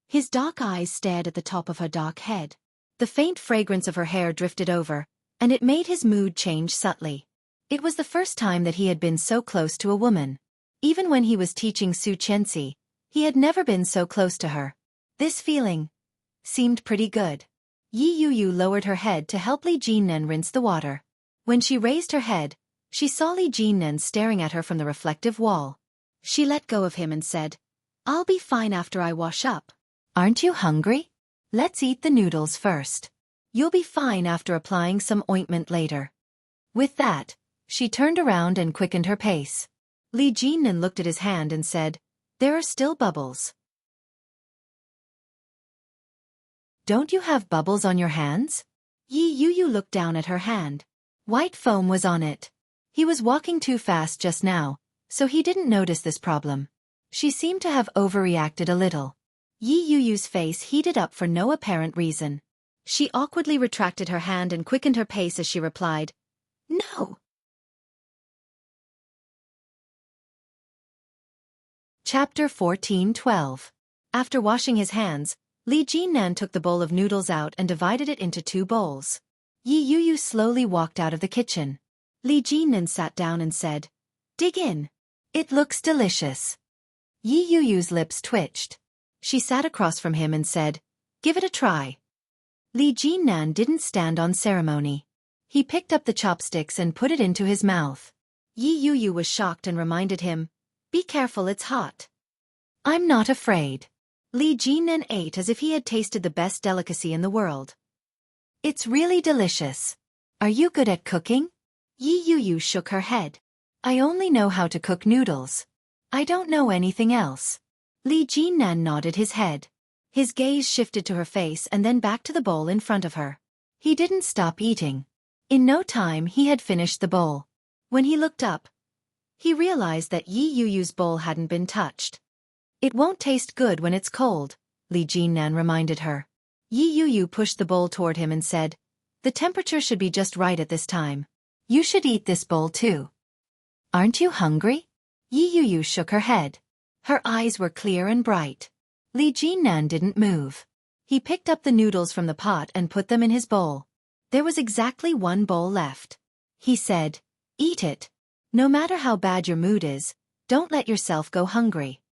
His dark eyes stared at the top of her dark head. The faint fragrance of her hair drifted over, and it made his mood change subtly. It was the first time that he had been so close to a woman. Even when he was teaching Su Qianxi, he had never been so close to her. This feeling seemed pretty good. Yi Yu lowered her head to help Li Jinan rinse the water. When she raised her head, she saw Li Jinan staring at her from the reflective wall. She let go of him and said, I'll be fine after I wash up. Aren't you hungry? Let's eat the noodles first. You'll be fine after applying some ointment later. With that, she turned around and quickened her pace. Li Jinan looked at his hand and said, There are still bubbles. Don't you have bubbles on your hands? Yi Yu looked down at her hand. White foam was on it. He was walking too fast just now, so he didn't notice this problem. She seemed to have overreacted a little. Yi Yu's face heated up for no apparent reason. She awkwardly retracted her hand and quickened her pace as she replied, No. Chapter 14:12. After washing his hands, Li Jinnan took the bowl of noodles out and divided it into 2 bowls. Yi Yuyu slowly walked out of the kitchen. Li Jinnan sat down and said, "Dig in. It looks delicious." Yi Yuyu's lips twitched. She sat across from him and said, "Give it a try." Li Jinnan didn't stand on ceremony. He picked up the chopsticks and put it into his mouth. Yi Yuyu was shocked and reminded him, "Be careful, it's hot." "I'm not afraid." Li Jinnan ate as if he had tasted the best delicacy in the world. "It's really delicious. Are you good at cooking?" Yi Yuyu shook her head. "I only know how to cook noodles. I don't know anything else." Li Jinnan nodded his head. His gaze shifted to her face and then back to the bowl in front of her. He didn't stop eating. In no time he had finished the bowl. When he looked up, he realized that Yi Yuyu's bowl hadn't been touched. "It won't taste good when it's cold," Li Jinnan reminded her. Yi Yuyu pushed the bowl toward him and said, "The temperature should be just right at this time. You should eat this bowl too." "Aren't you hungry?" Yi Yuyu shook her head. Her eyes were clear and bright. Li Jinnan didn't move. He picked up the noodles from the pot and put them in his bowl. There was exactly 1 bowl left. He said, "Eat it. No matter how bad your mood is, don't let yourself go hungry."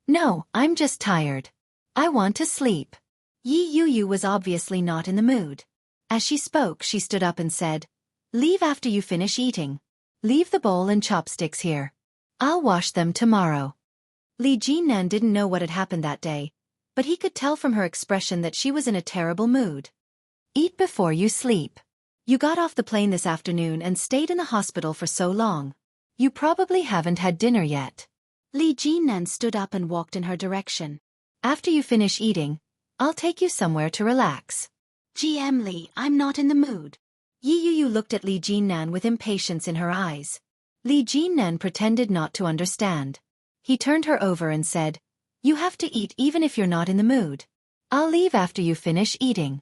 "No, I'm just tired. I want to sleep." Yi Yuyu was obviously not in the mood. As she spoke, she stood up and said, "Leave after you finish eating. Leave the bowl and chopsticks here. I'll wash them tomorrow." Li Jinnan didn't know what had happened that day, but he could tell from her expression that she was in a terrible mood. "Eat before you sleep. You got off the plane this afternoon and stayed in the hospital for so long. You probably haven't had dinner yet." Li Jinnan stood up and walked in her direction. "After you finish eating, I'll take you somewhere to relax." GM Li, I'm not in the mood." Yi Yuyu looked at Li Jinnan with impatience in her eyes. Li Jinnan pretended not to understand. He turned her over and said, "You have to eat even if you're not in the mood. I'll leave after you finish eating."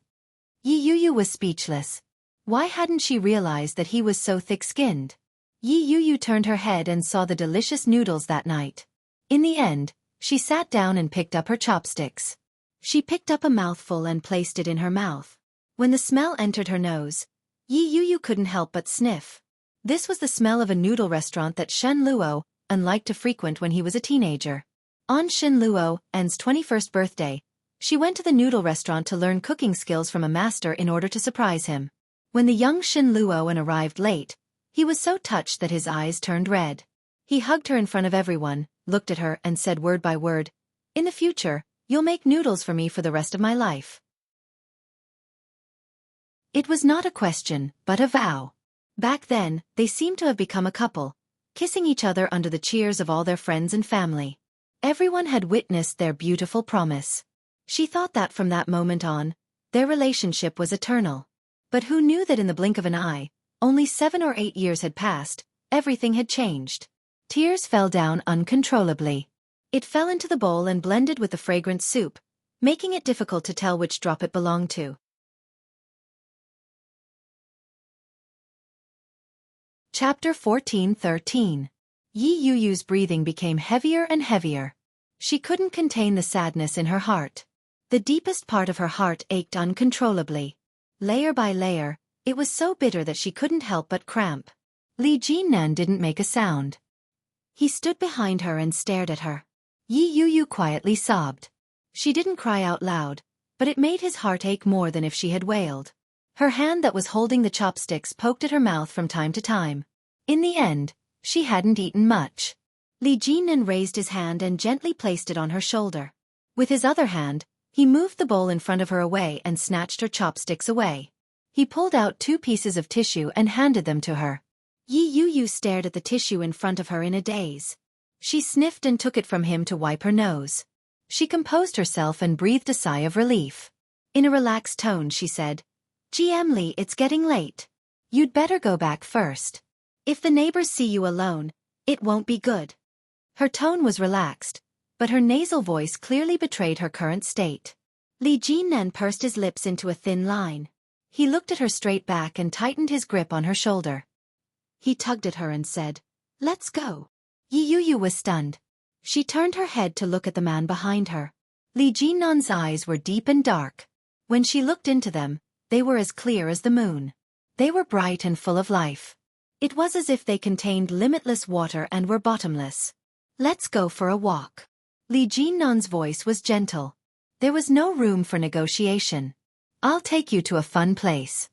Yi Yuyu was speechless. Why hadn't she realized that he was so thick-skinned? Yi Yuyu turned her head and saw the delicious noodles that night. In the end, she sat down and picked up her chopsticks. She picked up a mouthful and placed it in her mouth. When the smell entered her nose, Yi Yuyu couldn't help but sniff. This was the smell of a noodle restaurant that Shen Luo liked to frequent when he was a teenager. On Shen Luo's 21st birthday, she went to the noodle restaurant to learn cooking skills from a master in order to surprise him. When the young Shen Luo arrived late, he was so touched that his eyes turned red. He hugged her in front of everyone, looked at her and said word by word, "In the future, you'll make noodles for me for the rest of my life." It was not a question, but a vow. Back then, they seemed to have become a couple, kissing each other under the cheers of all their friends and family. Everyone had witnessed their beautiful promise. She thought that from that moment on, their relationship was eternal. But who knew that in the blink of an eye, only 7 or 8 years had passed, everything had changed. Tears fell down uncontrollably. It fell into the bowl and blended with the fragrant soup, making it difficult to tell which drop it belonged to. Chapter 14:13. Yi Yuyu's breathing became heavier and heavier. She couldn't contain the sadness in her heart. The deepest part of her heart ached uncontrollably. Layer by layer, it was so bitter that she couldn't help but cramp. Li Jinnan didn't make a sound. He stood behind her and stared at her. Yi Yuyu quietly sobbed. She didn't cry out loud, but it made his heart ache more than if she had wailed. Her hand that was holding the chopsticks poked at her mouth from time to time. In the end, she hadn't eaten much. Li Jinnan raised his hand and gently placed it on her shoulder. With his other hand, he moved the bowl in front of her away and snatched her chopsticks away. He pulled out 2 pieces of tissue and handed them to her. Yi Yuyu stared at the tissue in front of her in a daze. She sniffed and took it from him to wipe her nose. She composed herself and breathed a sigh of relief. In a relaxed tone she said, "GM Li, it's getting late. You'd better go back first. If the neighbors see you alone, it won't be good." Her tone was relaxed, but her nasal voice clearly betrayed her current state. Li Jinnan pursed his lips into a thin line. He looked at her straight back and tightened his grip on her shoulder. He tugged at her and said, "Let's go." Yi Yuyu was stunned. She turned her head to look at the man behind her. Li Jinnan's eyes were deep and dark. When she looked into them, they were as clear as the moon. They were bright and full of life. It was as if they contained limitless water and were bottomless. "Let's go for a walk." Li Jinnan's voice was gentle. There was no room for negotiation. "I'll take you to a fun place."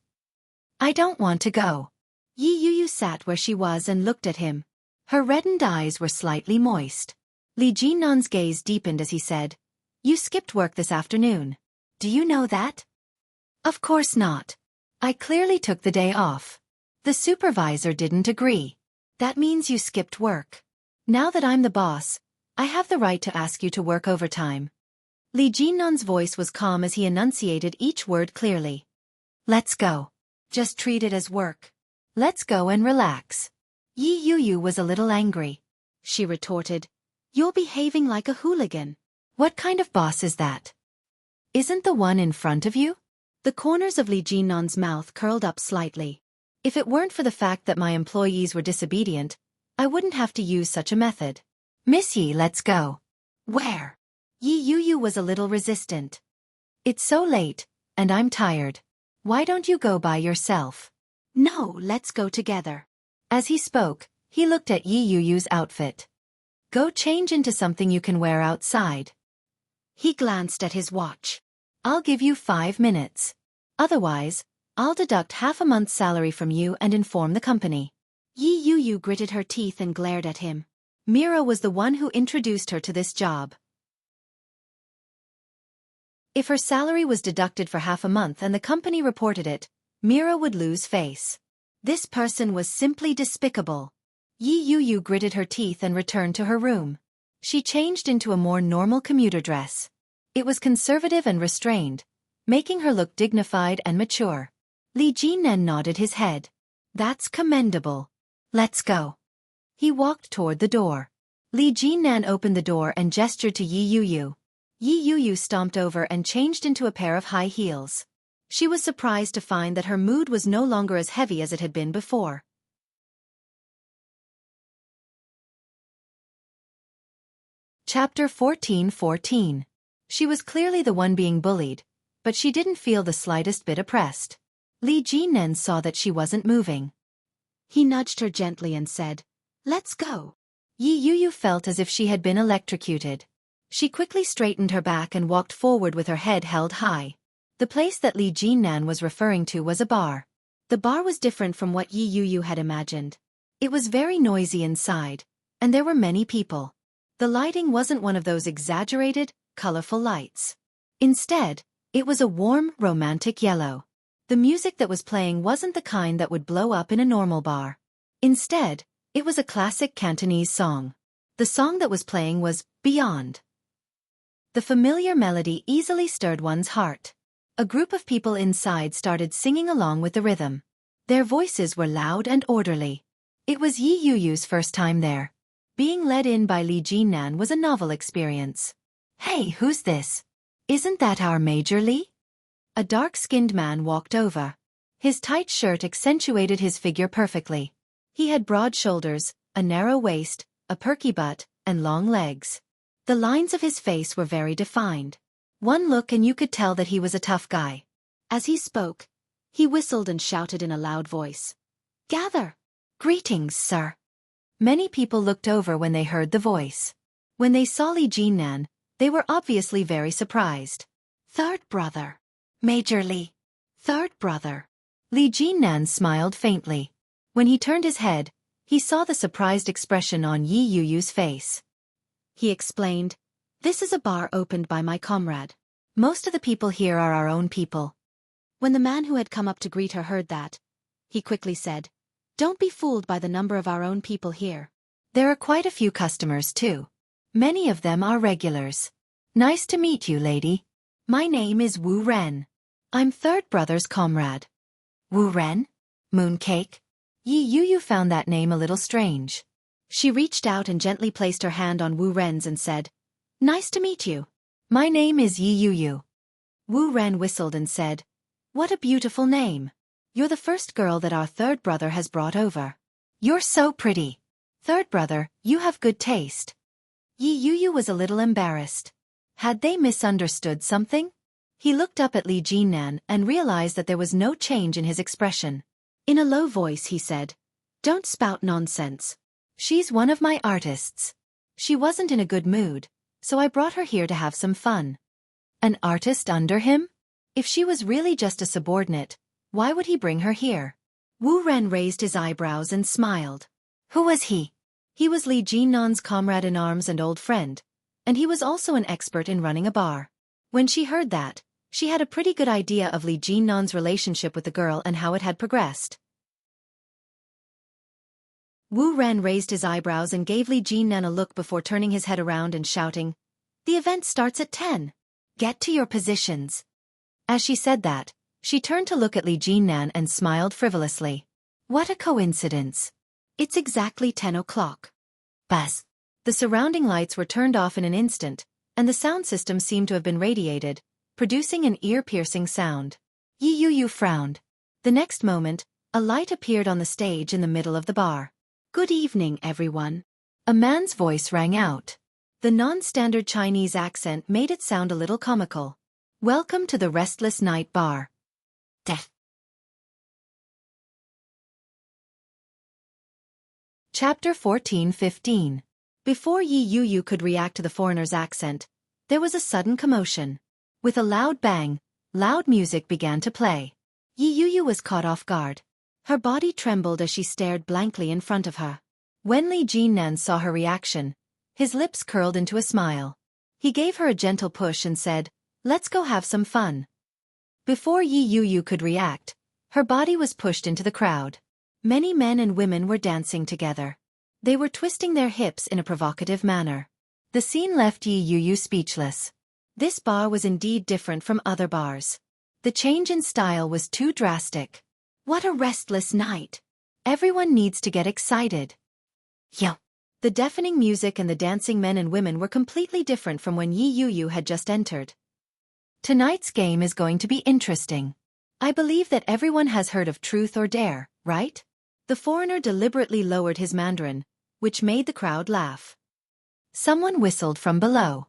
"I don't want to go." Yi Yuyu sat where she was and looked at him. Her reddened eyes were slightly moist. Li Jinnan's gaze deepened as he said, "You skipped work this afternoon. Do you know that?" "Of course not. I clearly took the day off." The supervisor didn't agree. "That means you skipped work. Now that I'm the boss, I have the right to ask you to work overtime." Li Jinnan's voice was calm as he enunciated each word clearly. "Let's go. Just treat it as work. Let's go and relax." Yi Yuyu was a little angry. She retorted, "You're behaving like a hooligan. What kind of boss is that? Isn't the one in front of you?" The corners of Li Jinnan's mouth curled up slightly. "If it weren't for the fact that my employees were disobedient, I wouldn't have to use such a method." "Miss Yi, let's go." "Where?" Yi Yuyu was a little resistant. "It's so late, and I'm tired. Why don't you go by yourself?" "No, let's go together." As he spoke, he looked at Yi Yuyu's outfit. "Go change into something you can wear outside." He glanced at his watch. "I'll give you 5 minutes. Otherwise, I'll deduct half a month's salary from you and inform the company." Yi Yuyu gritted her teeth and glared at him. Mira was the one who introduced her to this job. If her salary was deducted for half a month and the company reported it, Mira would lose face. This person was simply despicable. Yi Yuyu gritted her teeth and returned to her room. She changed into a more normal commuter dress. It was conservative and restrained, making her look dignified and mature. Li Jinnan nodded his head. "That's commendable. Let's go." He walked toward the door. Li Jinnan opened the door and gestured to Yi Yuyu. Yi Yuyu stomped over and changed into a pair of high heels. She was surprised to find that her mood was no longer as heavy as it had been before. Chapter 14:14. She was clearly the one being bullied, but she didn't feel the slightest bit oppressed. Li Jinnan saw that she wasn't moving. He nudged her gently and said, "Let's go." Yi Yuyu felt as if she had been electrocuted. She quickly straightened her back and walked forward with her head held high. The place that Li Jinnan was referring to was a bar. The bar was different from what Yi Yuyu had imagined. It was very noisy inside, and there were many people. The lighting wasn't one of those exaggerated, colorful lights. Instead, it was a warm, romantic yellow. The music that was playing wasn't the kind that would blow up in a normal bar. Instead, it was a classic Cantonese song. The song that was playing was Beyond. The familiar melody easily stirred one's heart. A group of people inside started singing along with the rhythm. Their voices were loud and orderly. It was Yi Yuyu's first time there. Being led in by Li Jinnan was a novel experience. "Hey, who's this? Isn't that our Major Li?" A dark-skinned man walked over. His tight shirt accentuated his figure perfectly. He had broad shoulders, a narrow waist, a perky butt, and long legs. The lines of his face were very defined. One look and you could tell that he was a tough guy. As he spoke, he whistled and shouted in a loud voice, "Gather! Greetings, sir." Many people looked over when they heard the voice. When they saw Li Jinnan, they were obviously very surprised. "Third brother. Major Li. Third brother." Li Jinnan smiled faintly. When he turned his head, he saw the surprised expression on Yi Yuyu's face. He explained, "This is a bar opened by my comrade. Most of the people here are our own people." When the man who had come up to greet her heard that, he quickly said, "Don't be fooled by the number of our own people here. There are quite a few customers too. Many of them are regulars. Nice to meet you, lady. My name is Wu Ren. I'm third brother's comrade." "Wu Ren? Mooncake?" Yi Yuyu found that name a little strange. She reached out and gently placed her hand on Wu Ren's and said, "Nice to meet you. My name is Yi Yuyu." Wu Ren whistled and said, "What a beautiful name. You're the first girl that our third brother has brought over. You're so pretty. Third brother, you have good taste." Yi Yuyu was a little embarrassed. Had they misunderstood something? He looked up at Li Jinnan and realized that there was no change in his expression. In a low voice he said, "Don't spout nonsense. She's one of my artists. She wasn't in a good mood, so I brought her here to have some fun." An artist under him? If she was really just a subordinate, why would he bring her here? Wu Ren raised his eyebrows and smiled. Who was he? He was Li Jinnan's comrade-in-arms and old friend, and he was also an expert in running a bar. When she heard that, she had a pretty good idea of Li Jinnan's relationship with the girl and how it had progressed. Wu Ren raised his eyebrows and gave Li Jinnan a look before turning his head around and shouting, "The event starts at 10. Get to your positions." As she said that, she turned to look at Li Jinnan and smiled frivolously. What a coincidence. It's exactly 10 o'clock. Buzz. The surrounding lights were turned off in an instant, and the sound system seemed to have been radiated, producing an ear-piercing sound. Yi Yuyu frowned. The next moment, a light appeared on the stage in the middle of the bar. "Good evening, everyone." A man's voice rang out. The non-standard Chinese accent made it sound a little comical. "Welcome to the Restless Night Bar." Death. Chapter 14-15. Before Yi Yuyu could react to the foreigner's accent, there was a sudden commotion. With a loud bang, loud music began to play. Yi Yuyu was caught off guard. Her body trembled as she stared blankly in front of her. When Li Jinnan saw her reaction, his lips curled into a smile. He gave her a gentle push and said, "Let's go have some fun." Before Yi Yuyu could react, her body was pushed into the crowd. Many men and women were dancing together. They were twisting their hips in a provocative manner. The scene left Yi Yuyu speechless. This bar was indeed different from other bars. The change in style was too drastic. What a restless night. Everyone needs to get excited. Yo. The deafening music and the dancing men and women were completely different from when Yi Yuyu had just entered. Tonight's game is going to be interesting. I believe that everyone has heard of Truth or Dare, right? The foreigner deliberately lowered his Mandarin, which made the crowd laugh. Someone whistled from below.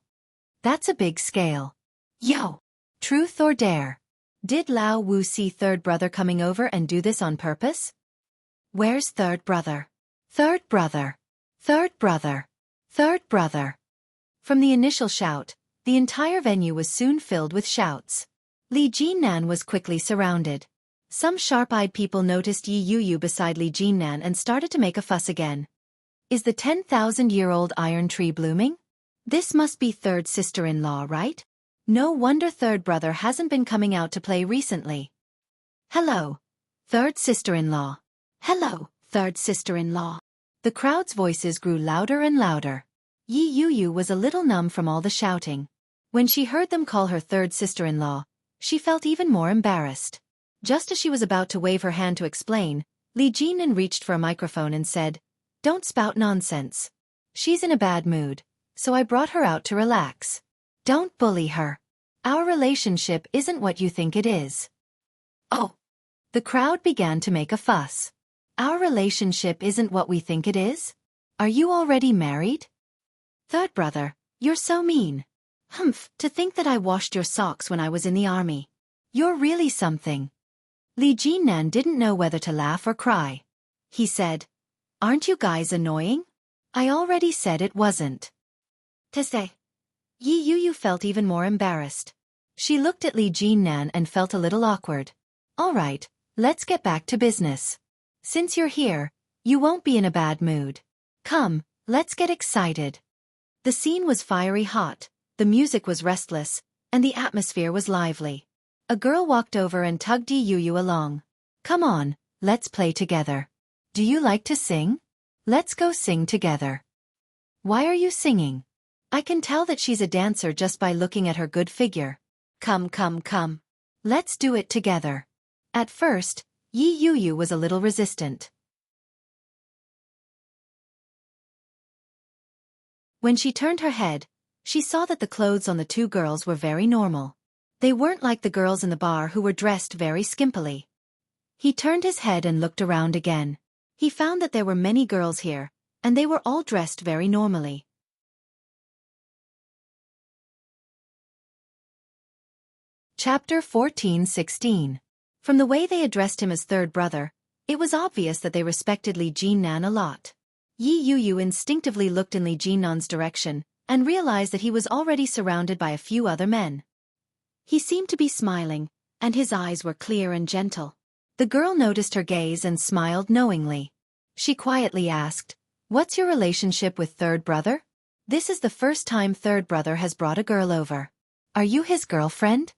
That's a big scale. Yo! Truth or Dare? Did Lao Wu see third brother coming over and do this on purpose? Where's third brother? Third brother. Third brother. Third brother. From the initial shout, the entire venue was soon filled with shouts. Li Jinnan was quickly surrounded. Some sharp-eyed people noticed Yi Yuyu beside Li Jinnan and started to make a fuss again. Is the 10,000-year-old iron tree blooming? This must be third sister-in-law, right? No wonder third brother hasn't been coming out to play recently. Hello, third sister-in-law. Hello, third sister-in-law. The crowd's voices grew louder and louder. Yi Yuyu was a little numb from all the shouting. When she heard them call her third sister-in-law, she felt even more embarrassed. Just as she was about to wave her hand to explain, Li Jinnan reached for a microphone and said, "Don't spout nonsense. She's in a bad mood, so I brought her out to relax. Don't bully her. Our relationship isn't what you think it is." Oh! The crowd began to make a fuss. Our relationship isn't what we think it is? Are you already married? Third brother, you're so mean. Humph, to think that I washed your socks when I was in the army. You're really something. Li Jinnan didn't know whether to laugh or cry. He said, "Aren't you guys annoying? I already said it wasn't." To say. Yi Yuyu felt even more embarrassed. She looked at Li Jinnan and felt a little awkward. All right, let's get back to business. Since you're here, you won't be in a bad mood. Come, let's get excited. The scene was fiery hot, the music was restless, and the atmosphere was lively. A girl walked over and tugged Yi Yuyu along. Come on, let's play together. Do you like to sing? Let's go sing together. Why are you singing? I can tell that she's a dancer just by looking at her good figure. Come, come, come. Let's do it together. At first, Yi Yuyu was a little resistant. When she turned her head, she saw that the clothes on the two girls were very normal. They weren't like the girls in the bar who were dressed very skimpily. He turned his head and looked around again. He found that there were many girls here, and they were all dressed very normally. Chapter 14:16. From the way they addressed him as third brother, it was obvious that they respected Li Jinnan a lot. Yi Yuyu instinctively looked in Li Jinnan's direction, and realized that he was already surrounded by a few other men. He seemed to be smiling, and his eyes were clear and gentle. The girl noticed her gaze and smiled knowingly. She quietly asked, "What's your relationship with third brother? This is the first time third brother has brought a girl over. Are you his girlfriend?"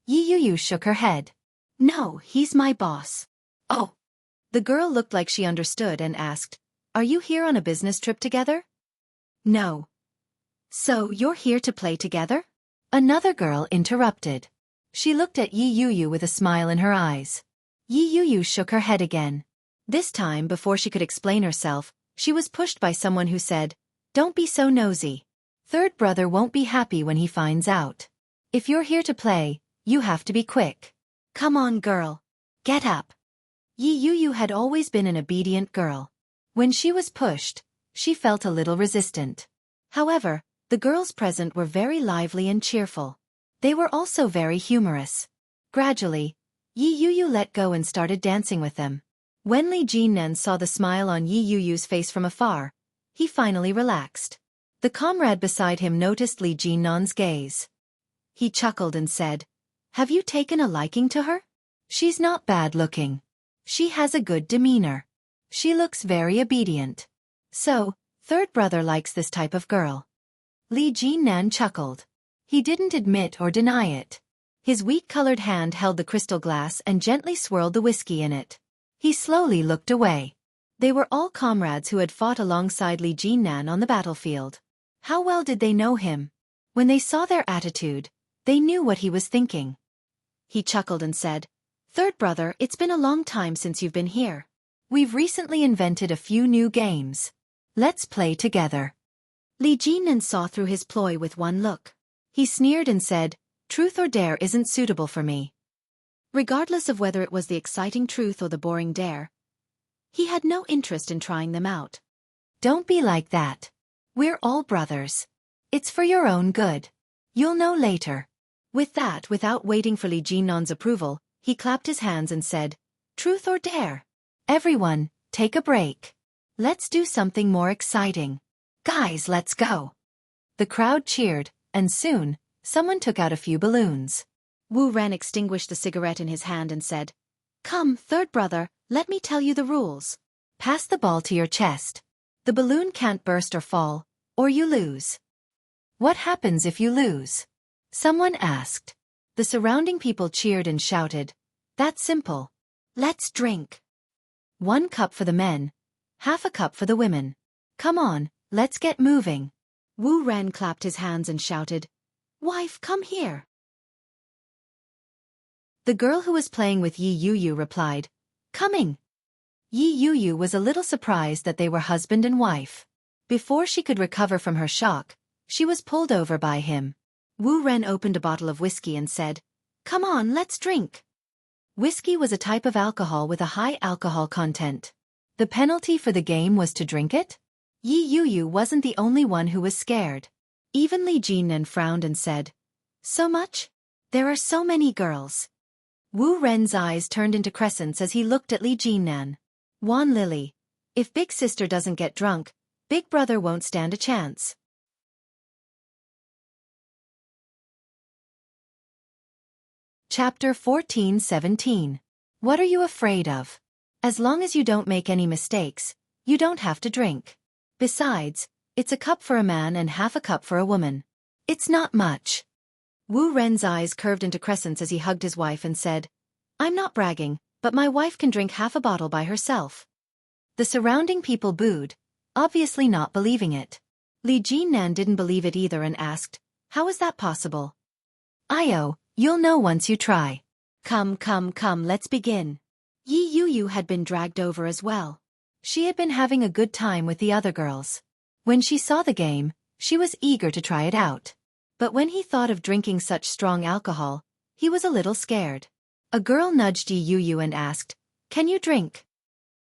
Yi Yuyu shook her head. No, he's my boss. Oh. The girl looked like she understood and asked, "Are you here on a business trip together?" "No." "So you're here to play together?" Another girl interrupted. She looked at Yi Yuyu with a smile in her eyes. Yi Yuyu shook her head again. This time, before she could explain herself, she was pushed by someone who said, "Don't be so nosy. Third brother won't be happy when he finds out. If you're here to play, you have to be quick. Come on, girl. Get up." Yi Yuyu had always been an obedient girl. When she was pushed, she felt a little resistant. However, the girls present were very lively and cheerful. They were also very humorous. Gradually, Yi Yuyu let go and started dancing with them. When Li Jinnan saw the smile on Yi Yuyu's face from afar, he finally relaxed. The comrade beside him noticed Li Jinnan's gaze. He chuckled and said, "Have you taken a liking to her? She's not bad looking. She has a good demeanor. She looks very obedient. So, third brother likes this type of girl." Li Jinnan chuckled. He didn't admit or deny it. His wheat-colored hand held the crystal glass and gently swirled the whiskey in it. He slowly looked away. They were all comrades who had fought alongside Li Jinnan on the battlefield. How well did they know him? When they saw their attitude, they knew what he was thinking. He chuckled and said, "Third brother, it's been a long time since you've been here. We've recently invented a few new games. Let's play together." Li Jinnan saw through his ploy with one look. He sneered and said, "Truth or dare isn't suitable for me." Regardless of whether it was the exciting truth or the boring dare, he had no interest in trying them out. "Don't be like that. We're all brothers. It's for your own good. You'll know later." With that, without waiting for Li Jinnan's approval, he clapped his hands and said, "Truth or dare? Everyone, take a break. Let's do something more exciting. Guys, let's go." The crowd cheered, and soon, someone took out a few balloons. Wu Ren extinguished the cigarette in his hand and said, "Come, third brother, let me tell you the rules. Pass the ball to your chest. The balloon can't burst or fall, or you lose." "What happens if you lose?" someone asked. The surrounding people cheered and shouted, "That's simple. Let's drink. 1 cup for the men, half a cup for the women. Come on, let's get moving." Wu Ren clapped his hands and shouted, "Wife, come here." The girl who was playing with Yi Yuyu replied, "Coming." Yi Yuyu was a little surprised that they were husband and wife. Before she could recover from her shock, she was pulled over by him. Wu Ren opened a bottle of whiskey and said, "Come on, let's drink." Whiskey was a type of alcohol with a high alcohol content. The penalty for the game was to drink it? Yi Yuyu wasn't the only one who was scared. Even Li Jinnan frowned and said, "So much? There are so many girls." Wu Ren's eyes turned into crescents as he looked at Li Jinnan. "Wan Lily, if big sister doesn't get drunk, big brother won't stand a chance." Chapter 14:17. What are you afraid of? As long as you don't make any mistakes, you don't have to drink. Besides, it's a cup for a man and half a cup for a woman. It's not much. Wu Ren's eyes curved into crescents as he hugged his wife and said, "I'm not bragging, but my wife can drink half a bottle by herself." The surrounding people booed, obviously not believing it. Li Jinnan didn't believe it either and asked, "How is that possible?" "Io, you'll know once you try. Come, let's begin." Yi Yuyu had been dragged over as well. She had been having a good time with the other girls. When she saw the game, she was eager to try it out. But when he thought of drinking such strong alcohol, He was a little scared. A girl nudged Yi Yu and asked, "Can you drink?"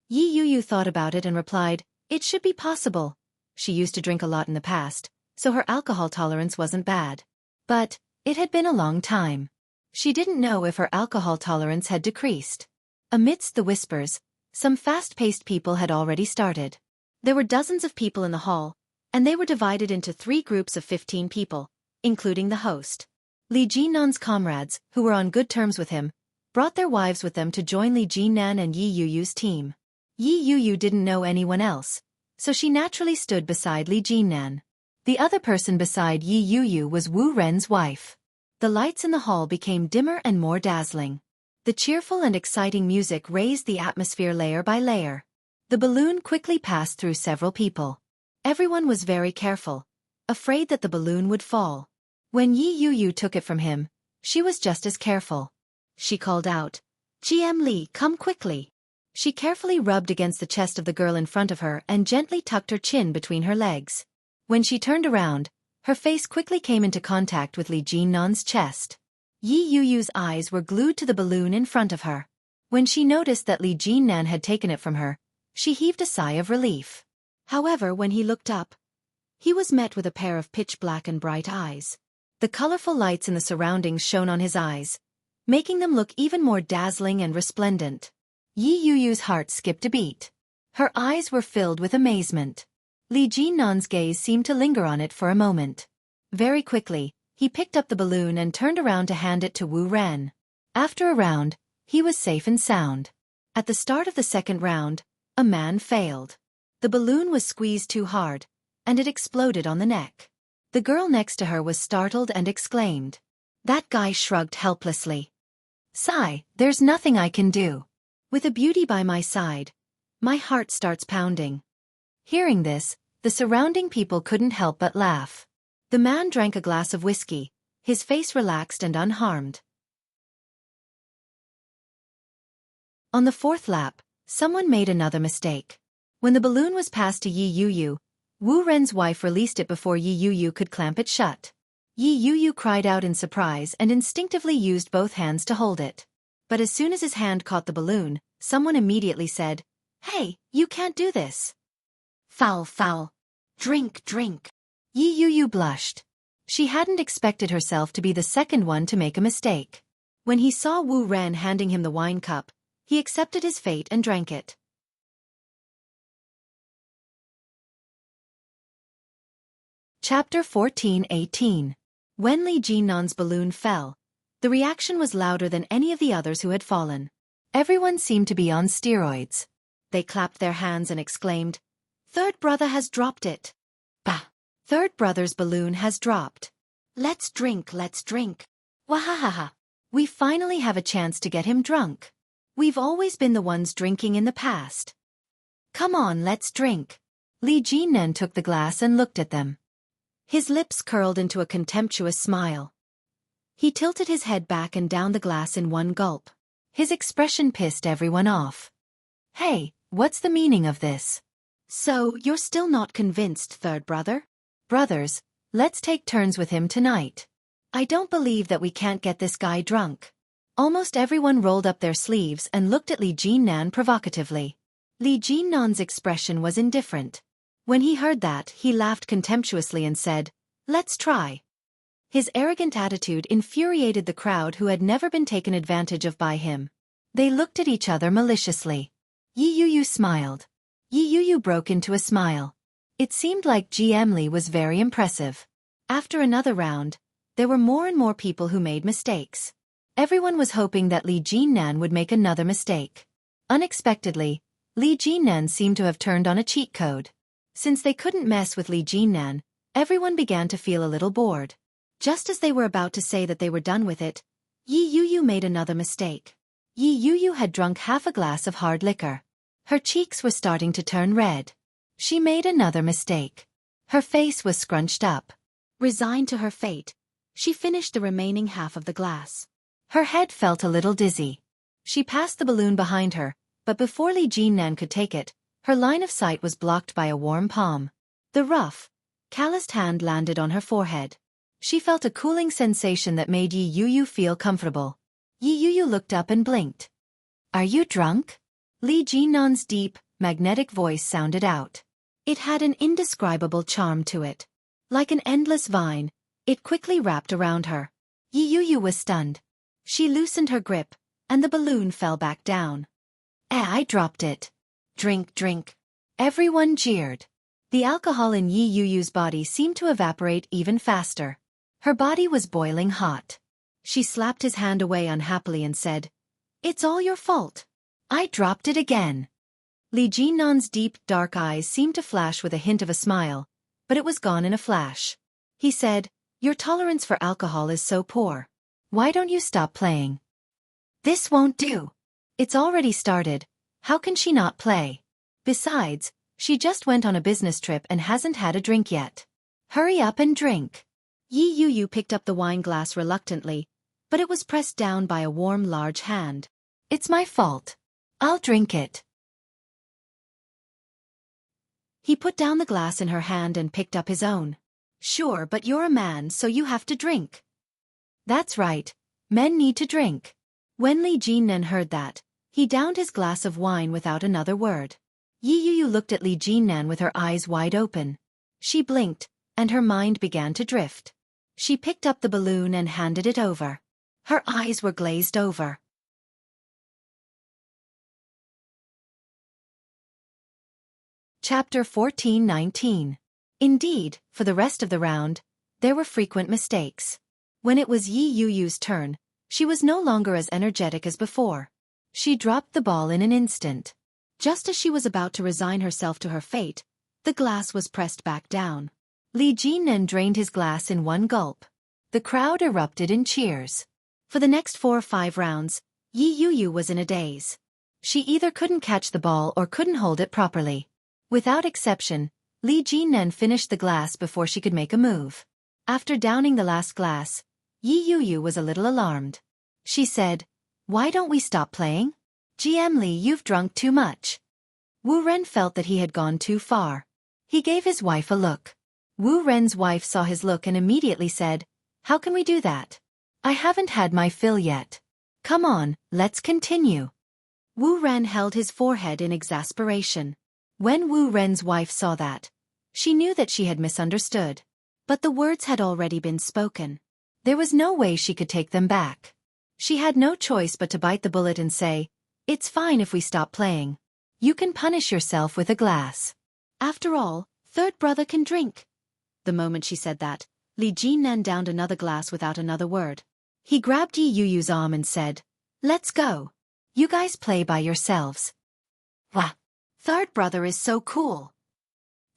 Yi Yu thought about it and replied, "It should be possible." She used to drink a lot in the past, so her alcohol tolerance wasn't bad. But it had been a long time. She didn't know if her alcohol tolerance had decreased. Amidst the whispers, some fast-paced people had already started. There were dozens of people in the hall, and they were divided into 3 groups of 15 people, including the host. Li Jinnan's comrades, who were on good terms with him, brought their wives with them to join Li Jinnan and Yi Yu's team. Yi Yu didn't know anyone else, so she naturally stood beside Li Jinnan. The other person beside Yi Yu was Wu Ren's wife. The lights in the hall became dimmer and more dazzling. The cheerful and exciting music raised the atmosphere layer by layer. The balloon quickly passed through several people. Everyone was very careful, afraid that the balloon would fall. When Yi Yu took it from him, she was just as careful. She called out, "GM Li, come quickly." She carefully rubbed against the chest of the girl in front of her and gently tucked her chin between her legs. When she turned around, her face quickly came into contact with Li Jinnan's chest. Yi Yu's eyes were glued to the balloon in front of her. When she noticed that Li Jinnan had taken it from her, she heaved a sigh of relief. However, when he looked up, he was met with a pair of pitch-black and bright eyes. The colorful lights in the surroundings shone on his eyes, making them look even more dazzling and resplendent. Yi Yu's heart skipped a beat. Her eyes were filled with amazement. Li Jinnan's gaze seemed to linger on it for a moment. Very quickly, he picked up the balloon and turned around to hand it to Wu Ren. After a round, he was safe and sound. At the start of the second round, a man failed. The balloon was squeezed too hard, and it exploded on the neck. The girl next to her was startled and exclaimed. That guy shrugged helplessly. "Sigh, there's nothing I can do. With a beauty by my side, my heart starts pounding." Hearing this, the surrounding people couldn't help but laugh. The man drank a glass of whiskey, his face relaxed and unharmed. On the 4th lap, someone made another mistake. When the balloon was passed to Yi Yu, Wu Ren's wife released it before Yi Yu could clamp it shut. Yi Yu cried out in surprise and instinctively used both hands to hold it. But as soon as his hand caught the balloon, someone immediately said, "Hey, you can't do this." "Foul, foul. Drink, drink." Yi Yu blushed. She hadn't expected herself to be the second one to make a mistake. When he saw Wu Ren handing him the wine cup, he accepted his fate and drank it. Chapter 14:18. When Li Jinnan's balloon fell, the reaction was louder than any of the others who had fallen. Everyone seemed to be on steroids. They clapped their hands and exclaimed, "Third brother has dropped it." "Bah! Third brother's balloon has dropped. Let's drink, let's drink. Wahahaha! We finally have a chance to get him drunk. We've always been the ones drinking in the past. Come on, let's drink." Li Jinnan took the glass and looked at them. His lips curled into a contemptuous smile. He tilted his head back and downed the glass in one gulp. His expression pissed everyone off. "Hey, what's the meaning of this? So, you're still not convinced, third brother? Brothers, let's take turns with him tonight. I don't believe that we can't get this guy drunk." Almost everyone rolled up their sleeves and looked at Li Jinnan provocatively. Li Jinnan's expression was indifferent. When he heard that, he laughed contemptuously and said, "Let's try." His arrogant attitude infuriated the crowd who had never been taken advantage of by him. They looked at each other maliciously. Yi Yu smiled. Yi Yu broke into a smile. It seemed like GM Li was very impressive. After another round, there were more and more people who made mistakes. Everyone was hoping that Li Jinnan would make another mistake. Unexpectedly, Li Jinnan seemed to have turned on a cheat code. Since they couldn't mess with Li Jinnan, everyone began to feel a little bored. Just as they were about to say that they were done with it, Yi Yu made another mistake. Yi Yu had drunk half a glass of hard liquor. Her cheeks were starting to turn red. She made another mistake. Her face was scrunched up. Resigned to her fate, she finished the remaining half of the glass. Her head felt a little dizzy. She passed the balloon behind her, but before Li Jinnan could take it, her line of sight was blocked by a warm palm. The rough, calloused hand landed on her forehead. She felt a cooling sensation that made Yi Yu feel comfortable. Yi Yu looked up and blinked. "Are you drunk?" Li Jinnan's deep, magnetic voice sounded out. It had an indescribable charm to it. Like an endless vine, it quickly wrapped around her. Yi Yu was stunned. She loosened her grip, and the balloon fell back down. I dropped it. Drink, drink. Everyone jeered. The alcohol in Yi Yu's body seemed to evaporate even faster. Her body was boiling hot. She slapped his hand away unhappily and said, "It's all your fault. I dropped it again." Li Jinnan's deep, dark eyes seemed to flash with a hint of a smile, but it was gone in a flash. He said, "Your tolerance for alcohol is so poor. Why don't you stop playing?" "This won't do. It's already started. How can she not play? Besides, she just went on a business trip and hasn't had a drink yet. Hurry up and drink." Yi Yu picked up the wine glass reluctantly, but it was pressed down by a warm, large hand. "It's my fault. I'll drink it." He put down the glass in her hand and picked up his own. "Sure, but you're a man, so you have to drink." "That's right. Men need to drink." When Li Jinnan heard that, he downed his glass of wine without another word. Yi Yu looked at Li Jinnan with her eyes wide open. She blinked, and her mind began to drift. She picked up the balloon and handed it over. Her eyes were glazed over. Chapter 14:19. Indeed, for the rest of the round, there were frequent mistakes. When it was Yi Yu's turn, she was no longer as energetic as before. She dropped the ball in an instant. Just as she was about to resign herself to her fate, the glass was pressed back down. Li Jinnan drained his glass in one gulp. The crowd erupted in cheers. For the next 4 or 5 rounds, Yi Yu was in a daze. She either couldn't catch the ball or couldn't hold it properly. Without exception, Li Jinnan finished the glass before she could make a move. After downing the last glass, Yi Yu was a little alarmed. She said, "Why don't we stop playing? GM Li, you've drunk too much." Wu Ren felt that he had gone too far. He gave his wife a look. Wu Ren's wife saw his look and immediately said, "How can we do that? I haven't had my fill yet. Come on, let's continue." Wu Ren held his forehead in exasperation. When Wu Ren's wife saw that, she knew that she had misunderstood. But the words had already been spoken. There was no way she could take them back. She had no choice but to bite the bullet and say, "It's fine if we stop playing. You can punish yourself with a glass. After all, third brother can drink." The moment she said that, Li Jinnan downed another glass without another word. He grabbed Yi Yu's arm and said, "Let's go. You guys play by yourselves." "Wah! Third brother is so cool."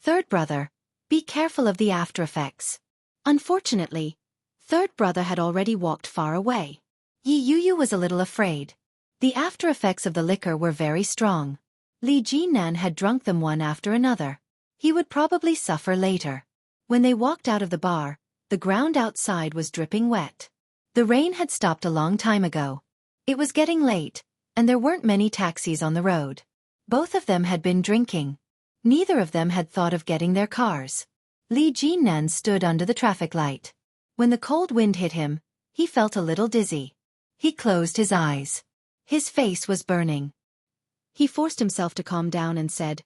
"Third brother, be careful of the after effects." Unfortunately, third brother had already walked far away. Yi Yu was a little afraid. The after effects of the liquor were very strong. Li Jinnan had drunk them one after another. He would probably suffer later. When they walked out of the bar, the ground outside was dripping wet. The rain had stopped a long time ago. It was getting late, and there weren't many taxis on the road. Both of them had been drinking. Neither of them had thought of getting their cars. Li Jinnan stood under the traffic light. When the cold wind hit him, he felt a little dizzy. He closed his eyes. His face was burning. He forced himself to calm down and said,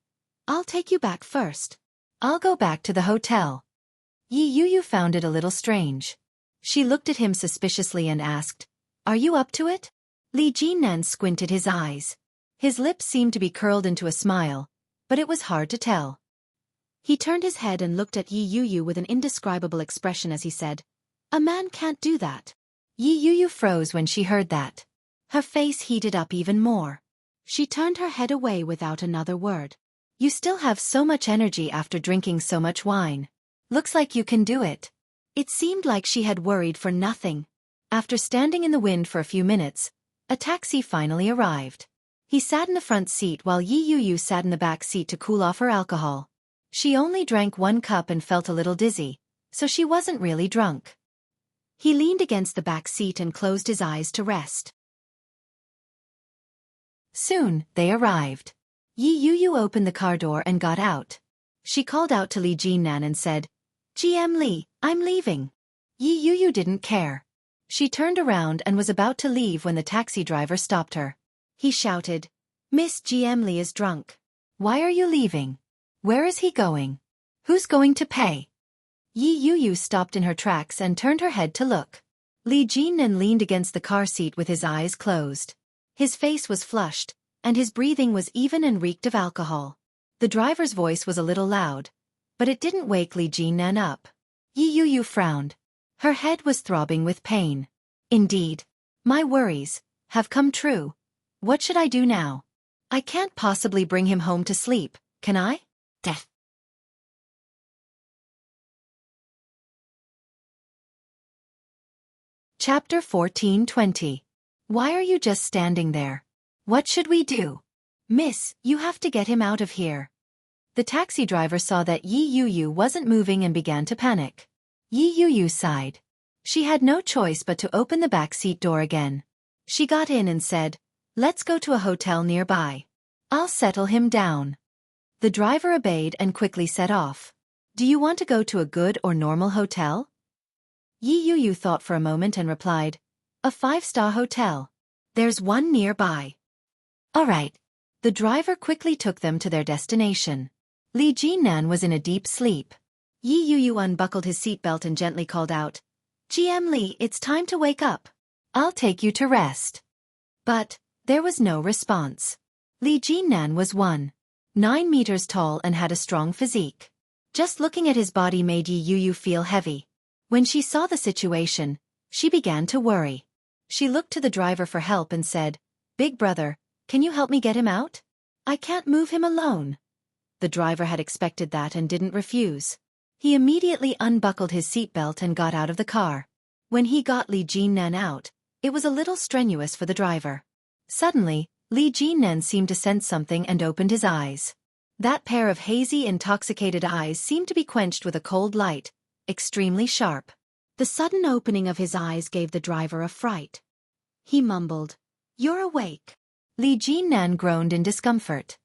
"I'll take you back first. I'll go back to the hotel." Yi Yu found it a little strange. She looked at him suspiciously and asked, "Are you up to it?" Li Jinnan squinted his eyes. His lips seemed to be curled into a smile, but it was hard to tell. He turned his head and looked at Yi Yu with an indescribable expression as he said, "A man can't do that." Yi Yu froze when she heard that. Her face heated up even more. She turned her head away without another word. "You still have so much energy after drinking so much wine. Looks like you can do it." It seemed like she had worried for nothing. After standing in the wind for a few minutes, a taxi finally arrived. He sat in the front seat while Yi Yu sat in the back seat to cool off her alcohol. She only drank 1 cup and felt a little dizzy, so she wasn't really drunk. He leaned against the back seat and closed his eyes to rest. Soon, they arrived. Yi Yu opened the car door and got out. She called out to Li Jinnan and said, "GM Li, I'm leaving." Yi Yuyu didn't care. She turned around and was about to leave when the taxi driver stopped her. He shouted, "Miss GM Lee is drunk. Why are you leaving? Where is he going? Who's going to pay?" Yi Yuyu stopped in her tracks and turned her head to look. Li Jinnan leaned against the car seat with his eyes closed. His face was flushed, and his breathing was even and reeked of alcohol. The driver's voice was a little loud, but it didn't wake Li Jinnan up. Yi Yuyu frowned. Her head was throbbing with pain. Indeed, my worries have come true. What should I do now? I can't possibly bring him home to sleep, can I? Death. Chapter 14:20. Why are you just standing there? What should we do? Miss, you have to get him out of here. The taxi driver saw that Yi Yuyu wasn't moving and began to panic. Yi Yuyu sighed. She had no choice but to open the back seat door again. She got in and said, "Let's go to a hotel nearby. I'll settle him down." The driver obeyed and quickly set off. "Do you want to go to a good or normal hotel?" Yi Yuyu thought for a moment and replied, "A 5-star hotel. There's one nearby." "All right." The driver quickly took them to their destination. Li Jinnan was in a deep sleep. Yi Yuyu unbuckled his seatbelt and gently called out, "GM Lee, it's time to wake up. I'll take you to rest." But there was no response. Li Jinnan was 1.9 meters tall and had a strong physique. Just looking at his body made Yi Yuyu feel heavy. When she saw the situation, she began to worry. She looked to the driver for help and said, "Big brother, can you help me get him out? I can't move him alone." The driver had expected that and didn't refuse. He immediately unbuckled his seatbelt and got out of the car. When he got Li Jinnan out, it was a little strenuous for the driver. Suddenly, Li Jinnan seemed to sense something and opened his eyes. That pair of hazy, intoxicated eyes seemed to be quenched with a cold light, extremely sharp. The sudden opening of his eyes gave the driver a fright. He mumbled, "You're awake." Li Jinnan groaned in discomfort.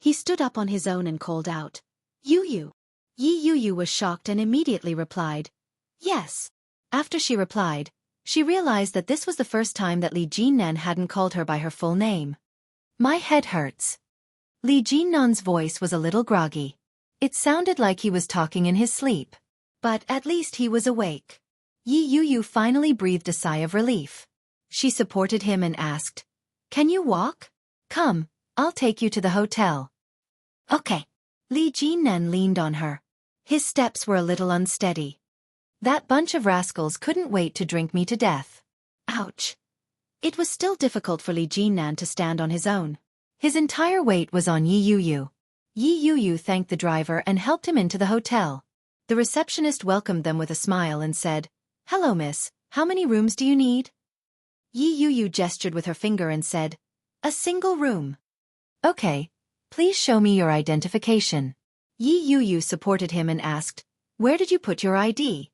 He stood up on his own and called out, "Yuyu." Yi Yuyu was shocked and immediately replied, "Yes." After she replied, she realized that this was the first time that Li Jinnan hadn't called her by her full name. "My head hurts." Li Jinnan's voice was a little groggy. It sounded like he was talking in his sleep. But at least he was awake. Yi Yuyu finally breathed a sigh of relief. She supported him and asked, "Can you walk? Come, I'll take you to the hotel." "Okay." Li Jinnan leaned on her. His steps were a little unsteady. "That bunch of rascals couldn't wait to drink me to death." Ouch. It was still difficult for Li Jinnan to stand on his own. His entire weight was on Yi Yuyu. Yi Yuyu thanked the driver and helped him into the hotel. The receptionist welcomed them with a smile and said, "Hello miss, how many rooms do you need?" Yi Yuyu gestured with her finger and said, "A single room." "Okay, please show me your identification." Yi Yuyu supported him and asked, "Where did you put your ID?"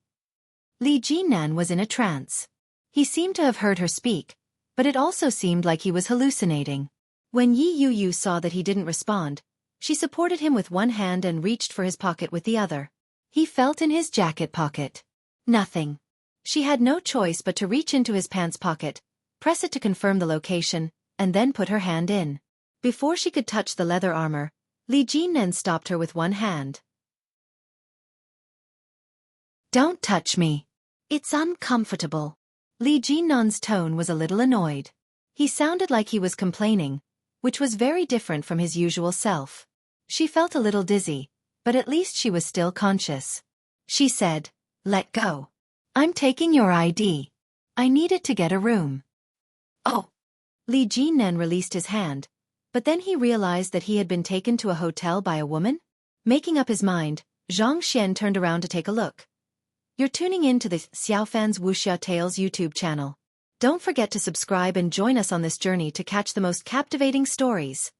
Li Jinnan was in a trance. He seemed to have heard her speak, but it also seemed like he was hallucinating. When Yi Yuyu saw that he didn't respond, she supported him with one hand and reached for his pocket with the other. He felt in his jacket pocket. Nothing. She had no choice but to reach into his pants pocket, press it to confirm the location, and then put her hand in. Before she could touch the leather armor, Li Jinnan stopped her with one hand. "Don't touch me. It's uncomfortable." Li Jinnan's tone was a little annoyed. He sounded like he was complaining, which was very different from his usual self. She felt a little dizzy, but at least she was still conscious. She said, "Let go. I'm taking your ID. I need it to get a room." "Oh." Li Jinnan released his hand, but then he realized that he had been taken to a hotel by a woman. Making up his mind, Zhang Xian turned around to take a look. You're tuning in to the Xiaofan's Wuxia Tales YouTube channel. Don't forget to subscribe and join us on this journey to catch the most captivating stories.